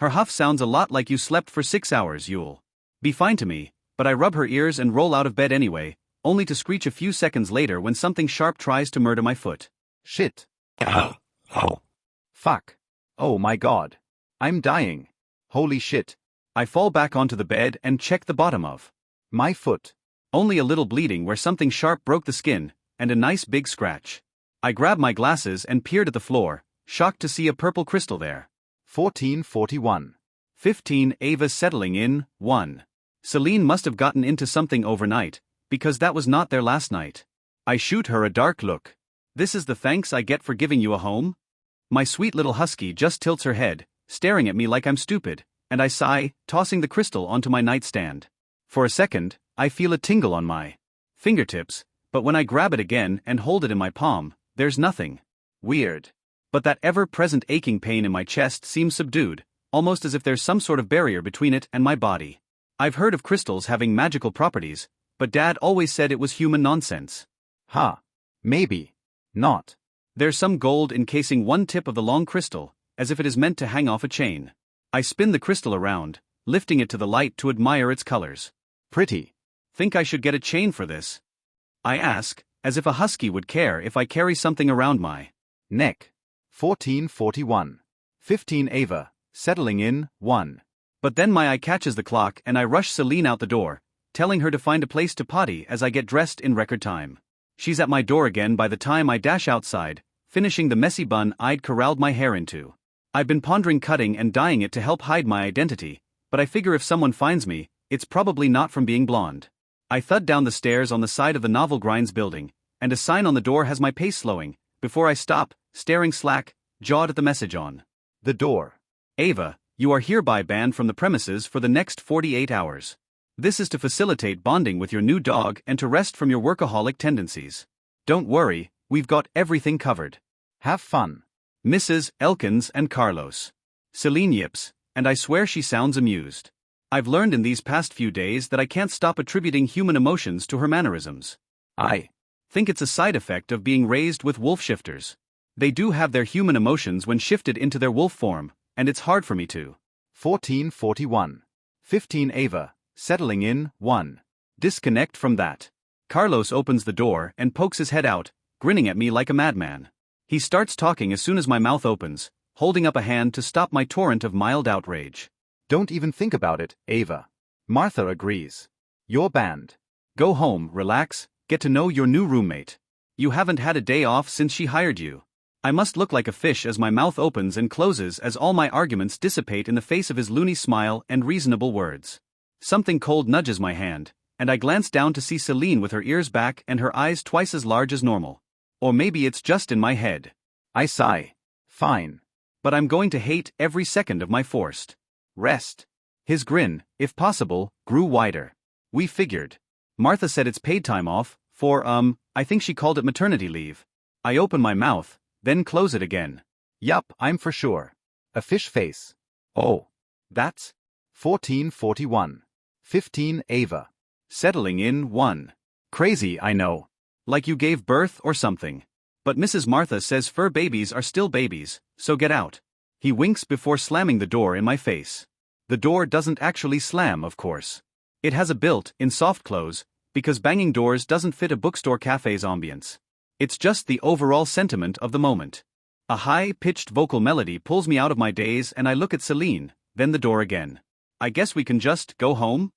[SPEAKER 1] Her huff sounds a lot like you slept for 6 hours, you'll be fine to me, but I rub her ears and roll out of bed anyway, only to screech a few seconds later when something sharp tries to murder my foot.
[SPEAKER 3] Shit. Fuck. Oh my god. I'm dying. Holy shit.
[SPEAKER 1] I fall back onto the bed and check the bottom of
[SPEAKER 3] my foot.
[SPEAKER 1] Only a little bleeding where something sharp broke the skin, and a nice big scratch. I grab my glasses and peered at the floor, shocked to see a purple crystal there.
[SPEAKER 3] 1441.
[SPEAKER 1] 15 Ava settling in, 1. Seline must have gotten into something overnight, because that was not there last night. I shoot her a dark look. This is the thanks I get for giving you a home? My sweet little husky just tilts her head, staring at me like I'm stupid, and I sigh, tossing the crystal onto my nightstand. For a second, I feel a tingle on my fingertips, but when I grab it again and hold it in my palm, there's nothing weird. But that ever-present aching pain in my chest seems subdued, almost as if there's some sort of barrier between it and my body. I've heard of crystals having magical properties, but Dad always said it was human nonsense.
[SPEAKER 3] Maybe. Not.
[SPEAKER 1] There's some gold encasing one tip of the long crystal, as if it is meant to hang off a chain. I spin the crystal around, lifting it to the light to admire its colors.
[SPEAKER 3] Pretty.
[SPEAKER 1] Think I should get a chain for this? I ask, as if a husky would care if I carry something around my
[SPEAKER 3] neck. 1441. 15 Ava, settling in, 1.
[SPEAKER 1] But then my eye catches the clock and I rush Seline out the door, telling her to find a place to potty as I get dressed in record time. She's at my door again by the time I dash outside, finishing the messy bun I'd corralled my hair into. I've been pondering cutting and dyeing it to help hide my identity, but I figure if someone finds me, it's probably not from being blonde. I thud down the stairs on the side of the Novel Grinds building, and a sign on the door has my pace slowing, before I stop, staring slack-jawed at the message on
[SPEAKER 3] the door.
[SPEAKER 1] Ava, you are hereby banned from the premises for the next 48 hours. This is to facilitate bonding with your new dog and to rest from your workaholic tendencies. Don't worry, we've got everything covered.
[SPEAKER 3] Have fun.
[SPEAKER 1] Mrs. Elkins and Carlos. Seline yips, and I swear she sounds amused. I've learned in these past few days that I can't stop attributing human emotions to her mannerisms. I think it's a side effect of being raised with wolf shifters. They do have their human emotions when shifted into their wolf form, and it's hard for me to.
[SPEAKER 3] 1441. 15 Ava, settling in, 1. Disconnect from that.
[SPEAKER 1] Carlos opens the door and pokes his head out, grinning at me like a madman. He starts talking as soon as my mouth opens, holding up a hand to stop my torrent of mild outrage.
[SPEAKER 3] Don't even think about it, Ava. Martha agrees. You're banned.
[SPEAKER 1] Go home, relax, get to know your new roommate. You haven't had a day off since she hired you. I must look like a fish as my mouth opens and closes as all my arguments dissipate in the face of his loony smile and reasonable words. Something cold nudges my hand, and I glance down to see Seline with her ears back and her eyes twice as large as normal. Or maybe it's just in my head. I sigh. Fine. But I'm going to hate every second of my forced rest. His grin, if possible, grew wider. We figured. Martha said it's paid time off, for, I think she called it maternity leave. I open my mouth, then close it again. Yup, I'm for sure. A fish face. Oh. That's 1441. 15 Ava. Settling in, 1. Crazy, I know. Like you gave birth or something. But Mrs. Martha says fur babies are still babies, so get out. He winks before slamming the door in my face. The door doesn't actually slam, of course. It has a built-in soft close, because banging doors doesn't fit a bookstore cafe's ambience. It's just the overall sentiment of the moment. A high-pitched vocal melody pulls me out of my daze and I look at Seline, then the door again. I guess we can just go home?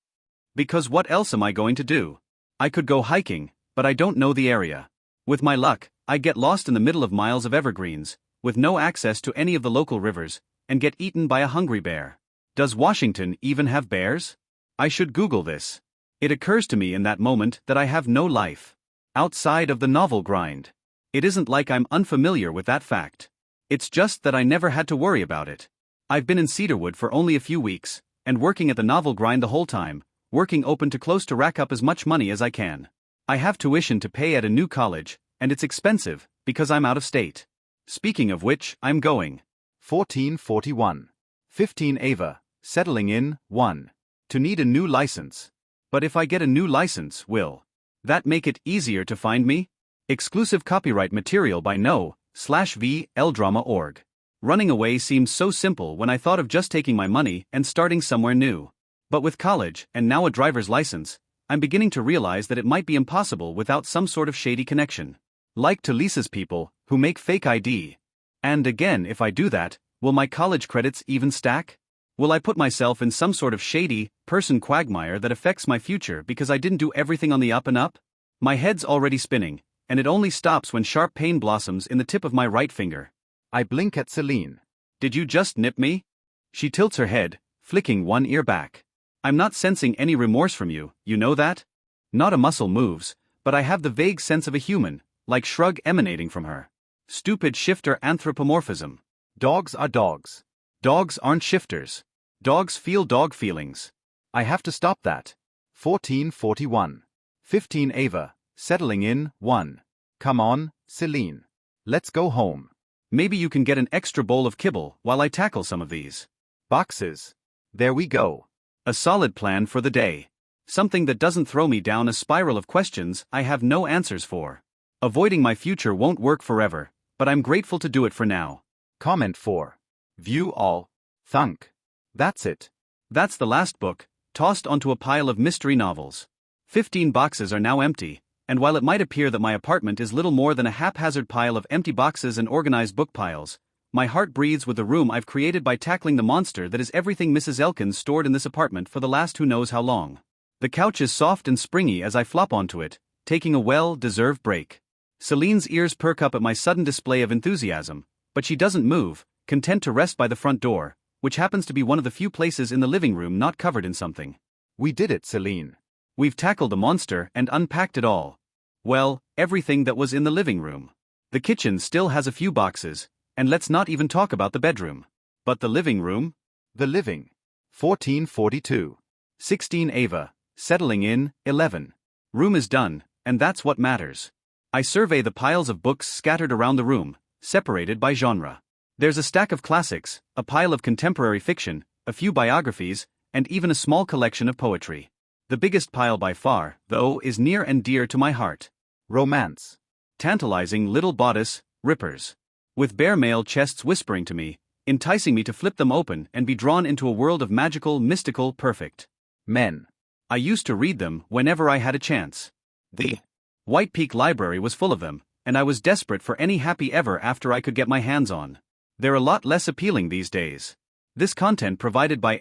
[SPEAKER 1] Because what else am I going to do? I could go hiking, but I don't know the area. With my luck, I'd get lost in the middle of miles of evergreens, with no access to any of the local rivers, and get eaten by a hungry bear. Does Washington even have bears? I should Google this. It occurs to me in that moment that I have no life outside of the novel grind. It isn't like I'm unfamiliar with that fact. It's just that I never had to worry about it. I've been in Cedarwood for only a few weeks, and working at the novel grind the whole time, working open to close to rack up as much money as I can. I have tuition to pay at a new college, and it's expensive, because I'm out of state. Speaking of which, I'm going.
[SPEAKER 3] 1441. 15 Ava, settling in, 1. To need a new license. But if I get a new license, will that make it easier to find me? Exclusive copyright material by no/v-l-drama.org. Running away seemed so simple when I thought of just taking my money and starting somewhere new. But with college, and now a driver's license, I'm beginning to realize that it might be impossible without some sort of shady connection. Like to Lisa's people, who make fake ID. And again, if I do that, will my college credits even stack? Will I put myself in some sort of shady, person quagmire that affects my future because I didn't do everything on the up and up? My head's already spinning, and it only stops when sharp pain blossoms in the tip of my right finger. I blink at Seline. Did you just nip me? She tilts her head, flicking one ear back. I'm not sensing any remorse from you, you know that? Not a muscle moves, but I have the vague sense of a human, like shrug emanating from her. Stupid shifter anthropomorphism. Dogs are dogs. Dogs aren't shifters. Dogs feel dog feelings. I have to stop that. 1441. 15 Ava, settling in, 1. Come on, Seline. Let's go home. Maybe you can get an extra bowl of kibble while I tackle some of these boxes. There we go. A solid plan for the day. Something that doesn't throw me down a spiral of questions I have no answers for. Avoiding my future won't work forever, but I'm grateful to do it for now. Comment 4. View all. Thunk. That's it. That's the last book, tossed onto a pile of mystery novels. 15 boxes are now empty, and while it might appear that my apartment is little more than a haphazard pile of empty boxes and organized book piles, my heart breathes with the room I've created by tackling the monster that is everything Mrs. Elkins stored in this apartment for the last who knows how long. The couch is soft and springy as I flop onto it, taking a well-deserved break. Celine's ears perk up at my sudden display of enthusiasm, but she doesn't move, content to rest by the front door, which happens to be one of the few places in the living room not covered in something. We did it, Seline. We've tackled the monster and unpacked it all. Well, everything that was in the living room. The kitchen still has a few boxes, and let's not even talk about the bedroom. But the living room? The living. 1442. 16 Ava, settling in, 11. Room is done, and that's what matters. I survey the piles of books scattered around the room, separated by genre. There's a stack of classics, a pile of contemporary fiction, a few biographies, and even a small collection of poetry. The biggest pile by far, though, is near and dear to my heart. Romance. Tantalizing little bodice rippers. With bare male chests whispering to me, enticing me to flip them open and be drawn into a world of magical, mystical, perfect men. I used to read them whenever I had a chance. The White Peak Library was full of them, and I was desperate for any happy ever after I could get my hands on. They're a lot less appealing these days. This content provided by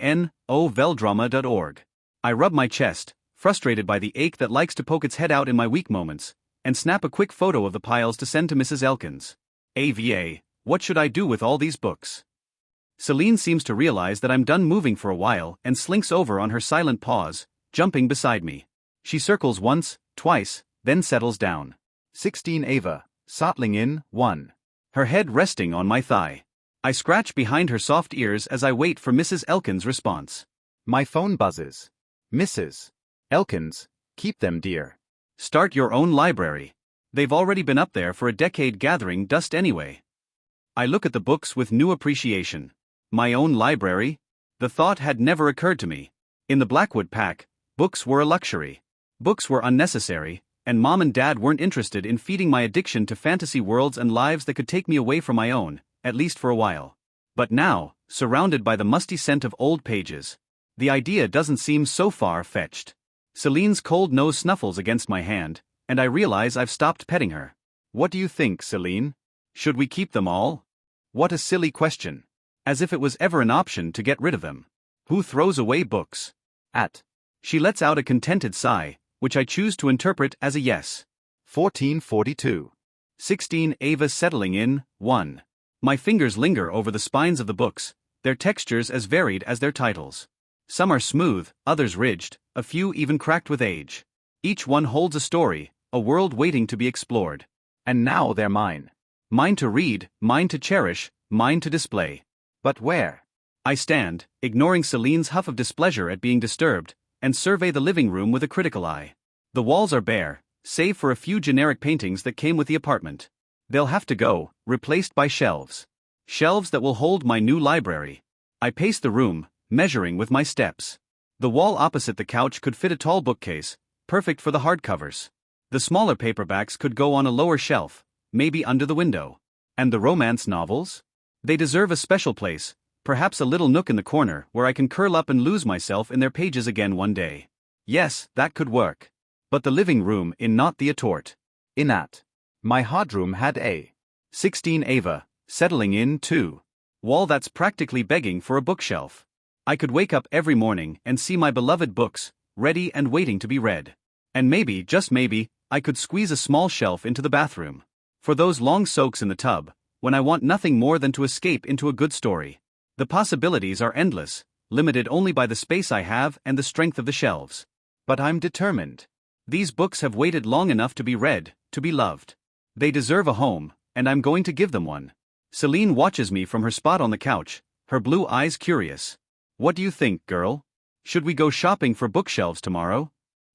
[SPEAKER 3] newfound.org. I rub my chest, frustrated by the ache that likes to poke its head out in my weak moments, and snap a quick photo of the piles to send to Mrs. Elkins. AVA, what should I do with all these books? Seline seems to realize that I'm done moving for a while and slinks over on her silent paws, jumping beside me. She circles once, twice, then settles down. 16 Ava, settling in, 1. Her head resting on my thigh. I scratch behind her soft ears as I wait for Mrs. Elkins' response. My phone buzzes. Mrs. Elkins, keep them, dear. Start your own library. They've already been up there for a decade gathering dust anyway. I look at the books with new appreciation. My own library? The thought had never occurred to me. In the Blackwood pack, books were a luxury. Books were unnecessary, and Mom and Dad weren't interested in feeding my addiction to fantasy worlds and lives that could take me away from my own, at least for a while. But now, surrounded by the musty scent of old pages, the idea doesn't seem so far-fetched. Celine's cold nose snuffles against my hand, and I realize I've stopped petting her. What do you think, Seline? Should we keep them all? What a silly question. As if it was ever an option to get rid of them. Who throws away books? She lets out a contented sigh, which I choose to interpret as a yes. 1442. 16 Ava, settling in, 1. My fingers linger over the spines of the books, their textures as varied as their titles. Some are smooth, others ridged, a few even cracked with age. Each one holds a story, a world waiting to be explored. And now they're mine. Mine to read, mine to cherish, mine to display. But where? I stand, ignoring Celine's huff of displeasure at being disturbed, and survey the living room with a critical eye. The walls are bare, save for a few generic paintings that came with the apartment. They'll have to go, replaced by shelves. Shelves that will hold my new library.
[SPEAKER 1] I paced the room, measuring with my steps. The wall opposite the couch could fit a tall bookcase, perfect for the hardcovers. The smaller paperbacks could go on a lower shelf, maybe under the window. And the romance novels? They deserve a special place, perhaps a little nook in the corner where I can curl up and lose myself in their pages again one day. Yes, that could work. But the living room in not the attort.
[SPEAKER 3] Inat. My hard room had a
[SPEAKER 1] 16 Ava, settling in too. Wall that's practically begging for a bookshelf. I could wake up every morning and see my beloved books, ready and waiting to be read. And maybe, just maybe, I could squeeze a small shelf into the bathroom. For those long soaks in the tub, when I want nothing more than to escape into a good story. The possibilities are endless, limited only by the space I have and the strength of the shelves.
[SPEAKER 3] But I'm determined.
[SPEAKER 1] These books have waited long enough to be read, to be loved. They deserve a home, and I'm going to give them one. Seline watches me from her spot on the couch, her blue eyes curious. What do you think, girl? Should we go shopping for bookshelves tomorrow?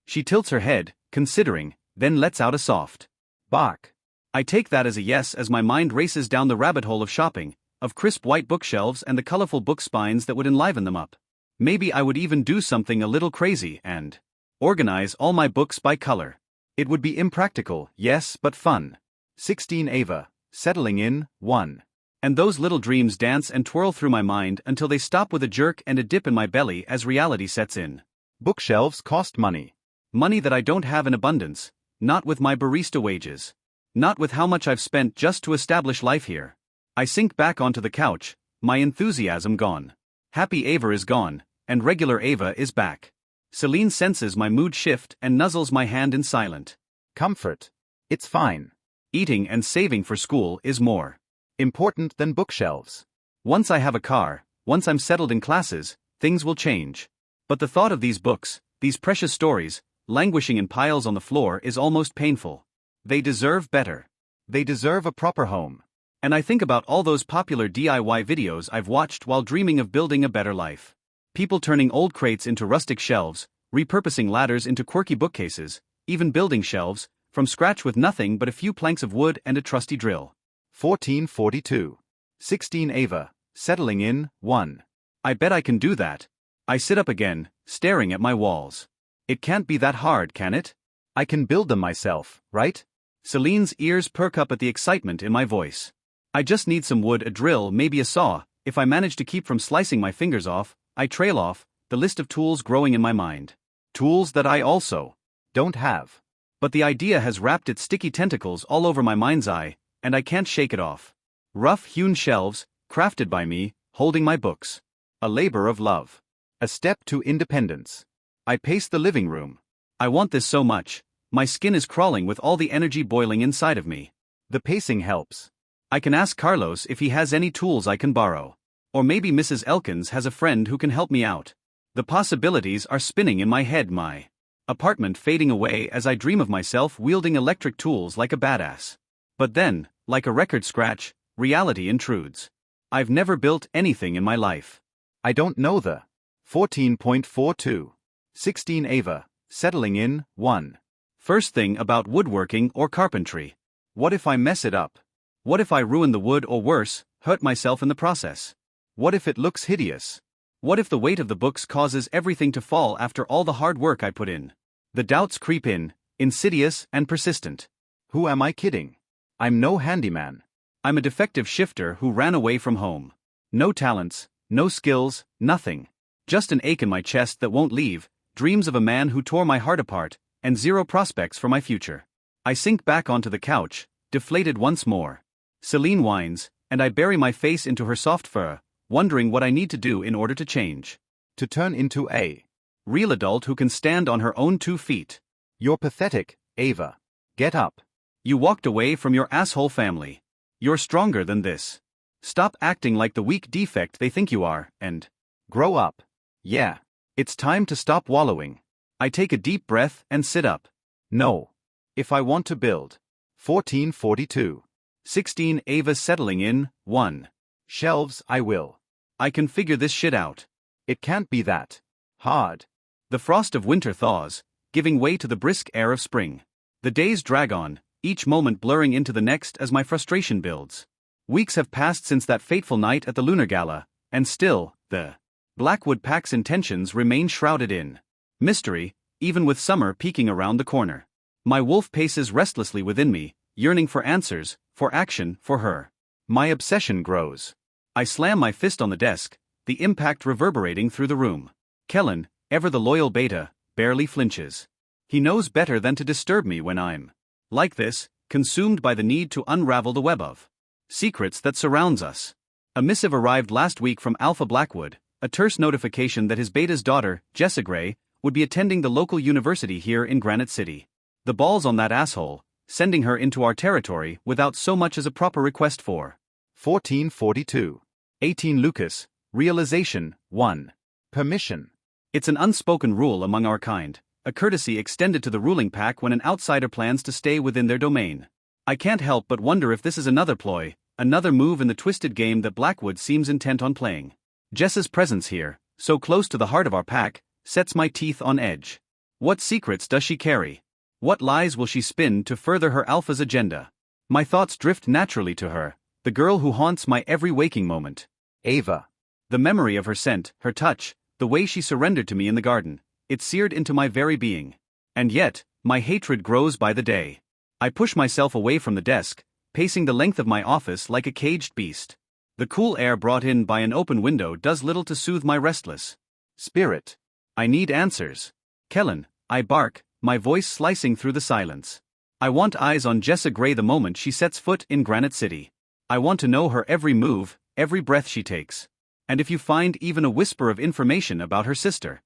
[SPEAKER 1] She tilts her head, considering, then lets out a soft
[SPEAKER 3] bark.
[SPEAKER 1] I take that as a yes as my mind races down the rabbit hole of shopping, of crisp white bookshelves and the colorful book spines that would enliven them up. Maybe I would even do something a little crazy and organize all my books by color. It would be impractical, yes, but fun.
[SPEAKER 3] 16 Ava, settling in, 1.
[SPEAKER 1] And those little dreams dance and twirl through my mind until they stop with a jerk and a dip in my belly as reality sets in.
[SPEAKER 3] Bookshelves cost money.
[SPEAKER 1] Money that I don't have in abundance, not with my barista wages. Not with how much I've spent just to establish life here. I sink back onto the couch, my enthusiasm gone. Happy Ava is gone, and regular Ava is back. Seline senses my mood shift and nuzzles my hand in silent
[SPEAKER 3] comfort. It's fine.
[SPEAKER 1] Eating and saving for school is more
[SPEAKER 3] important than bookshelves.
[SPEAKER 1] Once I have a car, once I'm settled in classes, things will change. But the thought of these books, these precious stories, languishing in piles on the floor is almost painful. They deserve better.
[SPEAKER 3] They deserve a proper home.
[SPEAKER 1] And I think about all those popular DIY videos I've watched while dreaming of building a better life. People turning old crates into rustic shelves, repurposing ladders into quirky bookcases, even building shelves, from scratch with nothing but a few planks of wood and a trusty drill.
[SPEAKER 3] 1442. 16 Ava, settling in, 1.
[SPEAKER 1] I bet I can do that. I sit up again, staring at my walls. It can't be that hard, can it?
[SPEAKER 3] I can build them myself, right?
[SPEAKER 1] Celine's ears perk up at the excitement in my voice. I just need some wood, a drill, maybe a saw. If I manage to keep from slicing my fingers off, I trail off, the list of tools growing in my mind. Tools that I also
[SPEAKER 3] don't have.
[SPEAKER 1] But the idea has wrapped its sticky tentacles all over my mind's eye, and I can't shake it off. Rough-hewn shelves, crafted by me, holding my books. A labor of love.
[SPEAKER 3] A step to independence. I pace the living room.
[SPEAKER 1] I want this so much. My skin is crawling with all the energy boiling inside of me.
[SPEAKER 3] The pacing helps.
[SPEAKER 1] I can ask Carlos if he has any tools I can borrow. Or maybe Mrs. Elkins has a friend who can help me out. The possibilities are spinning in my head, my apartment fading away as I dream of myself wielding electric tools like a badass. But then, like a record scratch, reality intrudes. I've never built anything in my life.
[SPEAKER 3] I don't know the 14.42. 16 Ava, settling in, 1.
[SPEAKER 1] First thing about woodworking or carpentry. What if I mess it up? What if I ruin the wood or worse, hurt myself in the process? What if it looks hideous? What if the weight of the books causes everything to fall after all the hard work I put in? The doubts creep in, insidious and persistent.
[SPEAKER 3] Who am I kidding? I'm no handyman.
[SPEAKER 1] I'm a defective shifter who ran away from home. No talents, no skills, nothing. Just an ache in my chest that won't leave, dreams of a man who tore my heart apart, and zero prospects for my future. I sink back onto the couch, deflated once more. Seline whines, and I bury my face into her soft fur, wondering what I need to do in order to change.
[SPEAKER 3] To turn into a
[SPEAKER 1] real adult who can stand on her own 2 feet.
[SPEAKER 3] You're pathetic, Ava. Get up.
[SPEAKER 1] You walked away from your asshole family. You're stronger than this. Stop acting like the weak defect they think you are, and
[SPEAKER 3] grow up.
[SPEAKER 1] Yeah. It's time to stop wallowing. I take a deep breath and sit up.
[SPEAKER 3] No. If I want to build. 1442.
[SPEAKER 1] 16 Ava settling in, 1.
[SPEAKER 3] Shelves, I will.
[SPEAKER 1] I can figure this shit out.
[SPEAKER 3] It can't be that hard.
[SPEAKER 1] The frost of winter thaws, giving way to the brisk air of spring. The days drag on, each moment blurring into the next as my frustration builds. Weeks have passed since that fateful night at the Lunar Gala, and still,
[SPEAKER 3] The Blackwood Pack's intentions remain shrouded in mystery, even with summer peeking around the corner. My wolf paces restlessly within me, yearning for answers, for action, for her. My obsession grows. I slam my fist on the desk, the impact reverberating through the room. Kellen, ever the loyal beta, barely flinches. He knows better than to disturb me when I'm like this, consumed by the need to unravel the web of secrets that surrounds us. A missive arrived last week from Alpha Blackwood, a terse notification that his beta's daughter, Ava Grey, would be attending the local university here in Granite City. The ball's on that asshole, sending her into our territory without so much as a proper request for 1442. 18 Lucas, Realization, 1. Permission. It's an unspoken rule among our kind, a courtesy extended to the ruling pack when an outsider plans to stay within their domain. I can't help but wonder if this is another ploy, another move in the twisted game that Blackwood seems intent on playing. Jess's presence here, so close to the heart of our pack, sets my teeth on edge. What secrets does she carry? What lies will she spin to further her alpha's agenda? My thoughts drift naturally to her, the girl who haunts my every waking moment. Ava. The memory of her scent, her touch, the way she surrendered to me in the garden, it seared into my very being. And yet, my hatred grows by the day. I push myself away from the desk, pacing the length of my office like a caged beast. The cool air brought in by an open window does little to soothe my restless spirit. I need answers. Kellen, I bark, my voice slicing through the silence. I want eyes on Ava Grey the moment she sets foot in Granite City. I want to know her every move, every breath she takes. And if you find even a whisper of information about her sister.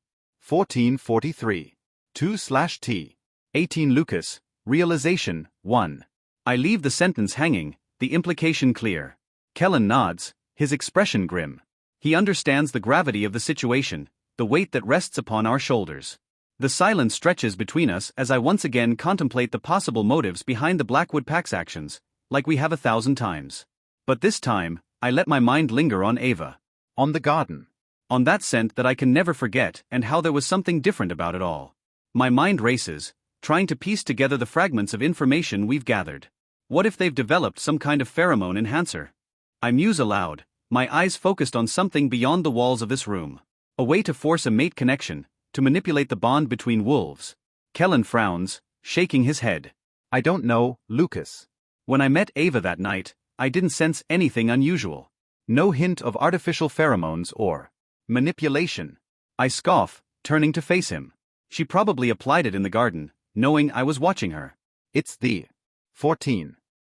[SPEAKER 3] 1443. 2/T. 18 Lucas, Realization, 1. I leave the sentence hanging, the implication clear. Kellen nods, his expression grim. He understands the gravity of the situation, the weight that rests upon our shoulders. The silence stretches between us as I once again contemplate the possible motives behind the Blackwood Pack's actions, like we have 1,000 times. But this time, I let my mind linger on Ava. On the garden. On that scent that I can never forget and how there was something different about it all. My mind races, trying to piece together the fragments of information we've gathered. What if they've developed some kind of pheromone enhancer? I muse aloud, my eyes focused on something beyond the walls of this room. A way to force a mate connection, to manipulate the bond between wolves. Kellen frowns, shaking his head. I don't know, Lucas. When I met Ava that night, I didn't sense anything unusual. No hint of artificial pheromones or manipulation. I scoff, turning to face him. She probably applied it in the garden, knowing I was watching her. It's the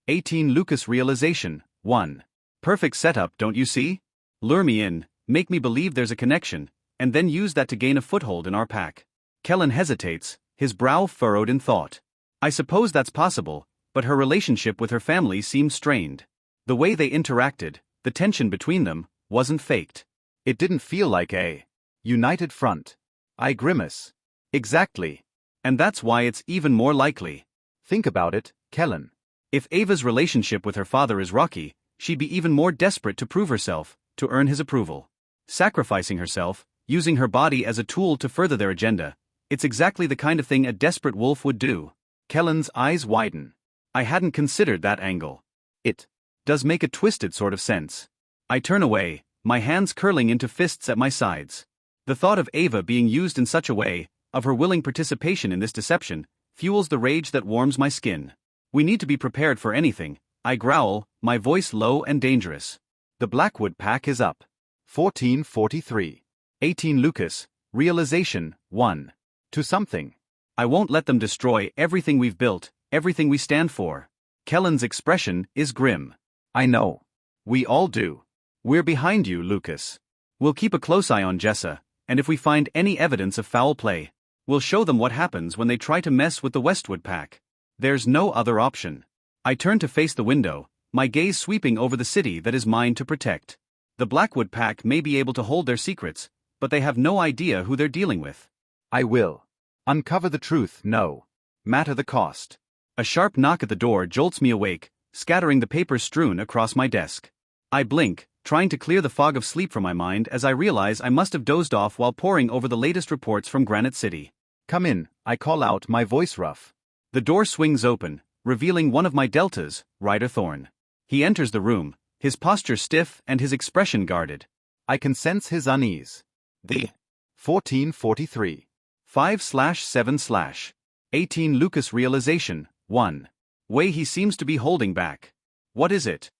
[SPEAKER 3] 18 Lucas Realization, 1. Perfect setup, don't you see? Lure me in, make me believe there's a connection, and then use that to gain a foothold in our pack. Kellen hesitates, his brow furrowed in thought. I suppose that's possible, but her relationship with her family seemed strained. The way they interacted, the tension between them, wasn't faked. It didn't feel like a united front. I grimace. Exactly. And that's why it's even more likely. Think about it, Kellen. If Ava's relationship with her father is rocky, she'd be even more desperate to prove herself, to earn his approval. Sacrificing herself, using her body as a tool to further their agenda, it's exactly the kind of thing a desperate wolf would do. Kellen's eyes widen. I hadn't considered that angle. It does make a twisted sort of sense. I turn away, my hands curling into fists at my sides. The thought of Ava being used in such a way, of her willing participation in this deception, fuels the rage that warms my skin. We need to be prepared for anything, I growl, my voice low and dangerous. The Blackwood Pack is up. 1443. 18 Lucas, Realization, 1. To something. I won't let them destroy everything we've built, everything we stand for. Kellen's expression is grim. I know. We all do. We're behind you, Lucas. We'll keep a close eye on Jessa, and if we find any evidence of foul play, we'll show them what happens when they try to mess with the Westwood Pack. There's no other option. I turn to face the window, my gaze sweeping over the city that is mine to protect. The Blackwood Pack may be able to hold their secrets, but they have no idea who they're dealing with. I will. Uncover the truth, no matter the cost. A sharp knock at the door jolts me awake, scattering the papers strewn across my desk. I blink, trying to clear the fog of sleep from my mind as I realize I must have dozed off while poring over the latest reports from Granite City. Come in, I call out, my voice rough. The door swings open, revealing one of my deltas, Ryder Thorne. He enters the room, his posture stiff and his expression guarded. I can sense his unease. The 1443. 5/7/18 Lucas realization, 1. Way he seems to be holding back. What is it?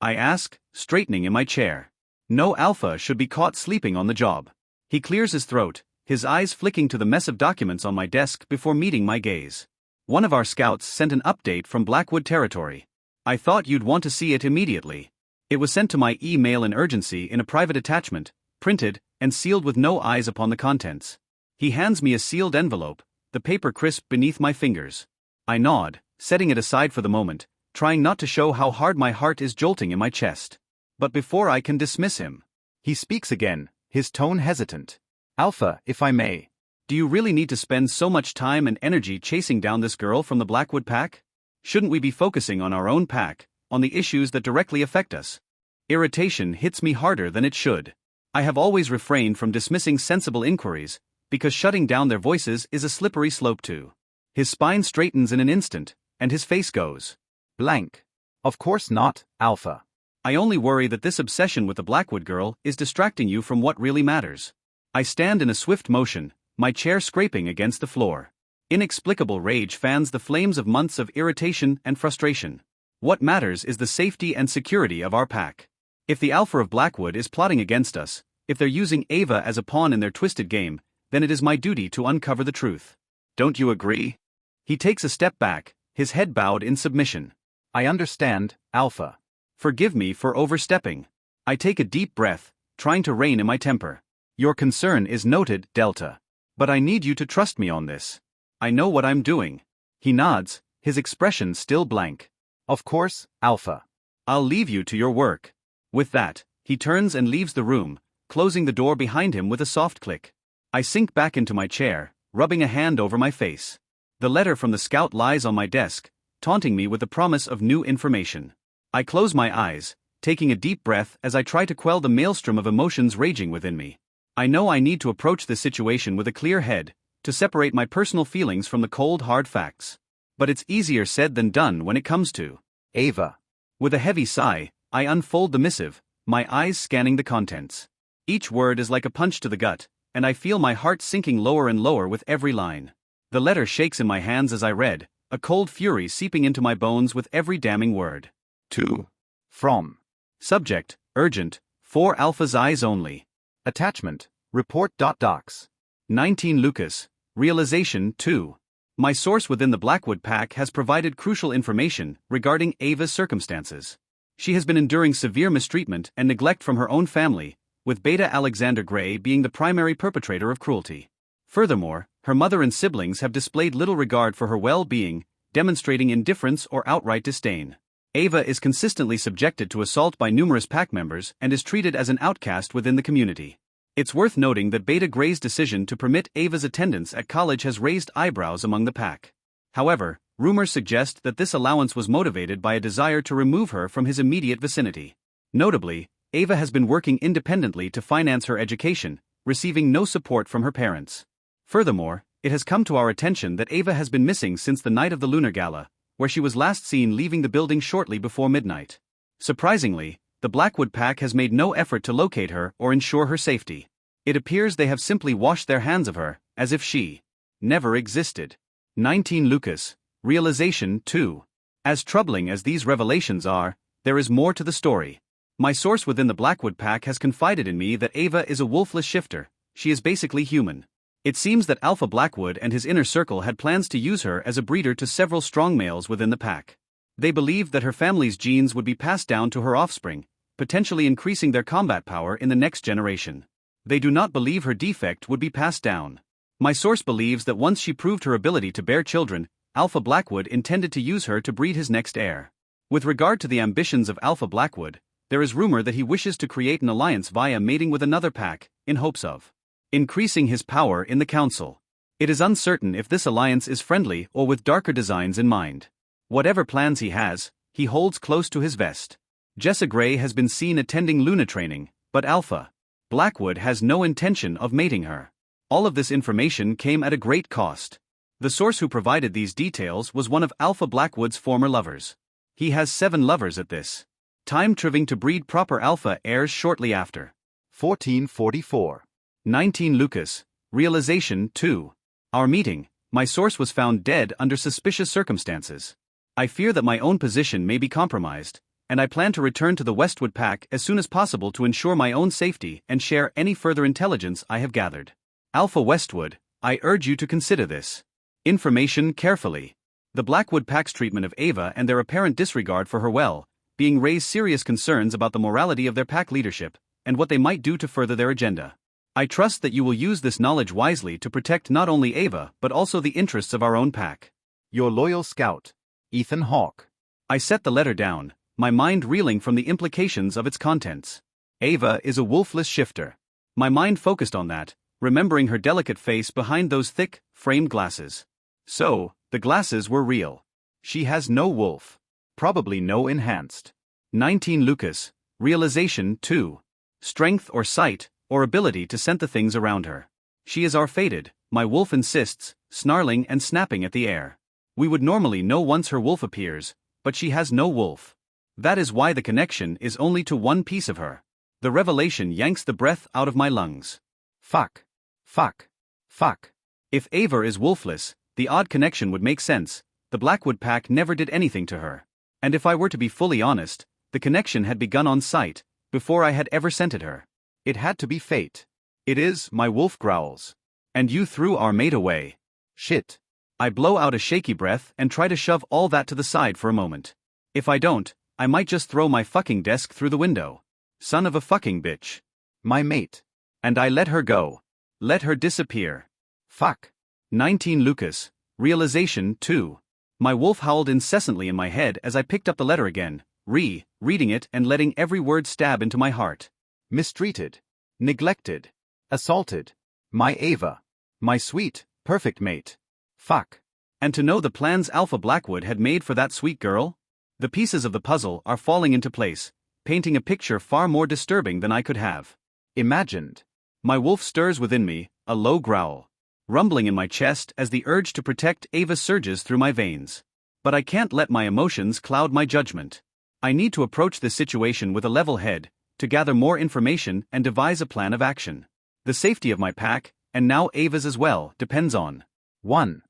[SPEAKER 3] I ask, straightening in my chair. No alpha should be caught sleeping on the job. He clears his throat, his eyes flicking to the mess of documents on my desk before meeting my gaze. One of our scouts sent an update from Blackwood territory. I thought you'd want to see it immediately. It was sent to my email in urgency in a private attachment, printed, and sealed with no eyes upon the contents. He hands me a sealed envelope, the paper crisp beneath my fingers. I nod, setting it aside for the moment, trying not to show how hard my heart is jolting in my chest. But before I can dismiss him, he speaks again, his tone hesitant. Alpha, if I may. Do you really need to spend so much time and energy chasing down this girl from the Blackwood pack? Shouldn't we be focusing on our own pack, on the issues that directly affect us? Irritation hits me harder than it should. I have always refrained from dismissing sensible inquiries, because shutting down their voices is a slippery slope too. His spine straightens in an instant, and his face goes blank. Of course not, Alpha. I only worry that this obsession with the Blackwood girl is distracting you from what really matters. I stand in a swift motion, my chair scraping against the floor. Inexplicable rage fans the flames of months of irritation and frustration. What matters is the safety and security of our pack. If the Alpha of Blackwood is plotting against us, if they're using Ava as a pawn in their twisted game, then it is my duty to uncover the truth. Don't you agree? He takes a step back, his head bowed in submission. I understand, Alpha. Forgive me for overstepping. I take a deep breath, trying to rein in my temper. Your concern is noted, Delta. But I need you to trust me on this. I know what I'm doing. He nods, his expression still blank. Of course, Alpha. I'll leave you to your work. With that, he turns and leaves the room, closing the door behind him with a soft click. I sink back into my chair, rubbing a hand over my face. The letter from the scout lies on my desk, taunting me with the promise of new information. I close my eyes, taking a deep breath as I try to quell the maelstrom of emotions raging within me. I know I need to approach this situation with a clear head, to separate my personal feelings from the cold hard facts. But it's easier said than done when it comes to Ava. With a heavy sigh, I unfold the missive, my eyes scanning the contents. Each word is like a punch to the gut, and I feel my heart sinking lower and lower with every line. The letter shakes in my hands as I read, a cold fury seeping into my bones with every damning word. To. From. Subject, urgent, for Alpha's eyes only. Attachment, report.docs. 19 Lucas, realization 2. My source within the Blackwood pack has provided crucial information regarding Ava's circumstances. She has been enduring severe mistreatment and neglect from her own family, with Beta Alexander Grey being the primary perpetrator of cruelty. Furthermore, her mother and siblings have displayed little regard for her well-being, demonstrating indifference or outright disdain. Ava is consistently subjected to assault by numerous pack members and is treated as an outcast within the community. It's worth noting that Beta Grey's decision to permit Ava's attendance at college has raised eyebrows among the pack. However, rumors suggest that this allowance was motivated by a desire to remove her from his immediate vicinity. Notably, Ava has been working independently to finance her education, receiving no support from her parents. Furthermore, it has come to our attention that Ava has been missing since the night of the Lunar Gala, where she was last seen leaving the building shortly before midnight. Surprisingly, the Blackwood pack has made no effort to locate her or ensure her safety. It appears they have simply washed their hands of her, as if she never existed. 19 Lucas, realization 2. As troubling as these revelations are, there is more to the story. My source within the Blackwood pack has confided in me that Ava is a wolfless shifter. She is basically human. It seems that Alpha Blackwood and his inner circle had plans to use her as a breeder to several strong males within the pack. They believed that her family's genes would be passed down to her offspring, potentially increasing their combat power in the next generation. They do not believe her defect would be passed down. My source believes that once she proved her ability to bear children, Alpha Blackwood intended to use her to breed his next heir. With regard to the ambitions of Alpha Blackwood, there is rumor that he wishes to create an alliance via mating with another pack, in hopes of increasing his power in the council. It is uncertain if this alliance is friendly or with darker designs in mind. Whatever plans he has, he holds close to his vest. Jessa Grey has been seen attending Luna training, but Alpha Blackwood has no intention of mating her. All of this information came at a great cost. The source who provided these details was one of Alpha Blackwood's former lovers. He has 7 lovers at this time, striving to breed proper alpha heirs shortly after. 1444. 19 Lucas. Realization 2. Our meeting. My source was found dead under suspicious circumstances. I fear that my own position may be compromised, and I plan to return to the Westwood Pack as soon as possible to ensure my own safety and share any further intelligence I have gathered. Alpha Westwood, I urge you to consider this information carefully. The Blackwood Pack's treatment of Ava and their apparent disregard for her well-being raise serious concerns about the morality of their pack leadership and what they might do to further their agenda. I trust that you will use this knowledge wisely to protect not only Ava but also the interests of our own pack. Your loyal scout, Ethan Hawke.
[SPEAKER 1] I set the letter down, my mind reeling from the implications of its contents. Ava is a wolfless shifter. My mind focused on that, remembering her delicate face behind those thick, framed glasses. So, the glasses were real. She has no wolf. Probably no enhanced. 19 Lucas. Realization 2. Strength or sight, or ability to scent the things around her. She is our fated, my wolf insists, snarling and snapping at the air. We would normally know once her wolf appears, but she has no wolf. That is why the connection is only to one piece of her. The revelation yanks the breath out of my lungs. Fuck. Fuck. Fuck. If Ava is wolfless, the odd connection would make sense. The Blackwood Pack never did anything to her. And if I were to be fully honest, the connection had begun on sight, before I had ever scented her. It had to be fate. It is, my wolf growls. And you threw our mate away. Shit. I blow out a shaky breath and try to shove all that to the side for a moment. If I don't, I might just throw my fucking desk through the window. Son of a fucking bitch. My mate. And I let her go. Let her disappear. Fuck. 19 Lucas. Realization 2. My wolf howled incessantly in my head as I picked up the letter again, reading it and letting every word stab into my heart. Mistreated. Neglected. Assaulted. My Ava. My sweet, perfect mate. Fuck. And to know the plans Alpha Blackwood had made for that sweet girl? The pieces of the puzzle are falling into place, painting a picture far more disturbing than I could have imagined. My wolf stirs within me, a low growl, rumbling in my chest as the urge to protect Ava surges through my veins. But I can't let my emotions cloud my judgment. I need to approach this situation with a level head, to gather more information and devise a plan of action. The safety of my pack, and now Ava's as well, depends on 1.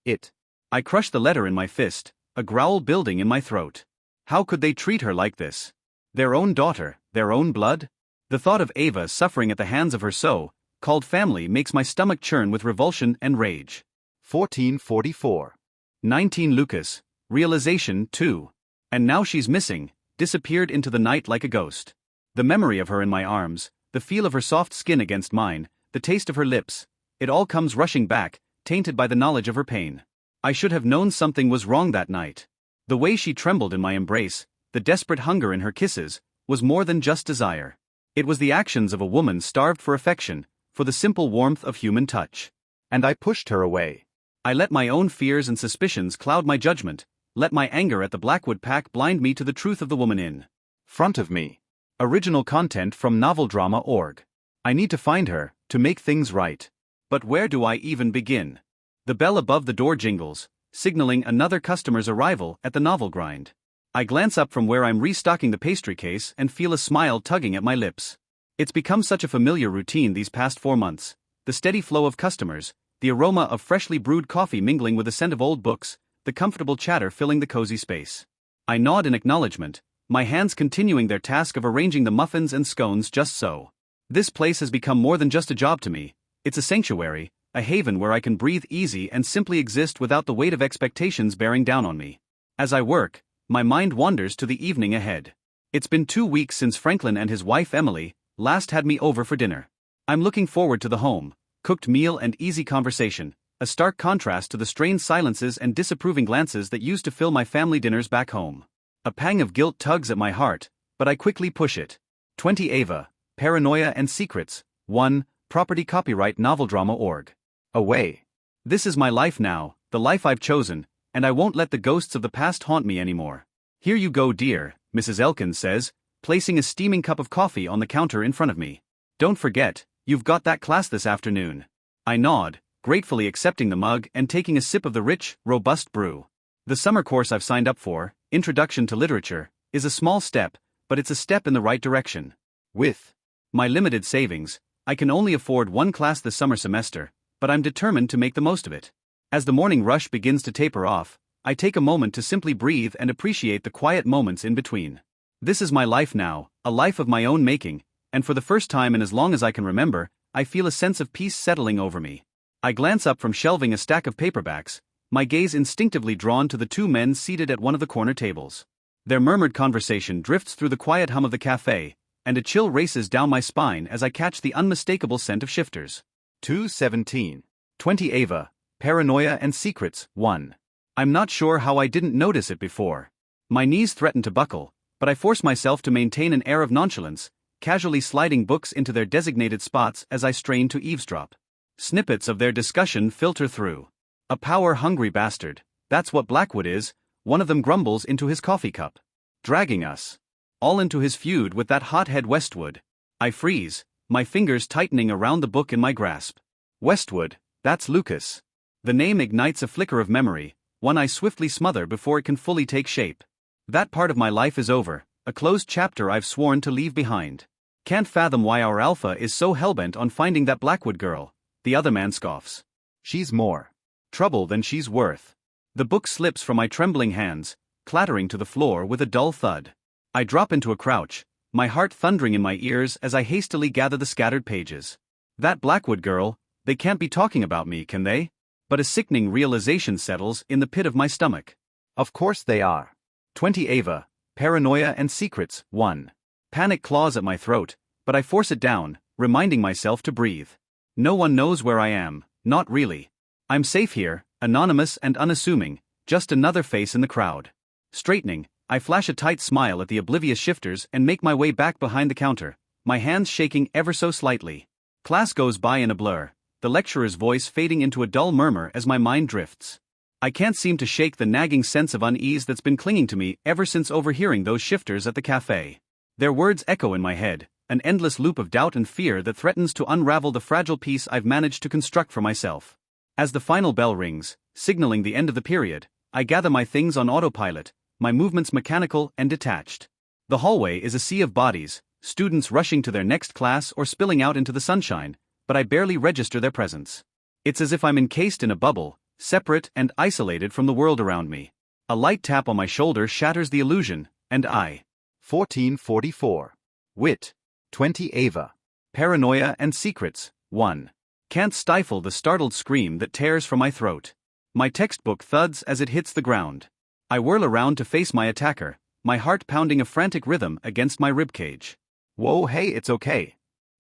[SPEAKER 1] It. I crush the letter in my fist, a growl building in my throat. How could they treat her like this? Their own daughter, their own blood? The thought of Ava suffering at the hands of her so-called family makes my stomach churn with revulsion and rage. 1444. 19 Lucas. Realization 2. And now she's missing, disappeared into the night like a ghost. The memory of her in my arms, the feel of her soft skin against mine, the taste of her lips, it all comes rushing back, tainted by the knowledge of her pain. I should have known something was wrong that night. The way she trembled in my embrace, the desperate hunger in her kisses, was more than just desire. It was the actions of a woman starved for affection, for the simple warmth of human touch. And I pushed her away. I let my own fears and suspicions cloud my judgment, let my anger at the Blackwood Pack blind me to the truth of the woman in front of me. Original content from noveldrama.org. I need to find her, to make things right. But where do I even begin? The bell above the door jingles, signaling another customer's arrival at the novel grind. I glance up from where I'm restocking the pastry case and feel a smile tugging at my lips. It's become such a familiar routine these past 4 months, the steady flow of customers, the aroma of freshly brewed coffee mingling with the scent of old books, the comfortable chatter filling the cozy space. I nod in acknowledgement, my hands continuing their task of arranging the muffins and scones just so. This place has become more than just a job to me, it's a sanctuary, a haven where I can breathe easy and simply exist without the weight of expectations bearing down on me. As I work, my mind wanders to the evening ahead. It's been 2 weeks since Franklin and his wife Emily last had me over for dinner. I'm looking forward to the home-cooked meal and easy conversation, a stark contrast to the strained silences and disapproving glances that used to fill my family dinners back home. A pang of guilt tugs at my heart, but I quickly push it. 20 Ava, Paranoia and Secrets, 1, Property Copyright noveldrama.org. Away. This is my life now, the life I've chosen, and I won't let the ghosts of the past haunt me anymore. Here you go, dear, Mrs. Elkins says, placing a steaming cup of coffee on the counter in front of me. Don't forget, you've got that class this afternoon. I nod, gratefully accepting the mug and taking a sip of the rich, robust brew. The summer course I've signed up for, Introduction to Literature, is a small step, but it's a step in the right direction. With My limited savings, I can only afford one class this summer semester, but I'm determined to make the most of it. As the morning rush begins to taper off, I take a moment to simply breathe and appreciate the quiet moments in between. This is my life now, a life of my own making, and for the first time in as long as I can remember, I feel a sense of peace settling over me. I glance up from shelving a stack of paperbacks, my gaze instinctively drawn to the two men seated at one of the corner tables. Their murmured conversation drifts through the quiet hum of the cafe, and a chill races down my spine as I catch the unmistakable scent of shifters.
[SPEAKER 3] 2:17. 20 Ava, Paranoia and Secrets, 1. I'm not sure how I didn't notice it before. My knees threaten to buckle, but I force myself to maintain an air of nonchalance, casually sliding books into their designated spots as I strain to eavesdrop. Snippets of their discussion filter through. A power-hungry bastard, that's what Blackwood is, one of them grumbles into his coffee cup. Dragging us all into his feud with that hothead Westwood. I freeze, my fingers tightening around the book in my grasp. Westwood, that's Lucas. The name ignites a flicker of memory, one I swiftly smother before it can fully take shape. That part of my life is over, a closed chapter I've sworn to leave behind. Can't fathom why our alpha is so hellbent on finding that Blackwood girl, the other man scoffs. She's more trouble than she's worth. The book slips from my trembling hands, clattering to the floor with a dull thud. I drop into a crouch, my heart thundering in my ears as I hastily gather the scattered pages. That Blackwood girl, they can't be talking about me, can they? But a sickening realization settles in the pit of my stomach. Of course they are. 20 Ava, Paranoia and Secrets, 1. Panic claws at my throat, but I force it down, reminding myself to breathe. No one knows where I am, not really. I'm safe here, anonymous and unassuming, just another face in the crowd. Straightening, I flash a tight smile at the oblivious shifters and make my way back behind the counter, my hands shaking ever so slightly. Class goes by in a blur, the lecturer's voice fading into a dull murmur as my mind drifts. I can't seem to shake the nagging sense of unease that's been clinging to me ever since overhearing those shifters at the cafe. Their words echo in my head, an endless loop of doubt and fear that threatens to unravel the fragile peace I've managed to construct for myself. As the final bell rings, signaling the end of the period, I gather my things on autopilot, my movements mechanical and detached. The hallway is a sea of bodies, students rushing to their next class or spilling out into the sunshine, but I barely register their presence. It's as if I'm encased in a bubble, separate and isolated from the world around me. A light tap on my shoulder shatters the illusion, and I. 1444. Wit. 20 Ava. Paranoia and Secrets, 1. Can't stifle the startled scream that tears from my throat. My textbook thuds as it hits the ground. I whirl around to face my attacker, my heart pounding a frantic rhythm against my ribcage. Whoa, hey, it's okay.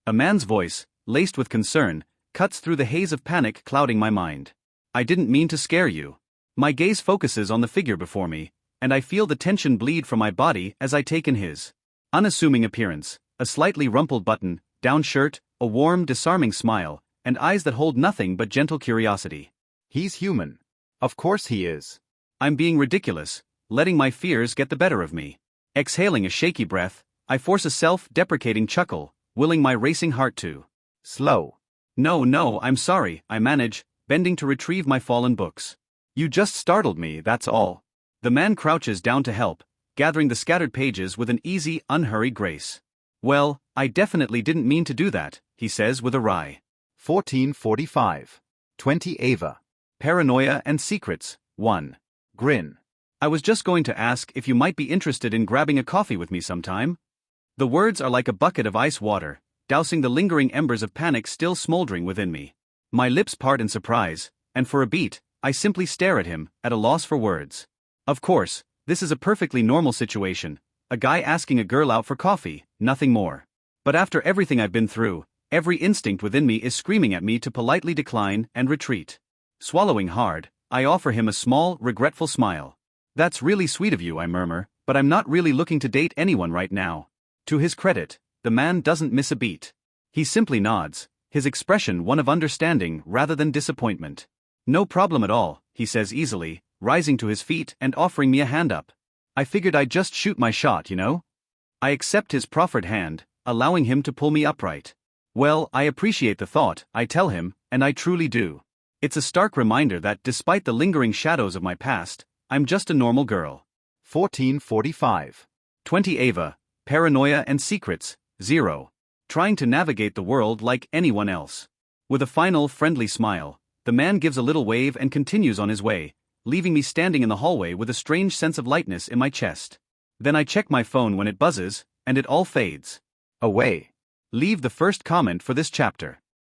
[SPEAKER 3] A man's voice, laced with concern, cuts through the haze of panic clouding my mind. I didn't mean to scare you. My gaze focuses on the figure before me, and I feel the tension bleed from my body as I take in his unassuming appearance, a slightly rumpled button, down shirt, a warm, disarming smile, and eyes that hold nothing but gentle curiosity. He's human. Of course he is. I'm being ridiculous, letting my fears get the better of me. Exhaling a shaky breath, I force a self-deprecating chuckle, willing my racing heart to slow. No, I'm sorry, I manage, bending to retrieve my fallen books. You just startled me, that's all. The man crouches down to help, gathering the scattered pages with an easy, unhurried grace. Well, I definitely didn't mean to do that, he says with a wry. 1445. 20 Ava. Paranoia and Secrets, 1. Grin. I was just going to ask if you might be interested in grabbing a coffee with me sometime. The words are like a bucket of ice water, dousing the lingering embers of panic still smoldering within me. My lips part in surprise, and for a beat, I simply stare at him, at a loss for words. Of course, this is a perfectly normal situation, a guy asking a girl out for coffee, nothing more. But after everything I've been through, every instinct within me is screaming at me to politely decline and retreat. Swallowing hard, I offer him a small, regretful smile. That's really sweet of you, I murmur, but I'm not really looking to date anyone right now. To his credit, the man doesn't miss a beat. He simply nods, his expression one of understanding rather than disappointment. No problem at all, he says easily, rising to his feet and offering me a hand up. I figured I'd just shoot my shot, you know? I accept his proffered hand, allowing him to pull me upright. Well, I appreciate the thought, I tell him, and I truly do. It's a stark reminder that despite the lingering shadows of my past, I'm just a normal girl. 1445. 20 Ava. Paranoia and Secrets, 0.
[SPEAKER 1] trying to navigate the world like anyone else. With a final friendly smile, the man gives a little wave and continues on his way, leaving me standing in the hallway with a strange sense of lightness in my chest. Then I check my phone when it buzzes, and it all fades.
[SPEAKER 3] Away.
[SPEAKER 1] Leave the first comment for this chapter.